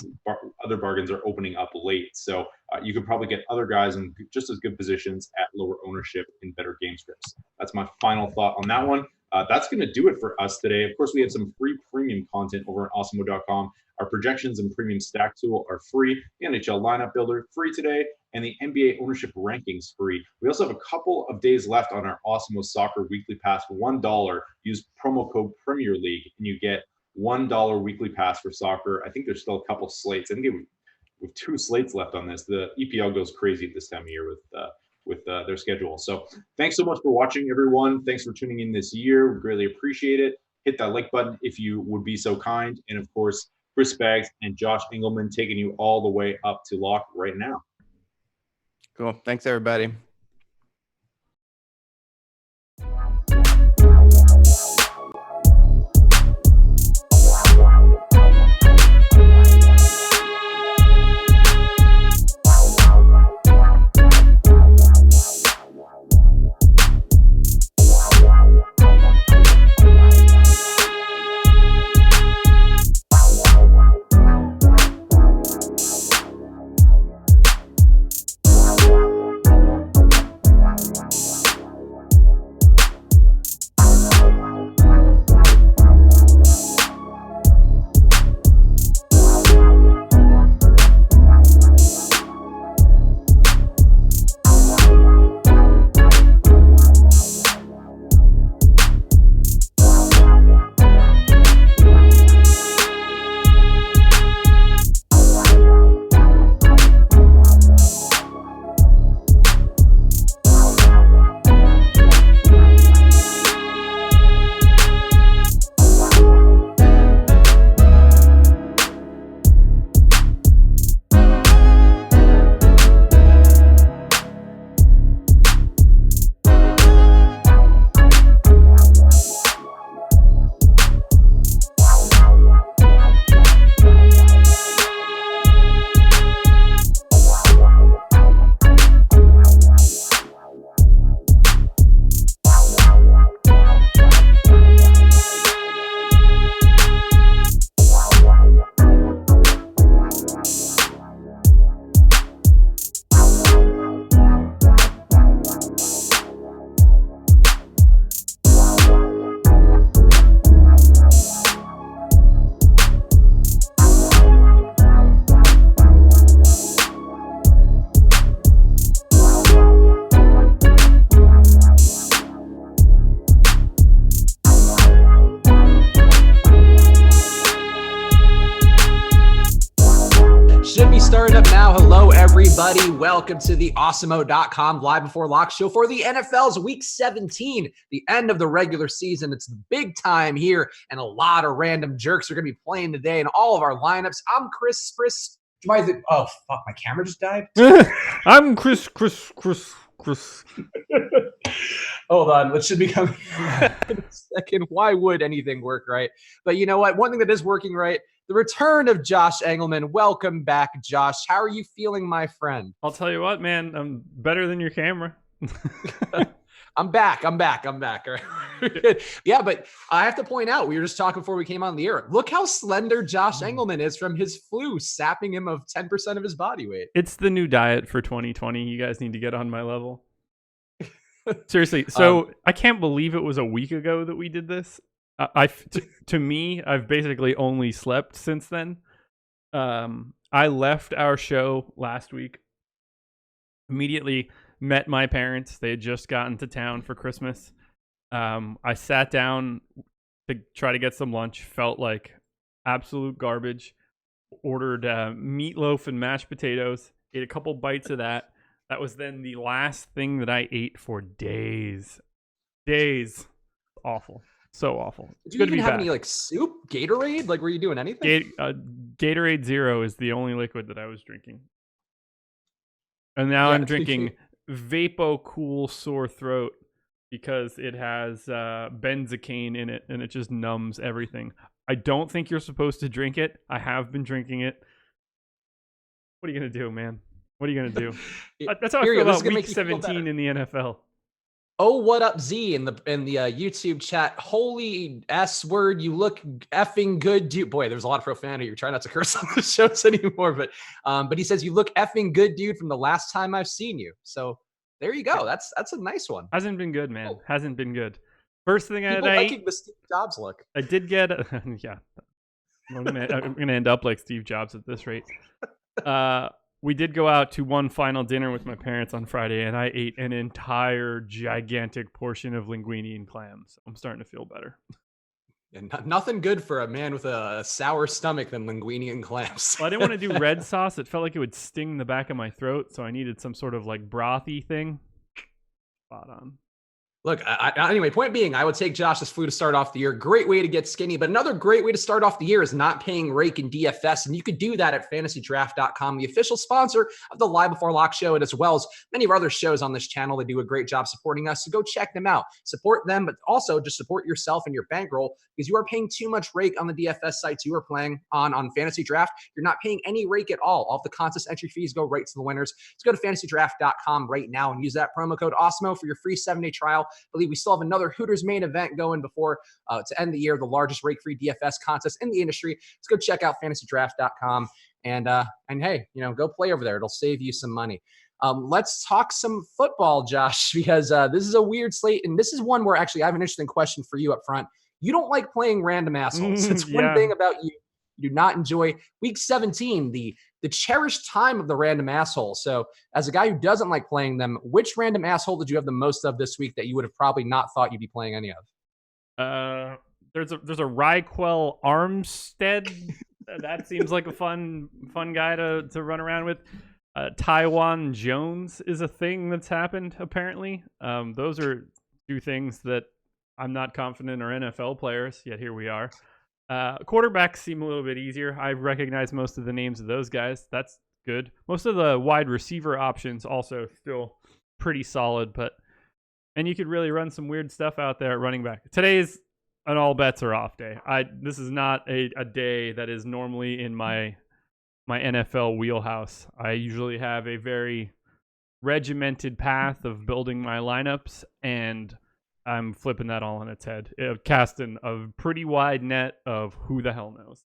other bargains are opening up late. So you could probably get other guys in just as good positions at lower ownership in better game scripts. That's my final thought on that one. That's going to do it for us today. Of course, we have some free premium content over at awesemo.com. Our projections and premium stack tool are free. The NHL lineup builder free today, and the NBA ownership rankings free. We also have a couple of days left on our Awesemo Soccer weekly pass for $1. Use promo code Premier League, and you get $1 weekly pass for soccer. I think there's still a couple slates. I think we have 2 slates left on this. The EPL goes crazy at this time of year with their schedule. So thanks so much for watching, everyone. Thanks for tuning in this year. We greatly appreciate it. Hit that like button if you would be so kind. And of course, Chris Baggs and Josh Engelman taking you all the way up to lock right now. Cool. Thanks, everybody. starting up now. Hello, everybody. Welcome to the Awesemo.com live before lock show for the NFL's Week 17, the end of the regular season. It's the big time here, and a lot of random jerks are going to be playing today in all of our lineups. I'm Chris. Oh, fuck, my camera just died. I'm Chris. Hold on, it should be coming in a second. Why would anything work right? But you know what? One thing that is working right, the return of Josh Engelman. Welcome back, Josh. How are you feeling, my friend? I'll tell you what, man. I'm better than your camera. I'm back. All right. Yeah, but I have to point out, we were just talking before we came on the air. Look how slender Josh Engelman is from his flu, sapping him of 10% of his body weight. It's the new diet for 2020. You guys need to get on my level. Seriously. So I can't believe it was a week ago that we did this. To me, I've basically only slept since then. I left our show last week. Immediately met my parents. They had just gotten to town for Christmas. I sat down to try to get some lunch. Felt like absolute garbage. Ordered meatloaf and mashed potatoes. Ate a couple bites of that. That was then the last thing that I ate for days. Awful. So awful. Did you even have any like soup? Gatorade? Like, were you doing anything? Gatorade Zero is the only liquid that I was drinking. And now I'm drinking Vapo Cool Sore Throat because it has benzocaine in it and it just numbs everything. I don't think you're supposed to drink it. I have been drinking it. What are you going to do, man? What are you going to do? That's how I feel about Week 17 in the NFL. Oh, what up, Z, in the YouTube chat? Holy S word, you look effing good, dude. Boy, there's a lot of profanity. You're trying not to curse on the shows anymore, but he says you look effing good, dude, from the last time I've seen you. So there you go. That's a nice one. Hasn't been good, man. Hasn't been good. First thing People liking the Steve Jobs look. I did get yeah. I'm gonna end up like Steve Jobs at this rate. We did go out to one final dinner with my parents on Friday, and I ate an entire gigantic portion of linguine and clams. I'm starting to feel better. And nothing good for a man with a sour stomach than linguine and clams. Well, I didn't want to do red sauce. It felt like it would sting the back of my throat, so I needed some sort of like brothy thing. Spot on. Look, anyway, point being, I would take Josh's flu to start off the year. Great way to get skinny, but another great way to start off the year is not paying rake in DFS, and you could do that at FantasyDraft.com, the official sponsor of the Live Before Lock show, and as well as many of our other shows on this channel. They do a great job supporting us, so go check them out. Support them, but also just support yourself and your bankroll, because you are paying too much rake on the DFS sites you are playing on Fantasy Draft. You're not paying any rake at all. All of the contest entry fees go right to the winners. So go to FantasyDraft.com right now and use that promo code AWESEMO for your free 7-day trial. I believe we still have another Hooters main event going before to end the year, the largest rake-free DFS contest in the industry. Let's go check out FantasyDraft.com and hey, go play over there. It'll save you some money. Let's talk some football, Josh, because this is a weird slate, and this is one where actually I have an interesting question for you up front. You don't like playing random assholes. It's one thing about you. You do not enjoy Week 17, the cherished time of the random asshole. So as a guy who doesn't like playing them, which random asshole did you have the most of this week that you would have probably not thought you'd be playing any of? There's a Ryquell Armstead. That seems like a fun guy to run around with. Taiwan Jones is a thing that's happened, apparently. Those are two things that I'm not confident are NFL players, yet here we are. Quarterbacks seem a little bit easier. I recognize most of the names of those guys. That's good. Most of the wide receiver options also still pretty solid, and you could really run some weird stuff out there at running back. Today's an all bets are off day. This is not a day that is normally in my NFL wheelhouse. I usually have a very regimented path of building my lineups, and I'm flipping that all on its head, casting a pretty wide net of who the hell knows.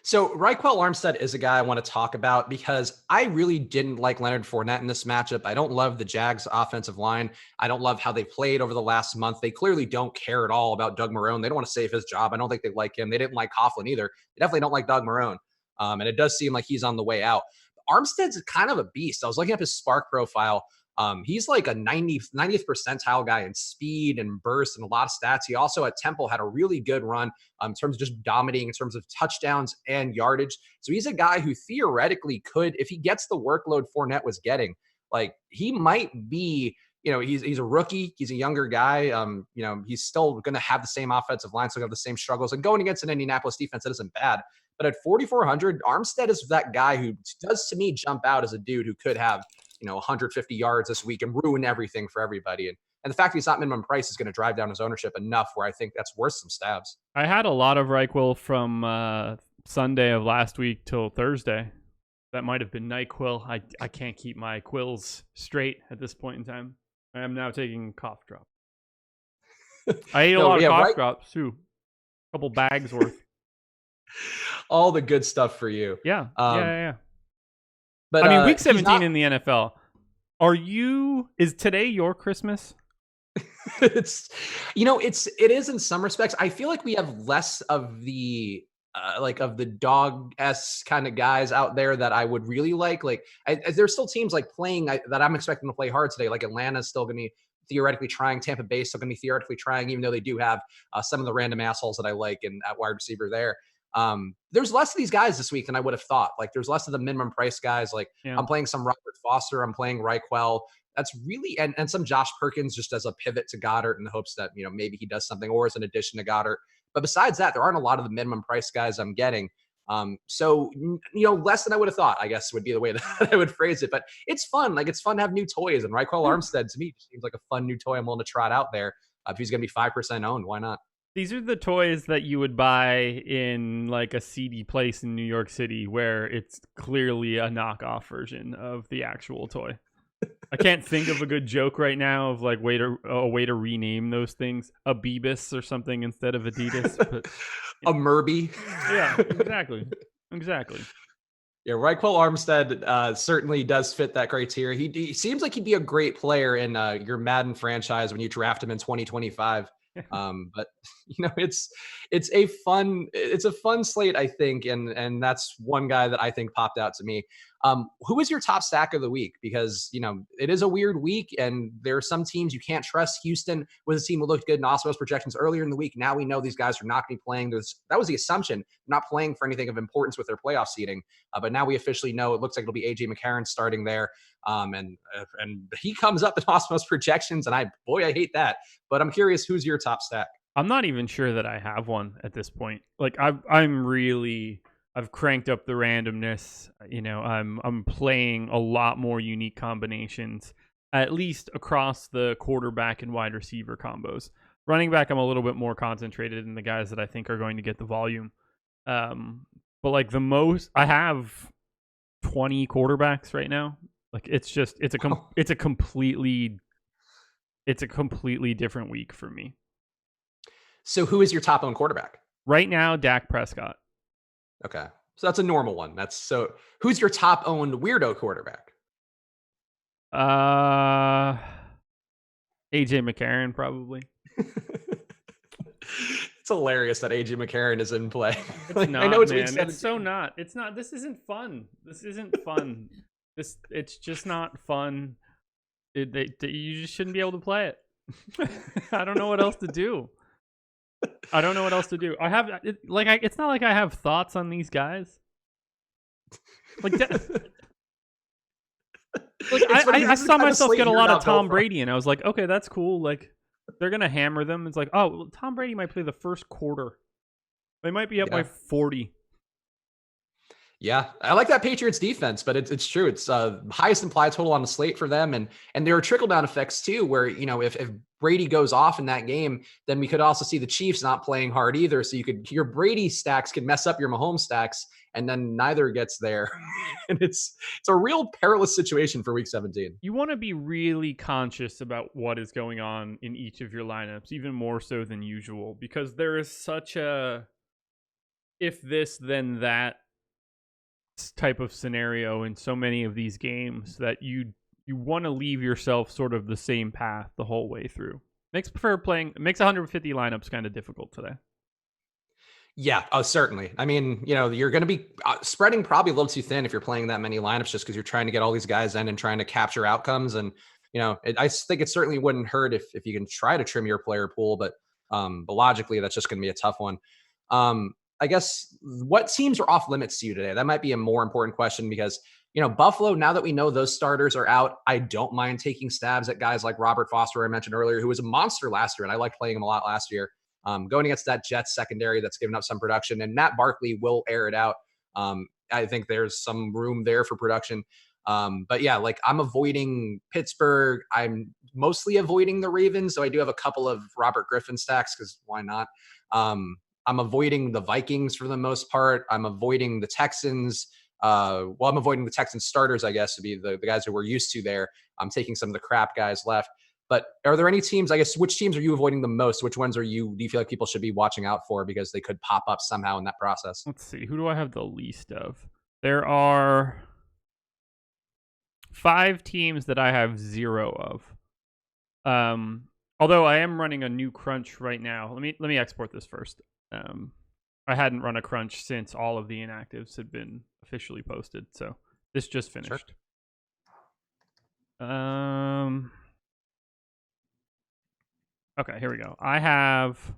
So Ryquell Armstead is a guy I want to talk about because I really didn't like Leonard Fournette in this matchup. I don't love the Jags offensive line. I don't love how they played over the last month. They clearly don't care at all about Doug Marrone. They don't want to save his job. I don't think they like him. They didn't like Coughlin either. They definitely don't like Doug Marrone. And it does seem like he's on the way out. Armstead's kind of a beast. I was looking up his Spark profile. He's like a 90th percentile guy in speed and burst and a lot of stats. He also at Temple had a really good run in terms of just dominating in terms of touchdowns and yardage. So he's a guy who theoretically could, if he gets the workload Fournette was getting, like he might be, he's a rookie. He's a younger guy. He's still going to have the same offensive line, so have the same struggles. And going against an Indianapolis defense that isn't bad. But at 4,400, Armstead is that guy who does to me jump out as a dude who could have 150 yards this week and ruin everything for everybody. And the fact that he's not minimum price is going to drive down his ownership enough where I think that's worth some stabs. I had a lot of Reichel from Sunday of last week till Thursday. That might have been NyQuil. I can't keep my quills straight at this point in time. I am now taking cough drop. I ate a lot of cough drops too. A couple bags worth. All the good stuff for you. Yeah. Yeah. But I mean, week 17 in the NFL. Is today your Christmas? It is in some respects. I feel like we have less of the of the dog-esque kind of guys out there that I would really like. There's still teams like playing that I'm expecting to play hard today. Like Atlanta's still going to be theoretically trying. Tampa Bay's still going to be theoretically trying, even though they do have some of the random assholes that I like and at wide receiver there. There's less of these guys this week than I would have thought. Like there's less of the minimum price guys. I'm playing some Robert Foster. I'm playing Reichel. That's really, and some Josh Perkins just as a pivot to Goddard in the hopes that, maybe he does something or as an addition to Goddard. But besides that, there aren't a lot of the minimum price guys I'm getting. So less than I would have thought, I guess would be the way that I would phrase it. But it's fun. Like it's fun to have new toys. And Reichel Armstead to me seems like a fun new toy I'm willing to trot out there. If he's going to be 5% owned, why not? These are the toys that you would buy in like a seedy place in New York City where it's clearly a knockoff version of the actual toy. I can't think of a good joke right now of like a way to rename those things. A Beebus or something instead of Adidas. But, a Murby. Yeah, exactly. Yeah, Reichel Armstead certainly does fit that criteria. He seems like he'd be a great player in your Madden franchise when you draft him in 2025. But it's a fun slate, I think, and that's one guy that I think popped out to me. Who is your top stack of the week? Because it is a weird week, and there are some teams you can't trust. Houston was a team that looked good in Osmo's projections earlier in the week. Now we know these guys are not going to be playing. That was the assumption, not playing for anything of importance with their playoff seeding. But now we officially know it looks like it'll be AJ McCarron starting there. And he comes up in Osmo's projections, and I hate that. But I'm curious, who's your top stack? I'm not even sure that I have one at this point. Like I've cranked up the randomness. I'm playing a lot more unique combinations, at least across the quarterback and wide receiver combos. Running back, I'm a little bit more concentrated in the guys that I think are going to get the volume. But like the most, I have 20 quarterbacks right now. Like it's a completely different week for me. So who is your top owned quarterback? Right now, Dak Prescott. Okay. So that's a normal one. Who's your top owned weirdo quarterback? AJ McCarron, probably. It's hilarious that AJ McCarron is in play. It's not, I know it's man. It's so not. It's not. This isn't fun. It's just not fun. You just shouldn't be able to play it. I don't know what else to do. I have it's not like I have thoughts on these guys. I saw myself get a lot of Tom Brady, and I was like, okay, that's cool. Like they're gonna hammer them. It's like, oh, well, Tom Brady might play the first quarter. They might be up by 40. Yeah, I like that Patriots defense, but it's true. It's highest implied total on the slate for them, and there are trickle down effects too, where if Brady goes off in that game, then we could also see the Chiefs not playing hard either. So your Brady stacks could mess up your Mahomes stacks, and then neither gets there, and it's a real perilous situation for Week 17. You want to be really conscious about what is going on in each of your lineups, even more so than usual, because there is such a if this then that type of scenario in so many of these games that you want to leave yourself sort of the same path the whole way through. Makes 150 lineups kind of difficult today. Yeah, certainly. I mean, you're going to be spreading probably a little too thin if you're playing that many lineups just because you're trying to get all these guys in and trying to capture outcomes. And I think it certainly wouldn't hurt if you can try to trim your player pool, but logically that's just going to be a tough one. I guess what teams are off limits to you today? That might be a more important question because, Buffalo, now that we know those starters are out, I don't mind taking stabs at guys like Robert Foster, I mentioned earlier, who was a monster last year, and I liked playing him a lot last year. Going against that Jets secondary that's given up some production, and Matt Barkley will air it out. I think there's some room there for production. But yeah, like I'm avoiding Pittsburgh. I'm mostly avoiding the Ravens. So I do have a couple of Robert Griffin stacks because why not? I'm avoiding the Vikings for the most part. I'm avoiding the Texans. I'm avoiding the Texans starters, I guess, to be the guys who we're used to there. I'm taking some of the crap guys left. But are there any teams, I guess, which teams are you avoiding the most? Which ones do you feel like people should be watching out for because they could pop up somehow in that process? Let's see. Who do I have the least of? There are 5 teams that I have 0 of. Although I am running a new crunch right now. Let me export this first. I hadn't run a crunch since all of the inactives had been officially posted, so this just finished. Sure. Okay, here we go. I have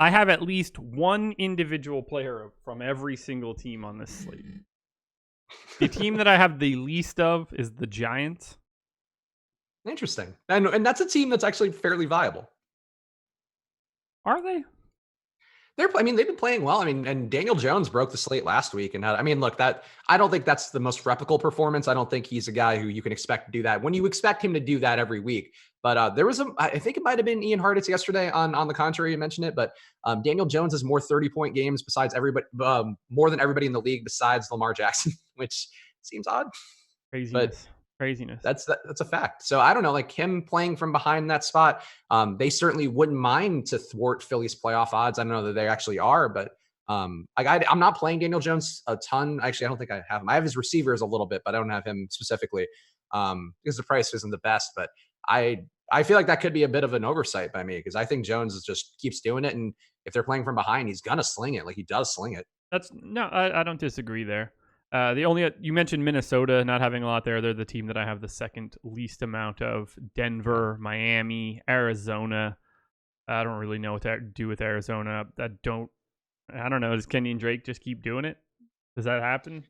at least one individual player from every single team on this slate. The team that I have the least of is the Giants. Interesting. And that's a team that's actually fairly viable. Are they? They've been playing well. And Daniel Jones broke the slate last week. And look, I don't think that's the most replicable performance. I don't think he's a guy who you can expect to do that when you expect him to do that every week. But there was I think it might have been Ian Hartitz yesterday on the contrary, you mentioned it. But Daniel Jones has more 30-point games besides everybody, more than everybody in the league besides Lamar Jackson, which seems odd. Craziness. That's a fact. So I don't know, like him playing from behind that spot, they certainly wouldn't mind to thwart Philly's playoff odds. I don't know that they actually are, but I'm not playing Daniel Jones a ton. Actually, I don't think I have him. I have his receivers a little bit, but I don't have him specifically because the price isn't the best. But I feel like that could be a bit of an oversight by me because I think Jones just keeps doing it, and if they're playing from behind, he's gonna sling it. Like he does sling it. I don't disagree there. You mentioned Minnesota not having a lot there. They're the team that I have the second least amount of. Denver, Miami, Arizona. I don't really know what to do with Arizona. I don't know. Does Kenyon Drake just keep doing it? Does that happen?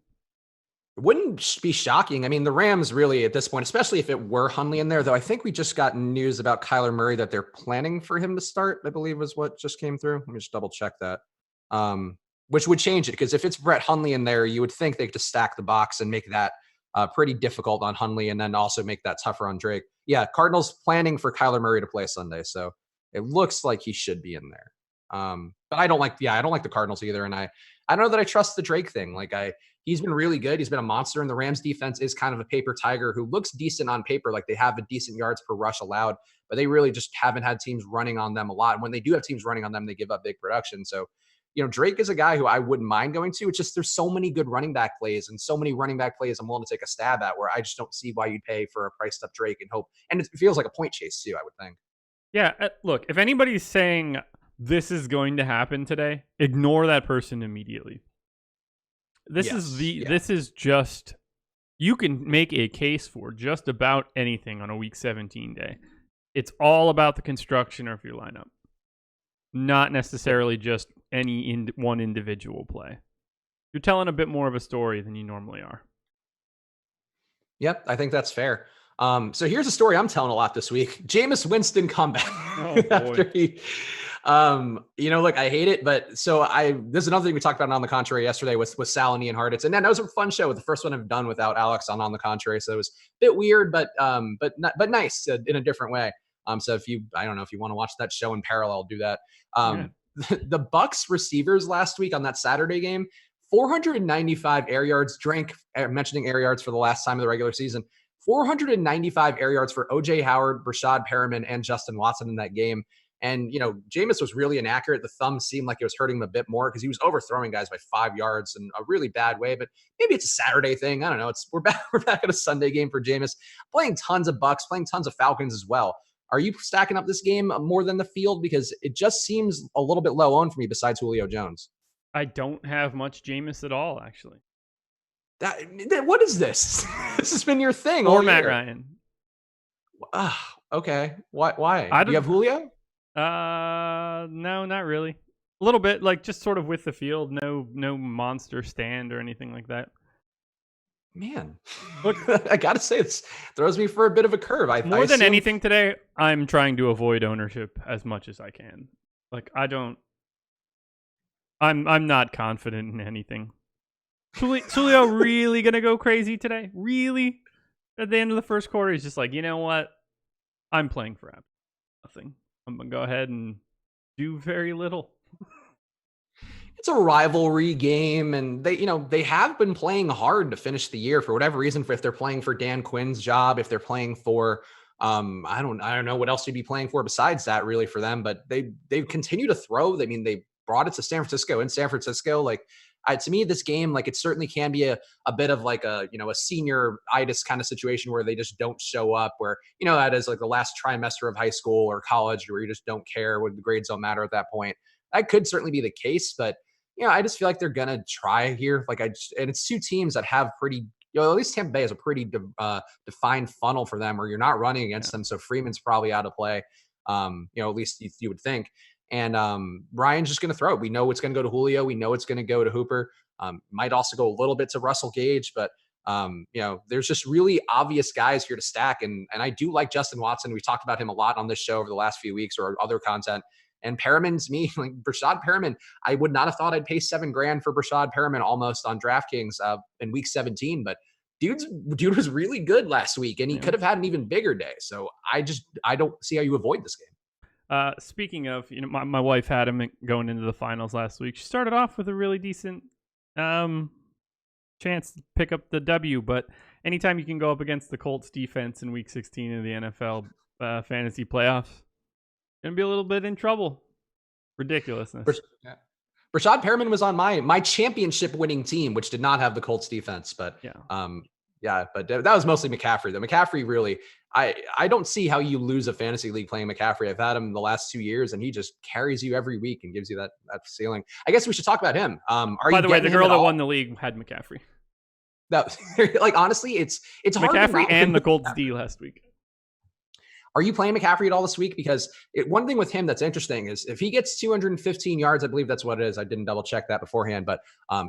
It wouldn't be shocking. The Rams really at this point, especially if it were Hundley in there, though I think we just got news about Kyler Murray that they're planning for him to start, I believe was what just came through. Let me just double check that. Which would change it because if it's Brett Hundley in there, you would think they could just stack the box and make that pretty difficult on Hundley and then also make that tougher on Drake. Yeah, Cardinals planning for Kyler Murray to play Sunday, so it looks like he should be in there. But I don't like the Cardinals either, and I don't know that I trust the Drake thing. He's been really good. He's been a monster, and the Rams defense is kind of a paper tiger who looks decent on paper, like they have a decent yards per rush allowed, but they really just haven't had teams running on them a lot. And when they do have teams running on them, they give up big production. So Drake is a guy who I wouldn't mind going to. It's just there's so many good running back plays and so many running back plays I'm willing to take a stab at where I just don't see why you'd pay for a priced up Drake and hope. And it feels like a point chase too, I would think. Yeah, look, if anybody's saying this is going to happen today, ignore that person immediately. This is just, you can make a case for just about anything on a week 17 day. It's all about the construction of your lineup. Not necessarily just any one individual play. You're telling a bit more of a story than you normally are. Yep, I think that's fair. So here's a story I'm telling a lot this week. Jameis Winston comeback. Oh, after he, look, I hate it, but this is another thing we talked about on the contrary yesterday with Sal and Ian Hartitz, and that was a fun show. The first one I've done without Alex on the contrary, so it was a bit weird, but nice in a different way. So if you want to watch that show in parallel, do that. The Bucs receivers last week on that Saturday game, 495 air yards. Mentioning air yards for the last time of the regular season. 495 air yards for O.J. Howard, Brashad Perriman, and Justin Watson in that game. And, Jameis was really inaccurate. The thumb seemed like it was hurting him a bit more because he was overthrowing guys by 5 yards in a really bad way. But maybe it's a Saturday thing. I don't know. We're back at a Sunday game for Jameis, playing tons of Bucs, playing tons of Falcons as well. Are you stacking up this game more than the field? Because it just seems a little bit low owned for me besides Julio Jones. I don't have much Jameis at all, actually. What is this? This has been your thing Or all Matt year. Ryan. Okay. Why? Do you have Julio? No, not really. A little bit, like just sort of with the field. No monster stand or anything like that. Man, look, I gotta say, this throws me for a bit of a curve. More than anything today, I'm trying to avoid ownership as much as I can. Like I'm not confident in anything. Julio really gonna go crazy today? Really? At the end of the first quarter, he's just like, you know what? I'm playing for nothing. I'm gonna go ahead and do very little. It's a rivalry game, and they have been playing hard to finish the year for whatever reason. If they're playing for Dan Quinn's job, if they're playing for I don't know what else you'd be playing for besides that really for them, but they continue to throw. I mean, they brought it to San Francisco. In San Francisco, like to me, this game, like it certainly can be a bit of like a senior-itis kind of situation where they just don't show up, where that is like the last trimester of high school or college where you just don't care, where the grades don't matter at that point. That could certainly be the case, but I just feel like they're gonna try here. And it's two teams that have pretty, at least Tampa Bay has a pretty defined funnel for them where you're not running against them. So Freeman's probably out of play. At least you would think. And Ryan's just gonna throw it. We know it's gonna go to Julio. We know it's gonna go to Hooper. Might also go a little bit to Russell Gage, but there's just really obvious guys here to stack. And I do like Justin Watson. We've talked about him a lot on this show over the last few weeks or other content. And Perriman's me, like Brashad Perriman. I would not have thought I'd pay $7,000 for Brashad Perriman almost on DraftKings in week 17, but dude was really good last week, and he could have had an even bigger day. So I don't see how you avoid this game. Speaking of, my wife had him going into the finals last week. She started off with a really decent chance to pick up the W, but anytime you can go up against the Colts defense in week 16 of the NFL fantasy playoffs, gonna be a little bit in trouble. Ridiculousness. Brashad Perriman was on my championship winning team, which did not have the Colts defense, but but that was mostly McCaffrey. The McCaffrey really, I don't see how you lose a fantasy league playing McCaffrey. I've had him the last 2 years, and he just carries you every week and gives you that ceiling. I guess we should talk about him. By the way, the girl that won the league had McCaffrey. That honestly, it's hard. McCaffrey and the Colts D last week. Are you playing McCaffrey at all this week? Because one thing with him that's interesting is if he gets 215 yards, I believe that's what it is. I didn't double check that beforehand, but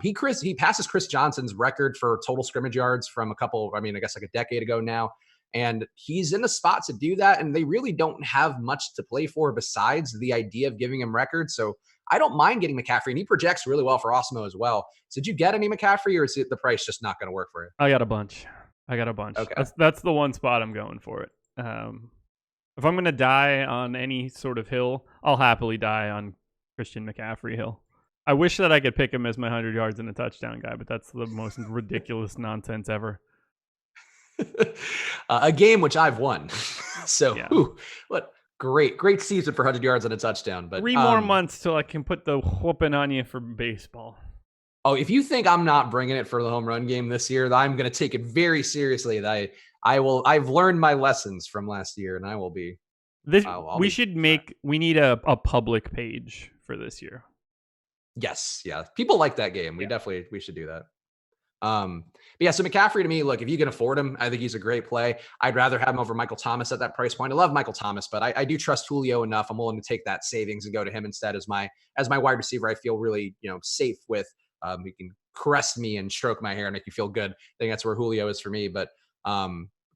he passes Chris Johnson's record for total scrimmage yards from I guess like a decade ago now. And he's in a spot to do that. And they really don't have much to play for besides the idea of giving him records. So I don't mind getting McCaffrey, and he projects really well for Osmo as well. So did you get any McCaffrey, or is the price just not going to work for you? I got a bunch. Okay. That's the one spot I'm going for it. If I'm going to die on any sort of hill, I'll happily die on Christian McCaffrey hill. I wish that I could pick him as my 100 yards and a touchdown guy, but that's the most ridiculous nonsense ever. A game which I've won. So, yeah. What great season for 100 yards and a touchdown. But 3 more months till I can put the whooping on you for baseball. Oh, if you think I'm not bringing it for the home run game this year, I'm going to take it very seriously. I've learned my lessons from last year, and I will be. We need a public page for this year. Yes. Yeah. People like that game. We should do that. But yeah, so McCaffrey to me, look, if you can afford him, I think he's a great play. I'd rather have him over Michael Thomas at that price point. I love Michael Thomas, but I do trust Julio enough. I'm willing to take that savings and go to him instead as my wide receiver. I feel really, safe with. He can caress me and stroke my hair and make you feel good. I think that's where Julio is for me. But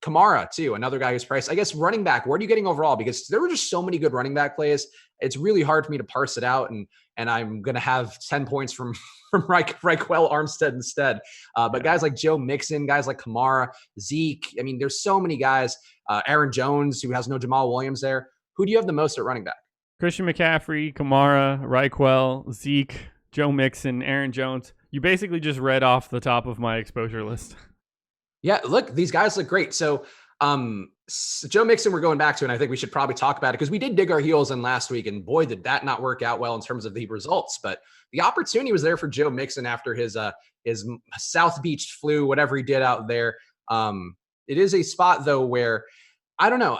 Kamara too, another guy who's priced. I guess running back. Where are you getting overall? Because there were just so many good running back plays. It's really hard for me to parse it out, and I'm gonna have 10 points from Raquel Armstead instead. But guys like Joe Mixon, guys like Kamara, Zeke. I mean, there's so many guys. Aaron Jones, who has no Jamal Williams there. Who do you have the most at running back? Christian McCaffrey, Kamara, Raquel, Zeke, Joe Mixon, Aaron Jones. You basically just read off the top of my exposure list. Yeah, look, these guys look great. So Joe Mixon we're going back to, and I think we should probably talk about it because we did dig our heels in last week, and boy, did that not work out well in terms of the results. But the opportunity was there for Joe Mixon after his South Beach flu, whatever he did out there. It is a spot, though, where I don't know.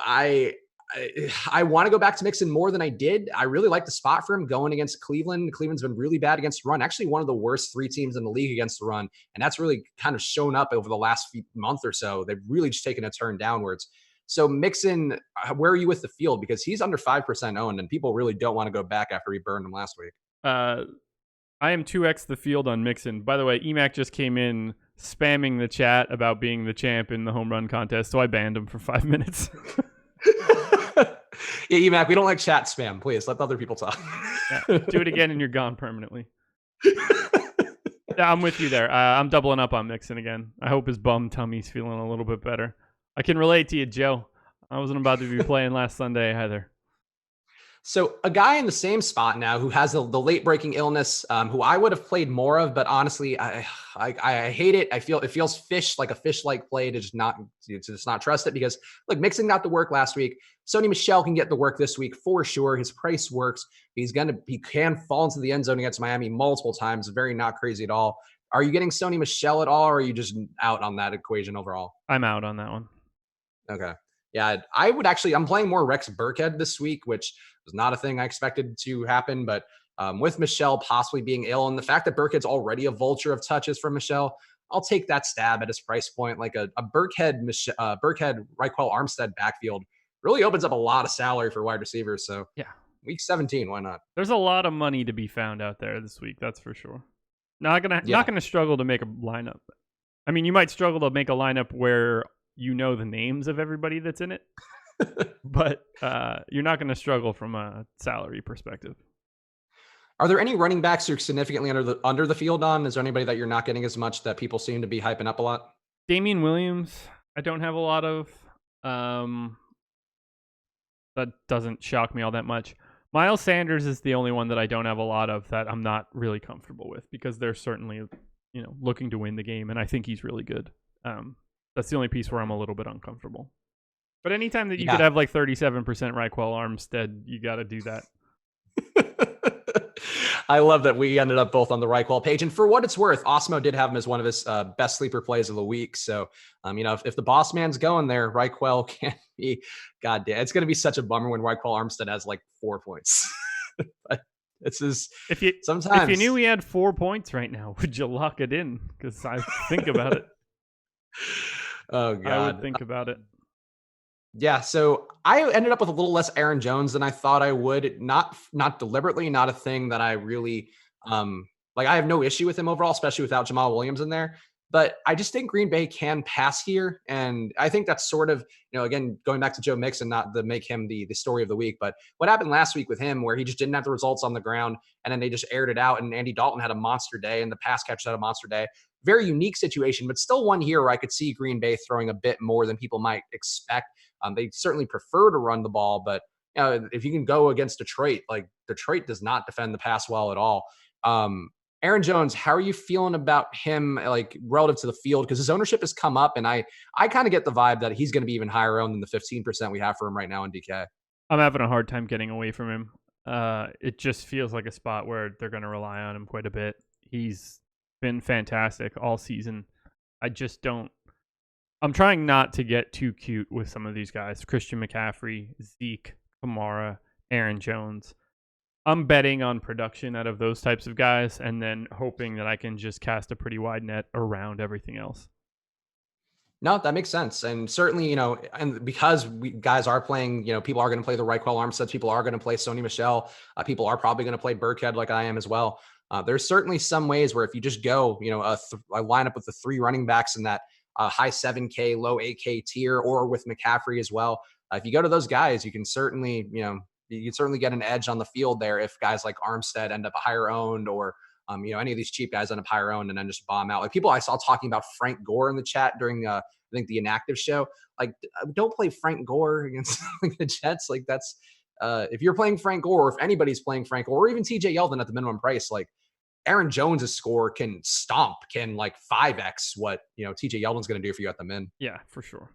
I want to go back to Mixon more than I did. I really like the spot for him going against Cleveland. Cleveland's been really bad against the run. Actually, one of the worst 3 teams in the league against the run. And that's really kind of shown up over the last month or so. They've really just taken a turn downwards. So Mixon, where are you with the field? Because he's under 5% owned, and people really don't want to go back after we burned him last week. I am 2x the field on Mixon. By the way, Emac just came in spamming the chat about being the champ in the home run contest, so I banned him for 5 minutes. Yeah, Emac, we don't like chat spam. Please let other people talk. Yeah, do it again and you're gone permanently. Yeah, I'm with you there. I'm doubling up on Mixon again. I hope his bum tummy's feeling a little bit better. I can relate to you, Joe. I wasn't about to be playing last Sunday either. So a guy in the same spot now who has the late breaking illness, who I would have played more of, but honestly, I hate it. I feel it feels like a fish-like play to just not trust it, because look, Mixon got the work last week. Sony Michel can get the work this week for sure. His price works. He can fall into the end zone against Miami multiple times. Very not crazy at all. Are you getting Sony Michel at all, or are you just out on that equation overall? I'm out on that one. Okay. Yeah, I'm playing more Rex Burkhead this week, which was not a thing I expected to happen. But with Michel possibly being ill, and the fact that Burkhead's already a vulture of touches from Michel, I'll take that stab at his price point. Like a Burkhead, Raquel Armstead backfield really opens up a lot of salary for wide receivers. So yeah, week 17, why not? There's a lot of money to be found out there this week, that's for sure. Not gonna struggle to make a lineup. I mean, you might struggle to make a lineup where you know the names of everybody that's in it, but you're not going to struggle from a salary perspective. Are there any running backs you're significantly under the field on? Is there anybody that you're not getting as much that people seem to be hyping up a lot? Damian Williams, I don't have a lot of. That doesn't shock me all that much. Miles Sanders is the only one that I don't have a lot of that I'm not really comfortable with, because they're certainly, looking to win the game, and I think he's really good. That's the only piece where I'm a little bit uncomfortable. But anytime that you could have like 37% Raquel Armstead, you got to do that. I love that we ended up both on the Raquel page. And for what it's worth, Osmo did have him as one of his best sleeper plays of the week. So, if the boss man's going there, Raquel can't be. God damn, it's going to be such a bummer when Raquel Armstead has like 4 points. But it's just if you knew he had 4 points right now, would you lock it in? Because I think about it. Oh God, I would think about it. Yeah, so I ended up with a little less Aaron Jones than I thought I would. Not deliberately, not a thing that I really I have no issue with him overall, especially without Jamal Williams in there. But I just think Green Bay can pass here, and I think that's sort of, again, going back to Joe Mixon, not to make him the story of the week, but what happened last week with him, where he just didn't have the results on the ground, and then they just aired it out, and Andy Dalton had a monster day, and the pass catch had a monster day. Very unique situation, but still one here where I could see Green Bay throwing a bit more than people might expect. They certainly prefer to run the ball, but if you can go against Detroit, like Detroit does not defend the pass well at all. Aaron Jones, how are you feeling about him, like relative to the field? Because his ownership has come up, and I kind of get the vibe that he's going to be even higher owned than the 15% we have for him right now in DK. I'm having a hard time getting away from him. It just feels like a spot where they're going to rely on him quite a bit. He's been fantastic all season. I'm trying not to get too cute with some of these guys. Christian McCaffrey, Zeke, Kamara, Aaron Jones. I'm betting on production out of those types of guys, and then hoping that I can just cast a pretty wide net around everything else. No, that makes sense. And certainly, and because guys are playing, people are going to play the Raquel Armstead, people are going to play Sony Michel, people are probably going to play Burkhead like I am as well. There's certainly some ways where if you just go, a lineup with the 3 running backs in that high 7K, low 8K tier, or with McCaffrey as well. If you go to those guys, you can certainly, get an edge on the field there if guys like Armstead end up higher owned, or any of these cheap guys end up higher owned and then just bomb out. Like people I saw talking about Frank Gore in the chat during I think the Inactive show. Like, don't play Frank Gore against the Jets. Like that's if you're playing Frank Gore, or if anybody's playing Frank Gore, or even TJ Yeldon at the minimum price, like Aaron Jones's score can 5x what TJ Yeldon's going to do for you at the min. Yeah, for sure.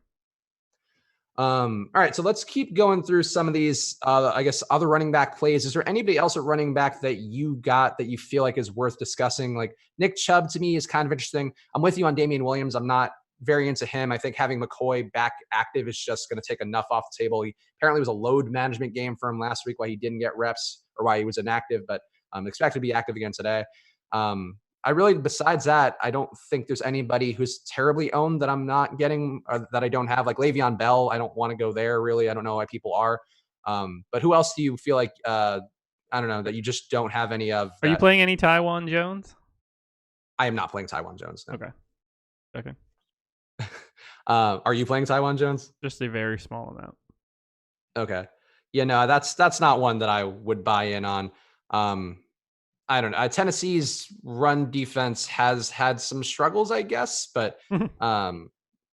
All right, so let's keep going through some of these, I guess, other running back plays. Is there anybody else at running back that you got that you feel like is worth discussing? Like Nick Chubb to me is kind of interesting. I'm with you on Damian Williams. I'm not very into him. I think having McCoy back active is just going to take enough off the table. He apparently was a load management game for him last week, why he didn't get reps or why he was inactive, but expected to be active again today. I really, besides that, I don't think there's anybody who's terribly owned that I'm not getting or that I don't have. Like Le'Veon Bell, I don't want to go there really. I don't know why people are. But who else do you feel like, I don't know, that you just don't have any of? Are you playing any Taiwan Jones? I am not playing Taiwan Jones. No. Okay. Are you playing Taiwan Jones? Just a very small amount. Okay. Yeah, no, that's not one that I would buy in on. I don't know. Tennessee's run defense has had some struggles, I guess, but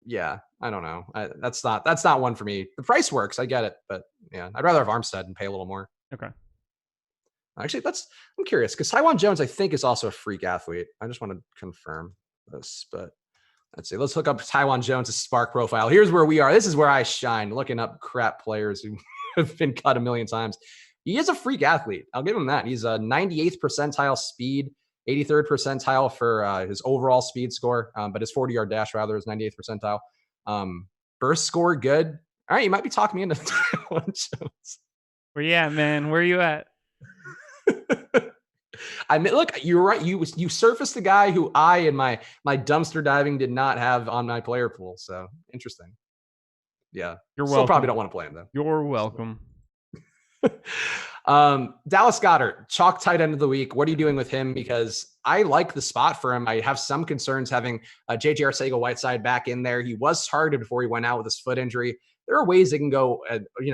yeah, I don't know. That's not one for me. The price works, I get it, but yeah, I'd rather have Armstead and pay a little more. Okay. Actually, I'm curious because Taiwan Jones, I think, is also a freak athlete. I just want to confirm this, but let's see. Let's look up Taiwan Jones' Spark profile. Here's where we are. This is where I shine, looking up crap players who have been cut a million times. He is a freak athlete. I'll give him that. He's a 98th percentile speed, 83rd percentile for his overall speed score, but his 40-yard dash rather is 98th percentile. Burst score, good. All right, you might be talking me into Taiwan Jones. Where you at, man? Where you at? I mean, look, you're right. You surfaced the guy who I and my dumpster diving did not have on my player pool. So interesting. Yeah, you're still welcome. Probably don't want to play him though. You're welcome. Dallas Goedert, chalk tight end of the week. What are you doing with him? Because I like the spot for him. I have some concerns having JJ Arcega-Whiteside back in there. He was targeted before he went out with his foot injury. There are ways they can go,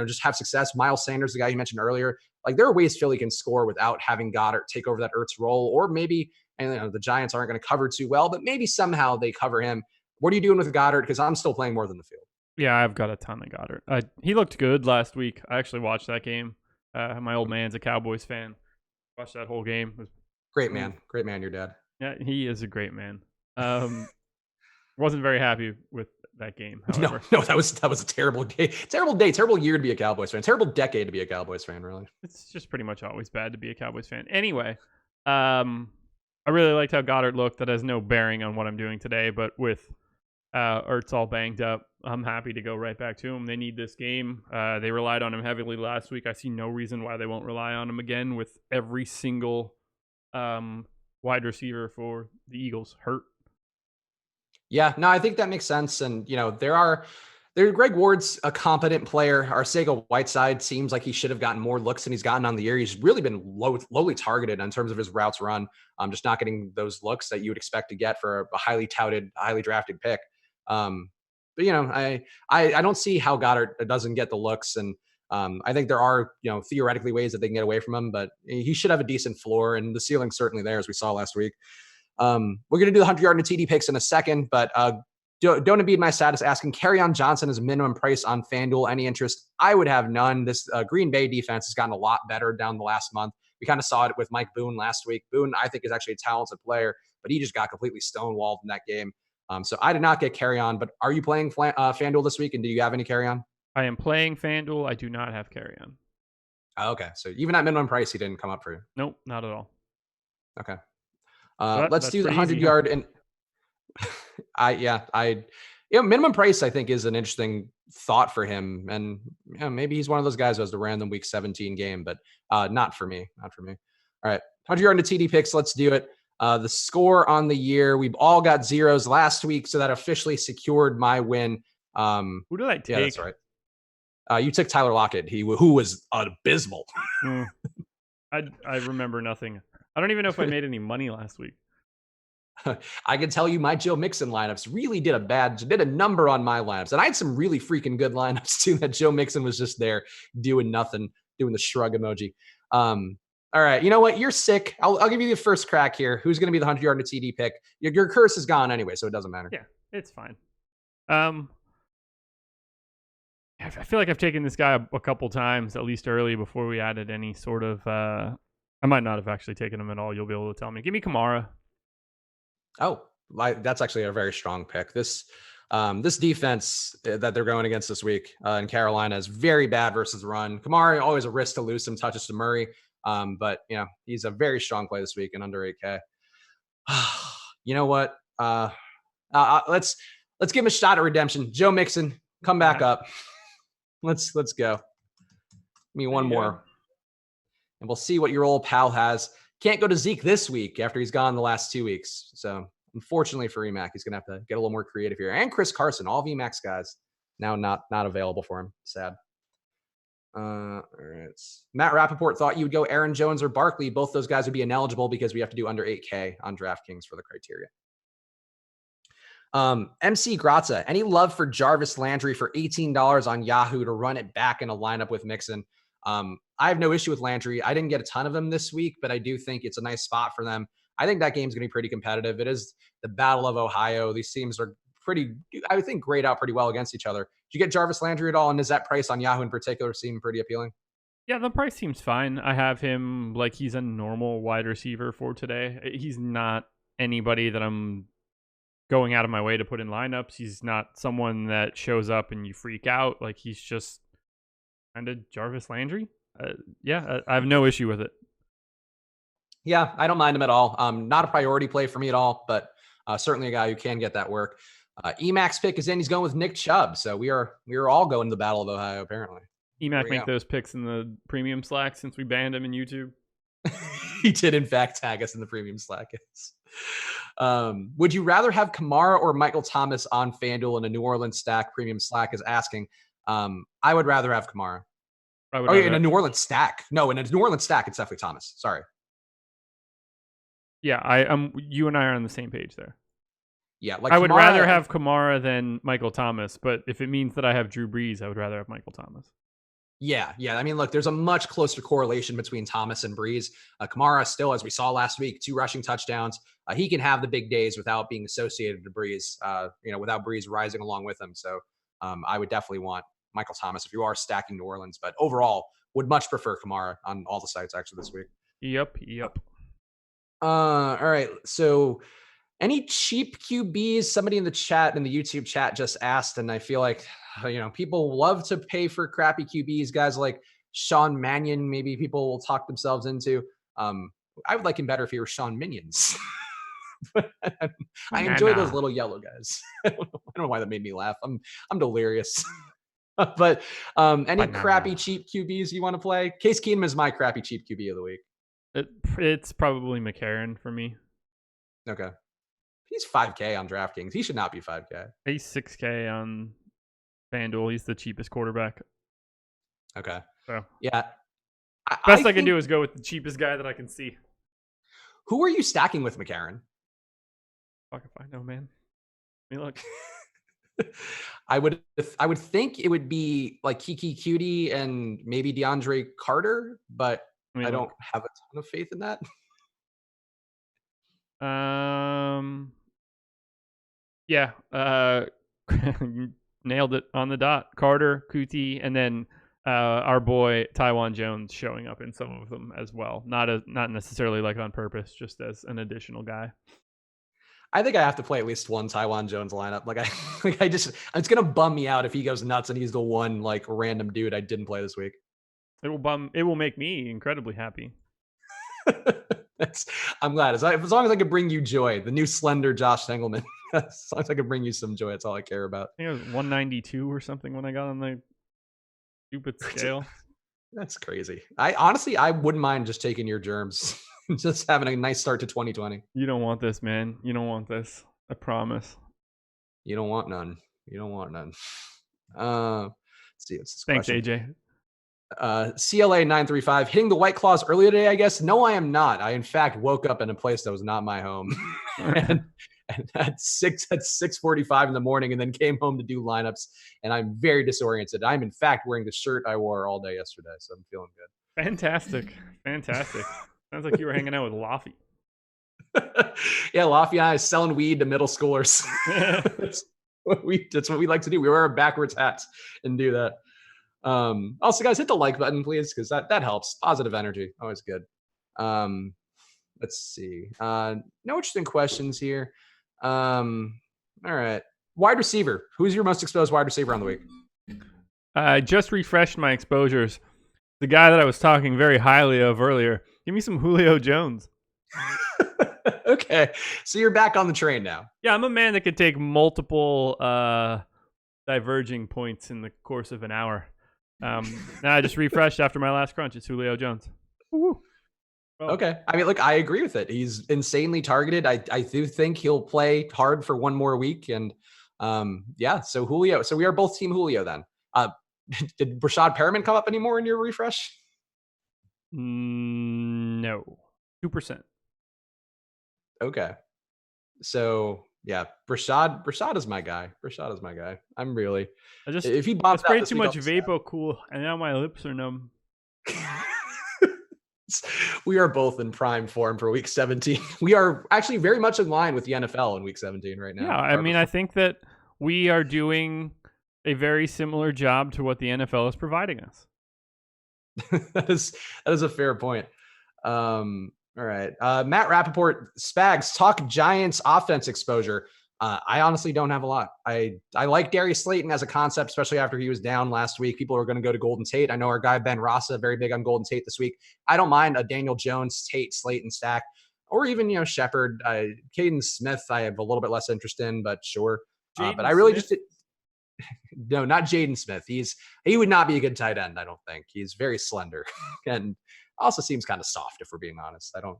just have success. Miles Sanders, the guy you mentioned earlier, like there are ways Philly can score without having Goddard take over that Ertz role, or maybe the Giants aren't going to cover too well, but maybe somehow they cover him. What are you doing with Goddard? Because I'm still playing more than the field. Yeah, I've got a ton of Goddard. He looked good last week. I actually watched that game. My old man's a Cowboys fan. Watched that whole game. Great man, your dad. Yeah, he is a great man. Wasn't very happy with that game. However. No, that was a terrible day, terrible year to be a Cowboys fan, terrible decade to be a Cowboys fan. Really, it's just pretty much always bad to be a Cowboys fan. Anyway, I really liked how Goddard looked. That has no bearing on what I'm doing today, but with Ertz all banged up, I'm happy to go right back to him. They need this game. They relied on him heavily last week. I see no reason why they won't rely on him again with every single wide receiver for the Eagles hurt. Yeah, no, I think that makes sense. And, Greg Ward's a competent player. Arcega-Whiteside seems like he should have gotten more looks than he's gotten on the year. He's really been lowly targeted in terms of his routes run. Just not getting those looks that you would expect to get for a highly touted, highly drafted pick. But I don't see how Goddard doesn't get the looks, and I think there are theoretically ways that they can get away from him, but he should have a decent floor, and the ceiling's certainly there as we saw last week. We're going to do the 100-yard and TD picks in a second, but don't impede my status asking Kerryon Johnson as minimum price on FanDuel. Any interest? I would have none. This Green Bay defense has gotten a lot better down the last month. We kind of saw it with Mike Boone last week. Boone, I think, is actually a talented player, but he just got completely stonewalled in that game. So I did not get Kerryon, but are you playing FanDuel this week, and do you have any Kerryon? I am playing FanDuel. I do not have Kerryon. Okay, so even at minimum price, he didn't come up for you. Nope, not at all. Okay, let's do the 100-yard and minimum price I think is an interesting thought for him, and maybe he's one of those guys who has the random week 17 game, but not for me. All right, 100-yard and TD picks. Let's do it. The score on the year, we've all got zeros last week, so that officially secured my win. Who did I take? Yeah, that's right. You took Tyler Lockett, who was abysmal. I remember nothing. I don't even know if I made any money last week. I can tell you my Joe Mixon lineups really did a number on my lineups. And I had some really freaking good lineups too, that Joe Mixon was just there doing nothing, doing the shrug emoji. All right, you know what? You're sick. I'll give you the first crack here. Who's going to be the 100-yard and TD pick? Your curse is gone anyway, so it doesn't matter. Yeah, it's fine. I feel like I've taken this guy a couple times, at least early, before we added any sort of... I might not have actually taken him at all. You'll be able to tell me. Give me Kamara. Oh, that's actually a very strong pick. This defense that they're going against this week in Carolina is very bad versus run. Kamara, always a risk to lose some touches to Murray. But he's a very strong play this week and under 8K. You know what? Let's give him a shot at redemption. Joe Mixon, come back up. Let's go. Give me one more. And we'll see what your old pal has. Can't go to Zeke this week after he's gone the last 2 weeks. So unfortunately for Emac, he's going to have to get a little more creative here. And Chris Carson, all of Emac's guys, now not available for him. Sad. All right. Matt Rappaport thought you would go Aaron Jones or Barkley. Both those guys would be ineligible because we have to do under 8K on DraftKings for the criteria. MC Grazza, any love for Jarvis Landry for $18 on Yahoo to run it back in a lineup with Mixon? I have no issue with Landry. I didn't get a ton of them this week, but I do think it's a nice spot for them. I think that game's going to be pretty competitive. It is the Battle of Ohio. These teams are pretty, I would think, grade out pretty well against each other. Did you get Jarvis Landry at all? And does that price on Yahoo in particular seem pretty appealing? Yeah, the price seems fine. I have him like he's a normal wide receiver for today. He's not anybody that I'm going out of my way to put in lineups. He's not someone that shows up and you freak out. Like, he's just kind of Jarvis Landry. I have no issue with it. Yeah, I don't mind him at all. Not a priority play for me at all, but certainly a guy who can get that work. Emac's pick is in. He's going with Nick Chubb. So we are all going to the Battle of Ohio, apparently. Emac make those picks in the premium Slack since we banned him in YouTube. He did, in fact, tag us in the premium Slack. Would you rather have Kamara or Michael Thomas on FanDuel in a New Orleans stack? Premium Slack is asking. I would rather have Kamara. In a New Orleans stack. No, in a New Orleans stack, it's definitely Thomas. Sorry. Yeah, you and I are on the same page there. Yeah, like I would rather have Kamara than Michael Thomas, but if it means that I have Drew Brees, I would rather have Michael Thomas. Yeah. I mean, look, there's a much closer correlation between Thomas and Brees. Kamara still, as we saw last week, 2 rushing touchdowns. He can have the big days without being associated to Brees, without Brees rising along with him. So I would definitely want Michael Thomas if you are stacking New Orleans, but overall would much prefer Kamara on all the sites actually this week. Yep. All right. So any cheap QBs? Somebody in the chat, in the YouTube chat, just asked, and I feel like, people love to pay for crappy QBs, guys like Sean Mannion. Maybe people will talk themselves into. I would like him better if he were Sean Minions. I enjoy those little yellow guys. I don't know why that made me laugh. I'm delirious. But any crappy cheap QBs you want to play? Case Keenum is my crappy cheap QB of the week. It's probably McCarron for me. Okay. He's 5K on DraftKings. He should not be 5K. He's 6K on FanDuel. He's the cheapest quarterback. Okay. So yeah. Best I can do is go with the cheapest guy that I can see. Who are you stacking with, McCarron? Fuck if I know, man. I mean, look. I would think it would be like Kiki Cutie and maybe DeAndre Carter, but I don't have a ton of faith in that. Yeah. Nailed it on the dot. Carter, Kuti, and then our boy Taiwan Jones showing up in some of them as well. Not necessarily like on purpose, just as an additional guy. I think I have to play at least one Taiwan Jones lineup. It's gonna bum me out if he goes nuts and he's the one like random dude I didn't play this week. It will make me incredibly happy. I'm glad. As long as I can bring you joy, the new slender Josh Engelman. As long as I can bring you some joy, that's all I care about. I think it was 192 or something when I got on the stupid scale. That's crazy. I wouldn't mind just taking your germs. Just having a nice start to 2020. You don't want this, man. You don't want this. I promise. You don't want none. Let's see. What's this Thanks, question? AJ. CLA 935 hitting the White Claws earlier today, I guess. No, I am not. I in fact woke up in a place that was not my home, and at 6:45 in the morning, and then came home to do lineups. And I'm very disoriented. I'm in fact wearing the shirt I wore all day yesterday, so I'm feeling good. Fantastic. Sounds like you were hanging out with Laffy. Yeah, Laffy and I selling weed to middle schoolers. That's what we like to do. We wear our backwards hats and do that. Also, guys, hit the like button, please, because that helps. Positive energy, always good. Let's see. No interesting questions here. All right. Wide receiver. Who's your most exposed wide receiver on the week? I just refreshed my exposures. The guy that I was talking very highly of earlier. Give me some Julio Jones. Okay, so you're back on the train now. Yeah, I'm a man that could take multiple diverging points in the course of an hour. Now I just refreshed after my last crunch. It's Julio Jones. Woo-hoo. Well, Okay. I mean, look, I agree with it. He's insanely targeted. I do think he'll play hard for one more week. And yeah, so Julio. So we are both team Julio then. Did Rashad Perriman come up anymore in your refresh? No. 2%. Okay. So yeah, Rashad is my guy. Rashad is my guy. I'm really if he I bombs out sprayed this too week, much I'll be sad. Vapo Cool, and now my lips are numb. We are both in prime form for week 17. We are actually very much in line with the NFL in week 17 right now. Yeah, I mean, I think that we are doing a very similar job to what the NFL is providing us. that is a fair point. All right. Matt Rappaport, Spags, talk Giants offense exposure. I honestly don't have a lot. I like Darius Slayton as a concept, especially after he was down last week. People are going to go to Golden Tate. I know our guy Ben Rasa, very big on Golden Tate this week. I don't mind a Daniel Jones, Tate, Slayton stack, or even Shepard, Caden Smith. I have a little bit less interest in, but sure. But I really Smith? just no, not Jaden Smith. He would not be a good tight end. I don't think he's very slender and also seems kind of soft. If we're being honest, I don't.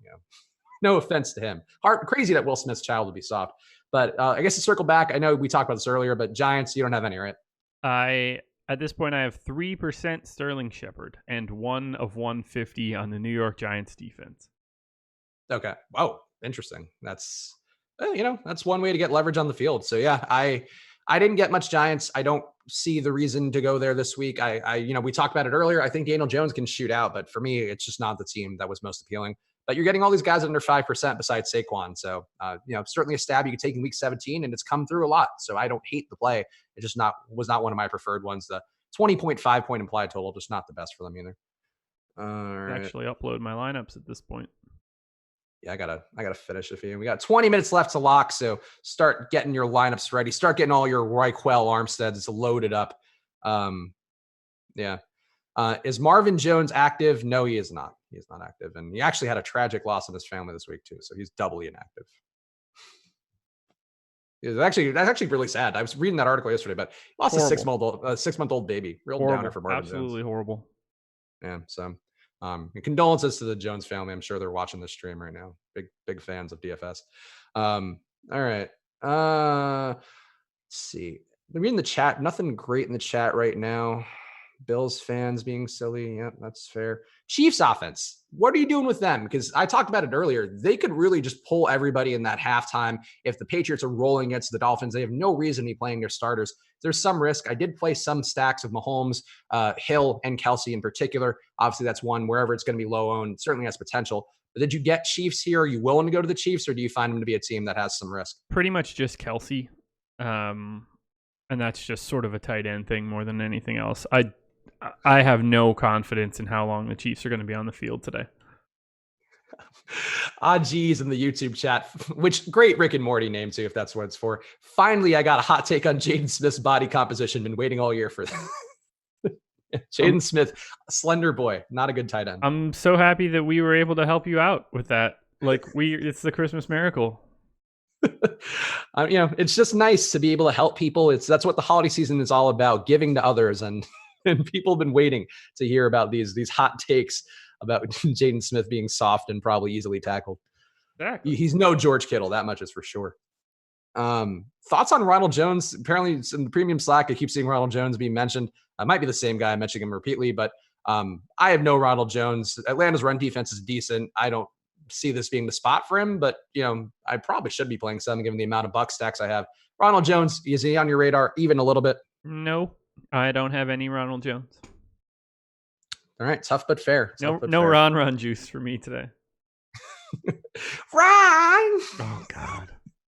No offense to him. Crazy that Will Smith's child would be soft. But I guess to circle back, I know we talked about this earlier, but Giants, you don't have any, right? At this point, I have 3% Sterling Shepard and 1 of 150 on the New York Giants defense. Okay. Wow. Interesting. That's, that's one way to get leverage on the field. So yeah, I didn't get much Giants. I don't see the reason to go there this week. We talked about it earlier. I think Daniel Jones can shoot out, but for me, it's just not the team that was most appealing. But you're getting all these guys under 5% besides Saquon. So, certainly a stab you could take in week 17, and it's come through a lot. So I don't hate the play. It just was not one of my preferred ones. The 20.5 point implied total, just not the best for them either. I actually upload my lineups at this point. Yeah, I gotta finish a few. We got 20 minutes left to lock, so start getting your lineups ready. Start getting all your Reichwell Armsteads. It's loaded up. Yeah. Is Marvin Jones active? No, he is not. He is not active. And he actually had a tragic loss in his family this week too. So he's doubly inactive. That's actually really sad. I was reading that article yesterday, but he lost a 6-month-old baby. Real horrible. Downer for Marvin Absolutely Jones. Horrible. Yeah. So condolences to the Jones family. I'm sure they're watching this stream right now. Big fans of DFS. All right. Let's see. I'm reading the chat. Nothing great in the chat right now. Bills fans being silly. Yeah, that's fair. Chiefs offense. What are you doing with them? Because I talked about it earlier. They could really just pull everybody in that halftime. If the Patriots are rolling against the Dolphins, they have no reason to be playing their starters. There's some risk. I did play some stacks of Mahomes, Hill, and Kelsey in particular. Obviously, that's one wherever it's going to be low owned. Certainly has potential. But did you get Chiefs here? Are you willing to go to the Chiefs, or do you find them to be a team that has some risk? Pretty much just Kelsey. And that's just sort of a tight end thing more than anything else. I have no confidence in how long the Chiefs are going to be on the field today. Geez, in the YouTube chat, which great Rick and Morty name too, if that's what it's for. Finally, I got a hot take on Jaden Smith's body composition. Been waiting all year for that. Jaden Smith, slender boy, not a good tight end. I'm so happy that we were able to help you out with that. It's the Christmas miracle. It's just nice to be able to help people. That's what the holiday season is all about, giving to others, and people have been waiting to hear about these hot takes about Jaden Smith being soft and probably easily tackled. Exactly. He's no George Kittle, that much is for sure. Thoughts on Ronald Jones? Apparently in the premium Slack, I keep seeing Ronald Jones being mentioned. I might be the same guy mentioning him repeatedly, but I have no Ronald Jones. Atlanta's run defense is decent. I don't see this being the spot for him, but I probably should be playing some given the amount of buck stacks I have. Ronald Jones, is he on your radar even a little bit? No, I don't have any Ronald Jones. All right, tough but fair. No Ron juice for me today. Ron! Oh God.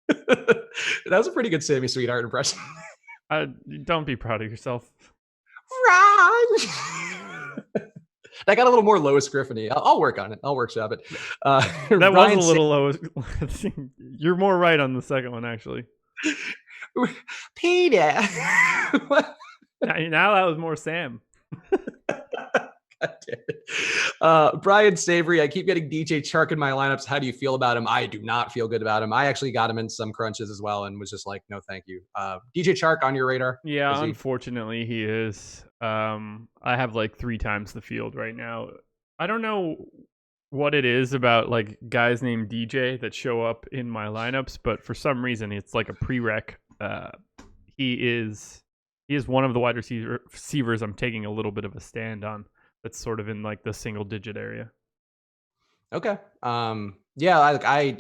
That was a pretty good Sammy Sweetheart impression. Don't be proud of yourself. Ron! That got a little more Lois Griffin-y. I'll work on it. I'll workshop it. That was a little Lois. You're more right on the second one, actually. Peter. Now that was more Sam. Brian Savory, I keep getting DJ Chark in my lineups. How do you feel about him? I do not feel good about him. I actually got him in some crunches as well and was just like, no, thank you. DJ Chark on your radar? Yeah, unfortunately he is. I have like 3 times the field right now. I don't know what it is about like guys named DJ that show up in my lineups, but for some reason it's like a prereq. He is one of the wide receivers I'm taking a little bit of a stand on. That's sort of in like the single digit area. Okay. Yeah,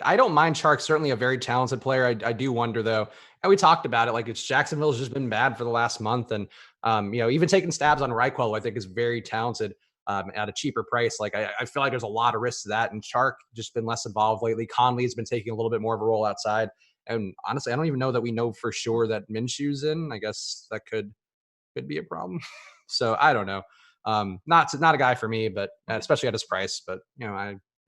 I don't mind Chark. Certainly a very talented player. I do wonder though, and we talked about it. Like it's Jacksonville's just been bad for the last month, and even taking stabs on Reichwell, who I think is very talented at a cheaper price. Like I feel like there's a lot of risks to that, and Chark just been less involved lately. Conley's been taking a little bit more of a role outside, and honestly, I don't even know that we know for sure that Minshew's in. I guess that could be a problem. So I don't know. Not a guy for me, but especially at his price. But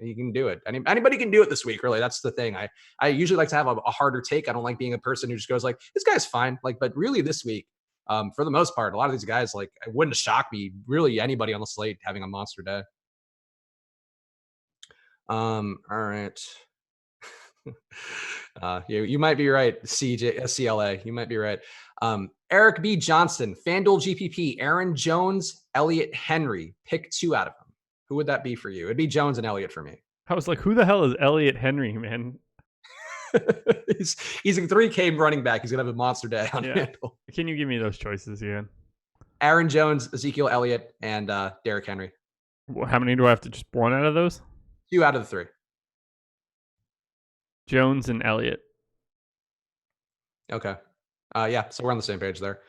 you can do it. Anybody can do it this week. Really, that's the thing. I usually like to have a harder take. I don't like being a person who just goes like, this guy's fine. Like, but really this week, for the most part, a lot of these guys, like, it wouldn't shock me really anybody on the slate having a monster day. All right. You might be right, CLA. You might be right. Eric B. Johnson, FanDuel GPP, Aaron Jones, Elliott Henry. Pick 2 out of them. Who would that be for you? It'd be Jones and Elliott for me. I was like, who the hell is Elliott Henry, man? He's a 3K running back. He's going to have a monster day on FanDuel. Can you give me those choices again? Aaron Jones, Ezekiel Elliott, and Derrick Henry. How many do I have to just 1 out of those? 2 out of the 3. Jones and Elliott. Okay. Yeah, so we're on the same page there.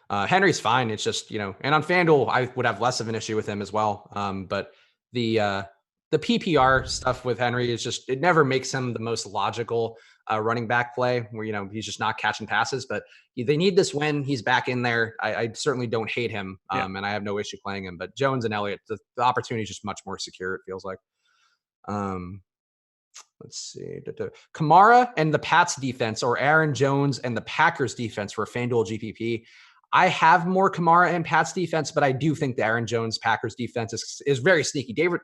Henry's fine. It's just, and on FanDuel, I would have less of an issue with him as well. But the PPR stuff with Henry is just, it never makes him the most logical running back play where, he's just not catching passes. But they need this win. He's back in there. I certainly don't hate him, and I have no issue playing him. But Jones and Elliott, the opportunity is just much more secure, it feels like. Let's see. Kamara and the Pats defense, or Aaron Jones and the Packers defense for FanDuel GPP. I have more Kamara and Pats defense, but I do think the Aaron Jones Packers defense is very sneaky. David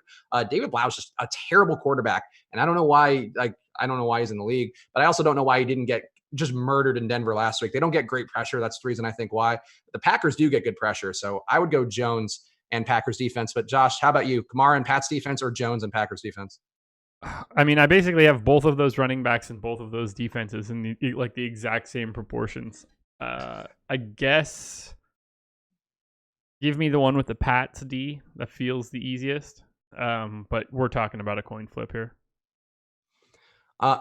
Blau is just a terrible quarterback, and I don't know why. I don't know why he's in the league, but I also don't know why he didn't get just murdered in Denver last week. They don't get great pressure. That's the reason I think why. The Packers do get good pressure, so I would go Jones and Packers defense. But Josh, how about you? Kamara and Pats defense, or Jones and Packers defense? I mean, I basically have both of those running backs and both of those defenses in the exact same proportions. I guess give me the one with the Pats D. That feels the easiest. But we're talking about a coin flip here.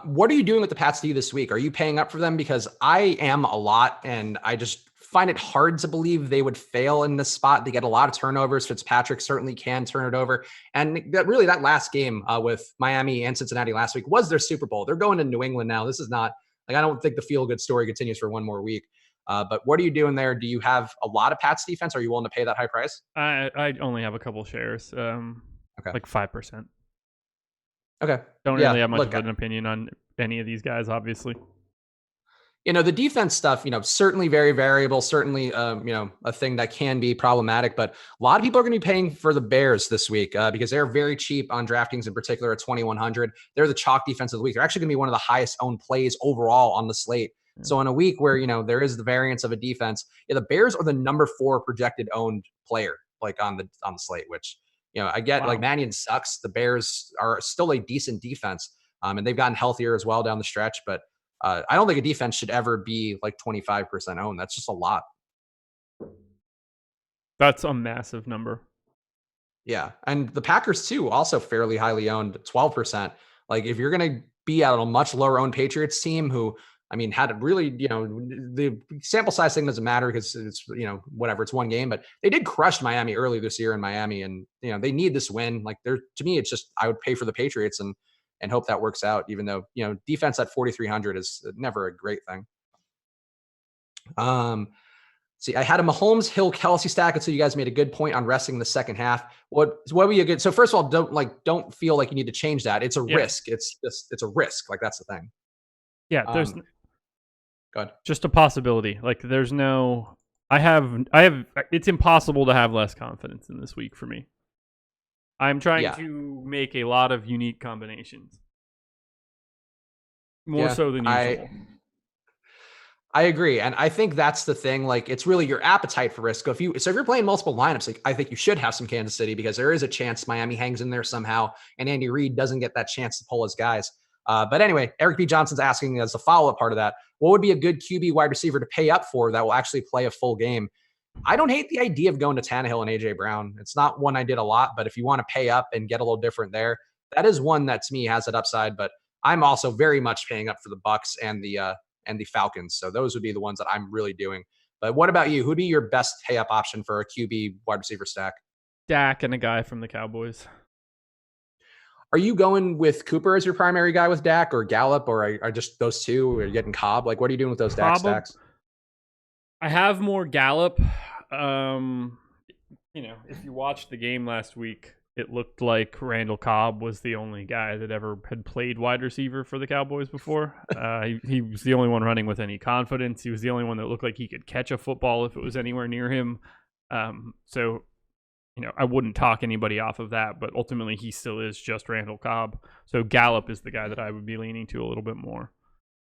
What are you doing with the Pats D this week? Are you paying up for them? Because I am a lot, and I just find it hard to believe they would fail in this spot. They get a lot of turnovers. Fitzpatrick certainly can turn it over. And that last game with Miami and Cincinnati last week was their Super Bowl. They're going to New England now. This is not I don't think the feel-good story continues for one more week. But what are you doing there? Do you have a lot of Pats defense? Are you willing to pay that high price? I only have a couple shares, like 5%. Okay. Don't really have much of an opinion on any of these guys, obviously. The defense stuff, certainly very variable, certainly, a thing that can be problematic, but a lot of people are going to be paying for the Bears this week because they're very cheap on DraftKings in particular at 2,100. They're the chalk defense of the week. They're actually going to be one of the highest owned plays overall on the slate. Yeah. So in a week where, there is the variance of a defense, the Bears are the number 4 projected owned player, like on the slate, which, I get like Mannion sucks. The Bears are still a decent defense. And they've gotten healthier as well down the stretch, but I don't think a defense should ever be like 25% owned. That's just a lot. That's a massive number. Yeah. And the Packers too, also fairly highly owned, 12%. Like if you're going to be at a much lower owned Patriots team who, had it really, the sample size thing doesn't matter because it's, whatever, it's one game, but they did crush Miami early this year in Miami. And, they need this win. Like to me, it's just, I would pay for the Patriots and hope that works out, even though, defense at 4,300 is never a great thing. See, I had a Mahomes, Hill, Kelsey stack, and so you guys made a good point on resting in the second half. What would be a good? So first of all, don't feel like you need to change that. It's a risk. It's a risk. Like that's the thing. Yeah, there's go ahead. Just a possibility. Like there's no. I have. It's impossible to have less confidence in this week for me. I'm trying to make a lot of unique combinations. More so than usual. I agree. And I think that's the thing. Like, it's really your appetite for risk. If you're playing multiple lineups, like, I think you should have some Kansas City, because there is a chance Miami hangs in there somehow and Andy Reid doesn't get that chance to pull his guys. But anyway, Eric B. Johnson's asking as a follow-up part of that, what would be a good QB wide receiver to pay up for that will actually play a full game? I don't hate the idea of going to Tannehill and AJ Brown. It's not one I did a lot, but if you want to pay up and get a little different there, that is one that to me has that upside. But I'm also very much paying up for the Bucs and the Falcons. So those would be the ones that I'm really doing. But what about you? Who'd be your best pay up option for a QB wide receiver stack? Dak and a guy from the Cowboys. Are you going with Cooper as your primary guy with Dak, or Gallup, or are just those two? Or are you getting Cobb? Like, what are you doing with those Dak stacks? I have more Gallup. If you watched the game last week, it looked like Randall Cobb was the only guy that ever had played wide receiver for the Cowboys before. He was the only one running with any confidence. He was the only one that looked like he could catch a football if it was anywhere near him. So I wouldn't talk anybody off of that, but ultimately he still is just Randall Cobb. So Gallup is the guy that I would be leaning to a little bit more.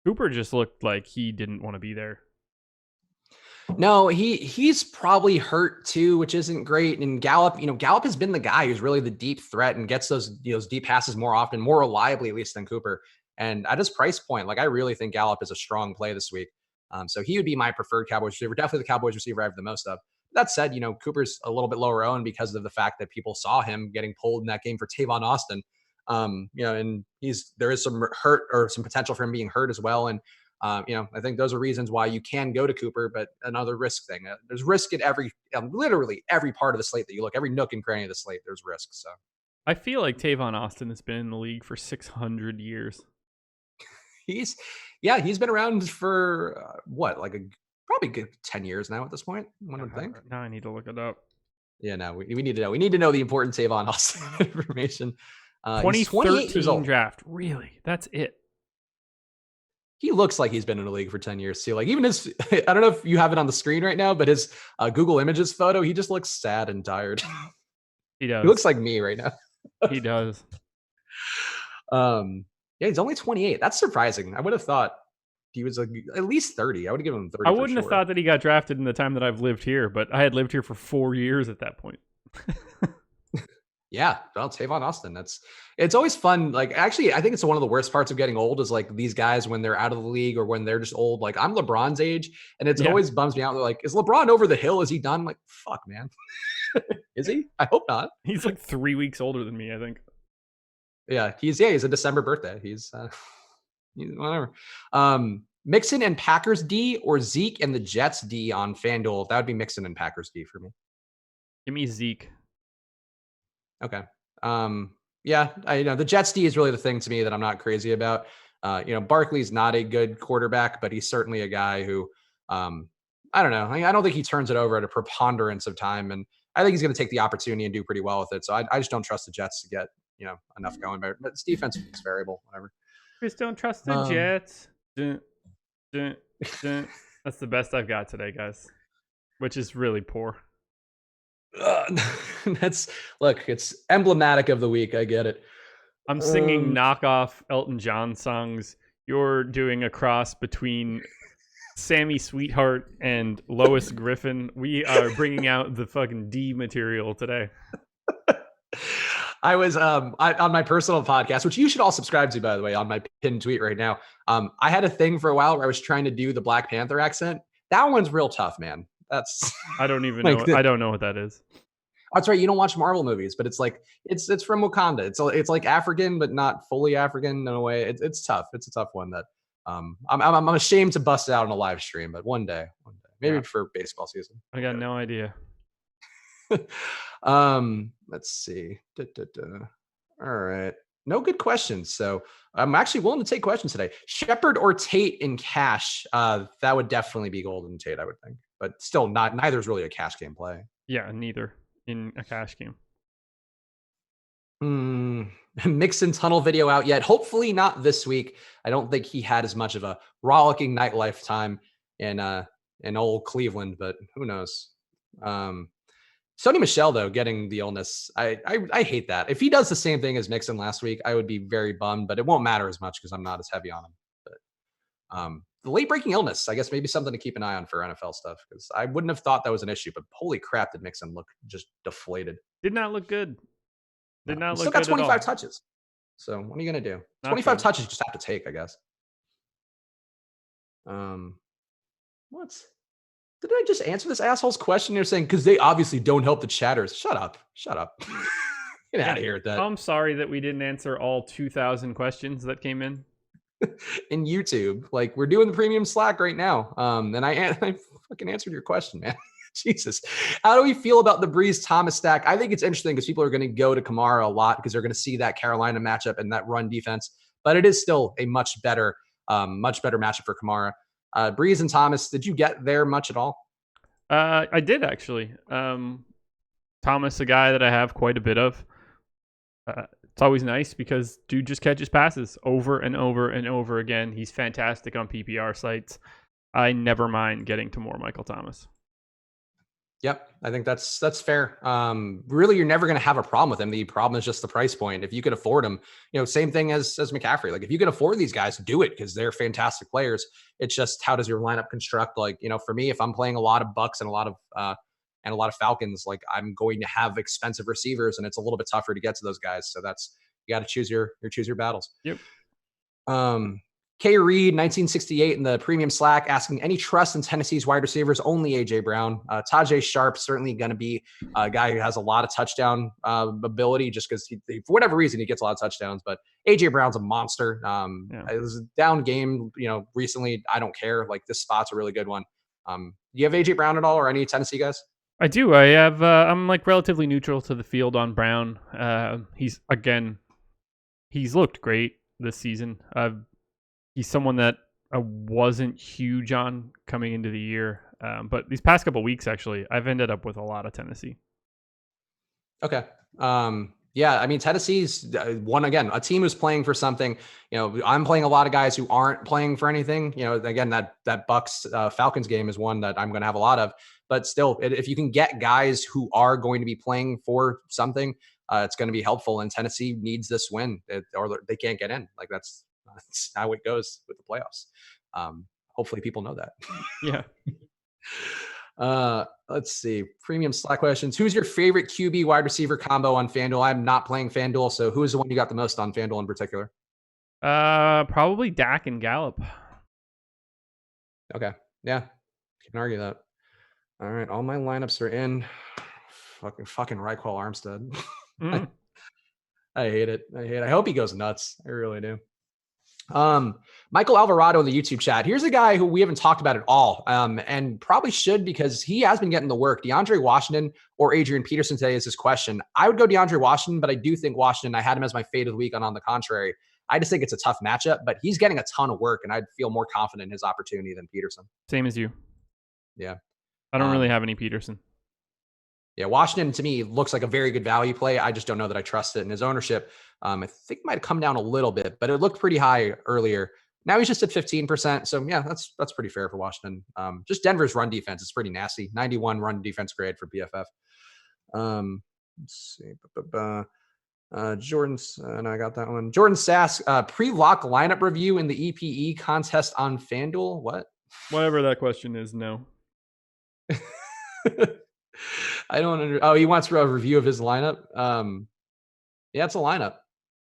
Cooper just looked like he didn't want to be there. No, he's probably hurt too, which isn't great. And Gallup, Gallup has been the guy who's really the deep threat and gets those deep passes more often, more reliably at least than Cooper. And at his price point, like, I really think Gallup is a strong play this week. So he would be my preferred Cowboys receiver, definitely the Cowboys receiver I have the most of. That said, Cooper's a little bit lower owned because of the fact that people saw him getting pulled in that game for Tavon Austin. And there is some hurt or some potential for him being hurt as well. And I think those are reasons why you can go to Cooper, but another risk thing. There's risk at literally every part of the slate that you look, every nook and cranny of the slate, there's risk. So I feel like Tavon Austin has been in the league for 600 years. He's been around for probably good 10 years now at this point. One would think. Now I need to look it up. Yeah, no, we need to know. We need to know the important Tavon Austin information. 2013 draft. Really? That's it. He looks like he's been in the league for 10 years too. Like, even his, I don't know if you have it on the screen right now, but his Google Images photo, he just looks sad and tired. He does. He looks like me right now. He does. Yeah, he's only 28. That's surprising. I would have thought he was at least 30. I would have given him 30. I wouldn't have thought that he got drafted in the time that I've lived here, but I had lived here for 4 years at that point. Yeah, well, Tavon Austin. It's always fun. Like, actually, I think it's one of the worst parts of getting old is like these guys when they're out of the league or when they're just old. Like, I'm LeBron's age, and it's always bums me out. They're like, is LeBron over the hill? Is he done? I'm like, fuck, man. Is he? I hope not. He's like 3 weeks older than me, I think. Yeah, he's a December birthday. He's whatever. Mixon and Packers D, or Zeke and the Jets D on FanDuel. That would be Mixon and Packers D for me. Give me Zeke. Okay. Yeah, the Jets D is really the thing to me that I'm not crazy about. Barkley's not a good quarterback, but he's certainly a guy who, I don't know. I don't think he turns it over at a preponderance of time, and I think he's going to take the opportunity and do pretty well with it. So I just don't trust the Jets to get enough going. But it's defense is variable, whatever. Just don't trust the Jets. That's the best I've got today, guys, which is really poor. It's emblematic of the week. I get it. I'm singing knockoff Elton John songs. You're doing a cross between Sammy Sweetheart and Lois Griffin. We are bringing out the fucking D material today. I was on my personal podcast, which you should all subscribe to, by the way, on my pinned tweet right now. I had a thing for a while where I was trying to do the Black Panther accent. That one's real tough, man. I don't even know. I don't know what that is. That's right. You don't watch Marvel movies, but it's like it's from Wakanda. It's like African, but not fully African in a way. It's tough. It's a tough one that I'm ashamed to bust it out on a live stream, but one day, maybe for baseball season. I got no idea. Let's see. All right. No good questions. So I'm actually willing to take questions today. Shepard or Tate in cash? That would definitely be Golden Tate, I would think. But still, neither is really a cash game play. Yeah, neither in a cash game. Mixon tunnel video out yet? Hopefully not this week. I don't think he had as much of a rollicking nightlife time in old Cleveland, but who knows? Sonny Michel, though, getting the illness, I hate that. If he does the same thing as Mixon last week, I would be very bummed, but it won't matter as much because I'm not as heavy on him. But the late breaking illness, I guess maybe something to keep an eye on for NFL stuff, because I wouldn't have thought that was an issue, but holy crap, did Mixon look just deflated. Did not look good. Did not look Still got good 25 at all. touches. So what are you going to do? Not 25 good. touches you just have to take, I guess. What? Did I just answer this asshole's question? You're saying, because they obviously don't help the chatters. Shut up. Shut up. Get out of here with that. I'm sorry that we didn't answer all 2,000 questions that came in. In YouTube, like we're doing the premium Slack right now. And I fucking answered your question, man. Jesus. How do we feel about the Breeze Thomas stack? I think it's interesting because people are going to go to Kamara a lot because they're going to see that Carolina matchup and that run defense, but it is still a much better matchup for Kamara. Breeze and Thomas, did you get there much at all? I did actually. Thomas, a guy that I have quite a bit of. It's always nice because dude just catches passes over and over and over again. He's fantastic on PPR sites. I never mind getting to more Michael Thomas. Yep, I think that's fair. Really, you're never going to have a problem with him. The problem is just the price point. If you could afford him, same thing as McCaffrey. Like if you can afford these guys, do it because they're fantastic players. It's just how does your lineup construct? Like for me, if I'm playing a lot of Bucks and a lot of Falcons, like I'm going to have expensive receivers, and it's a little bit tougher to get to those guys. So you got to choose your battles. Yep. K. Reed, 1968 in the premium Slack, asking any trust in Tennessee's wide receivers, only AJ Brown. Tajay Sharp, certainly going to be a guy who has a lot of touchdown ability just because for whatever reason, he gets a lot of touchdowns, but AJ Brown's a monster. It was a down game, recently. I don't care. Like this spot's a really good one. Do you have AJ Brown at all or any Tennessee guys? I do. I have, I'm like relatively neutral to the field on Brown. He's looked great this season. He's someone that I wasn't huge on coming into the year. But these past couple of weeks, actually, I've ended up with a lot of Tennessee. Okay. Yeah, I mean, Tennessee's a team who's playing for something. I'm playing a lot of guys who aren't playing for anything. Again, that Bucks Falcons game is one that I'm going to have a lot of. But still, if you can get guys who are going to be playing for something, it's going to be helpful. And Tennessee needs this win, or they can't get in. Like that's how it goes with the playoffs. Hopefully people know that. Yeah. Let's see. Premium Slack questions. Who's your favorite QB wide receiver combo on FanDuel? I'm not playing FanDuel, so who is the one you got the most on FanDuel in particular? Probably Dak and Gallup. Okay. Yeah. Can argue that. All right. All my lineups are in. Fucking Raquel Armstead. I hate it. I hope he goes nuts. I really do. Michael Alvarado in the YouTube chat. Here's a guy who we haven't talked about at all, and probably should because he has been getting the work. DeAndre Washington or Adrian Peterson today is his question. I would go DeAndre Washington, but I do think Washington, I had him as my fade of the week, and on the contrary, I just think it's a tough matchup, but he's getting a ton of work, and I'd feel more confident in his opportunity than Peterson. Same as you. Yeah. I don't really have any Peterson. Yeah, Washington to me looks like a very good value play. I just don't know that I trust it. And his ownership, I think might have come down a little bit, but it looked pretty high earlier. Now he's just at 15%. So yeah, that's pretty fair for Washington. Just Denver's run defense is pretty nasty. 91 run defense grade for PFF. Let's see. Jordan's, and I got that one. Jordan Sass, pre-lock lineup review in the EPE contest on FanDuel. What? Whatever that question is, no. I don't Oh, he wants a review of his lineup. Yeah, it's a lineup.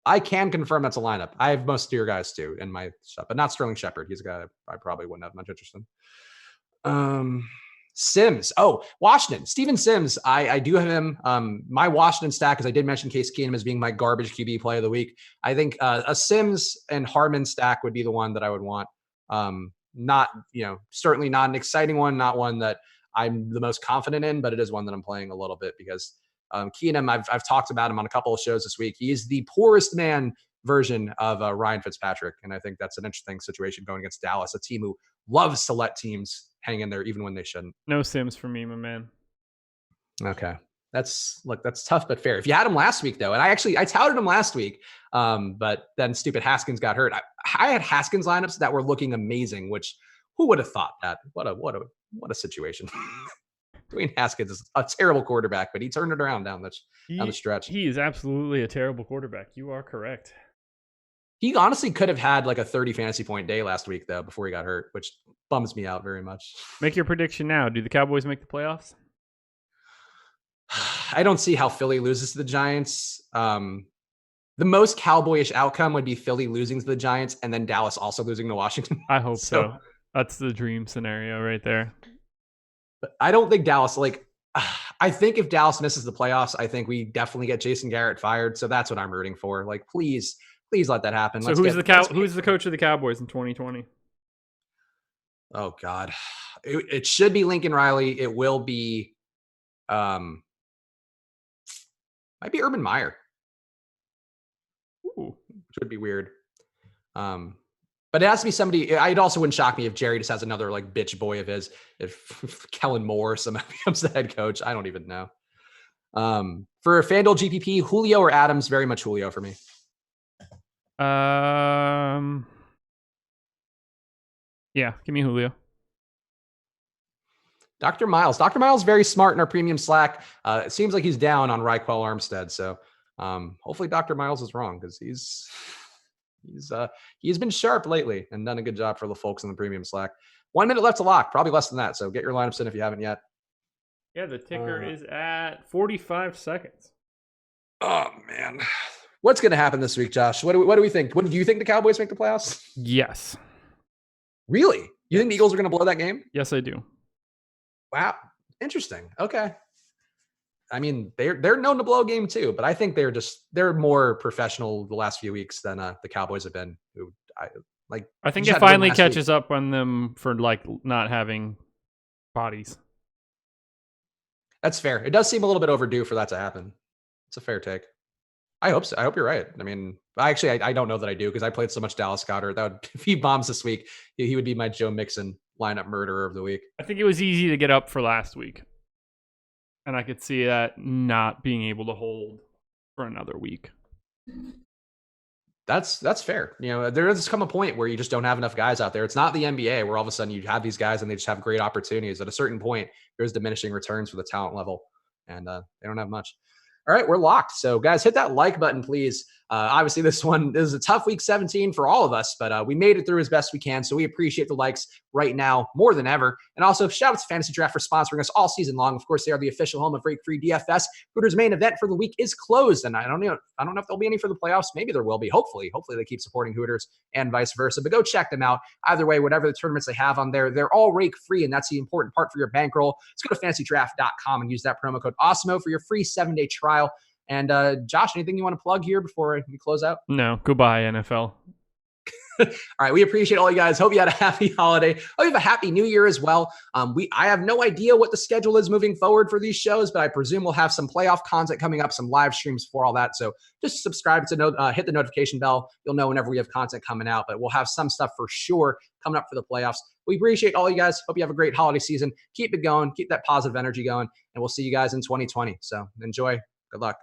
I can confirm that's a lineup. I have most of your guys too in my stuff, but not Sterling Shepard. He's a guy I probably wouldn't have much interest in. Sims. Oh, Washington. Steven Sims. I do have him. My Washington stack, as I did mention Case Keenum as being my garbage QB play of the week. I think a Sims and Harmon stack would be the one that I would want. Not, certainly not an exciting one, not one that I'm the most confident in, but it is one that I'm playing a little bit because Keenum, I've talked about him on a couple of shows this week. He is the poorest man version of Ryan Fitzpatrick. And I think that's an interesting situation going against Dallas, a team who loves to let teams hang in there even when they shouldn't. No Sims for me, my man. Okay. That's tough, but fair. If you had him last week though, and I touted him last week, but then stupid Haskins got hurt. I had Haskins lineups that were looking amazing, which who would have thought that? What a situation. Dwayne Haskins is a terrible quarterback, but he turned it around down the stretch. He is absolutely a terrible quarterback. You are correct. He honestly could have had like a 30 fantasy point day last week, though, before he got hurt, which bums me out very much. Make your prediction now. Do the Cowboys make the playoffs? I don't see how Philly loses to the Giants. The most Cowboyish outcome would be Philly losing to the Giants and then Dallas also losing to Washington. I hope so. That's the dream scenario right there. But I don't think Dallas, I think if Dallas misses the playoffs, I think we definitely get Jason Garrett fired. So that's what I'm rooting for. Like, please let that happen. So who's the coach of the Cowboys in 2020? Oh God, it should be Lincoln Riley. It will be, might be Urban Meyer. Ooh, which would be weird. But it has to be somebody. It also wouldn't shock me if Jerry just has another like bitch boy of his. If Kellen Moore somehow becomes the head coach, I don't even know. For FanDuel GPP, Julio or Adams? Very much Julio for me. Yeah, give me Julio. Dr. Miles. Dr. Miles very smart in our premium Slack. It seems like he's down on Raquel Armstead. So hopefully Dr. Miles is wrong because he's been sharp lately and done a good job for the folks in the premium Slack. 1 minute left to lock, probably less than that. So get your lineups in if you haven't yet. Yeah, the ticker is at 45 seconds. Oh man, what's going to happen this week, Josh? What do we think? Do you think the Cowboys make the playoffs? Yes. Really? You think the Eagles are going to blow that game? Yes, I do. Wow, interesting. Okay. I mean, they're known to blow a game too, but I think they're more professional the last few weeks than the Cowboys have been. I think it finally catches up on them for like not having bodies. That's fair. It does seem a little bit overdue for that to happen. It's a fair take. I hope so. I hope you're right. I mean, I don't know that I do because I played so much Dallas Goedert. If he bombs this week, he would be my Joe Mixon lineup murderer of the week. I think it was easy to get up for last week. And I could see that not being able to hold for another week. That's fair. You know, there does come a point where you just don't have enough guys out there. It's not the NBA where all of a sudden you have these guys and they just have great opportunities. At a certain point, there's diminishing returns for the talent level, and they don't have much. All right, we're locked. So, guys, hit that like button, please. Obviously, this is a tough week 17 for all of us, but we made it through as best we can. So we appreciate the likes right now more than ever. And also, shout out to Fantasy Draft for sponsoring us all season long. Of course, they are the official home of free DFS. Hooters' main event for the week is closed, and I don't know if there'll be any for the playoffs. Maybe there will be. Hopefully they keep supporting Hooters and vice versa. But go check them out. Either way, whatever the tournaments they have on there, they're all rake free, and that's the important part for your bankroll. Let's go to FantasyDraft.com and use that promo code AWESEMO for your free 7-day trial. And Josh, anything you want to plug here before we close out? No, goodbye, NFL. All right, we appreciate all you guys. Hope you had a happy holiday. Hope you have a happy new year as well. I have no idea what the schedule is moving forward for these shows, but I presume we'll have some playoff content coming up, some live streams for all that. So just subscribe to hit the notification bell. You'll know whenever we have content coming out, but we'll have some stuff for sure coming up for the playoffs. We appreciate all you guys. Hope you have a great holiday season. Keep it going. Keep that positive energy going, and we'll see you guys in 2020. So enjoy. Good luck.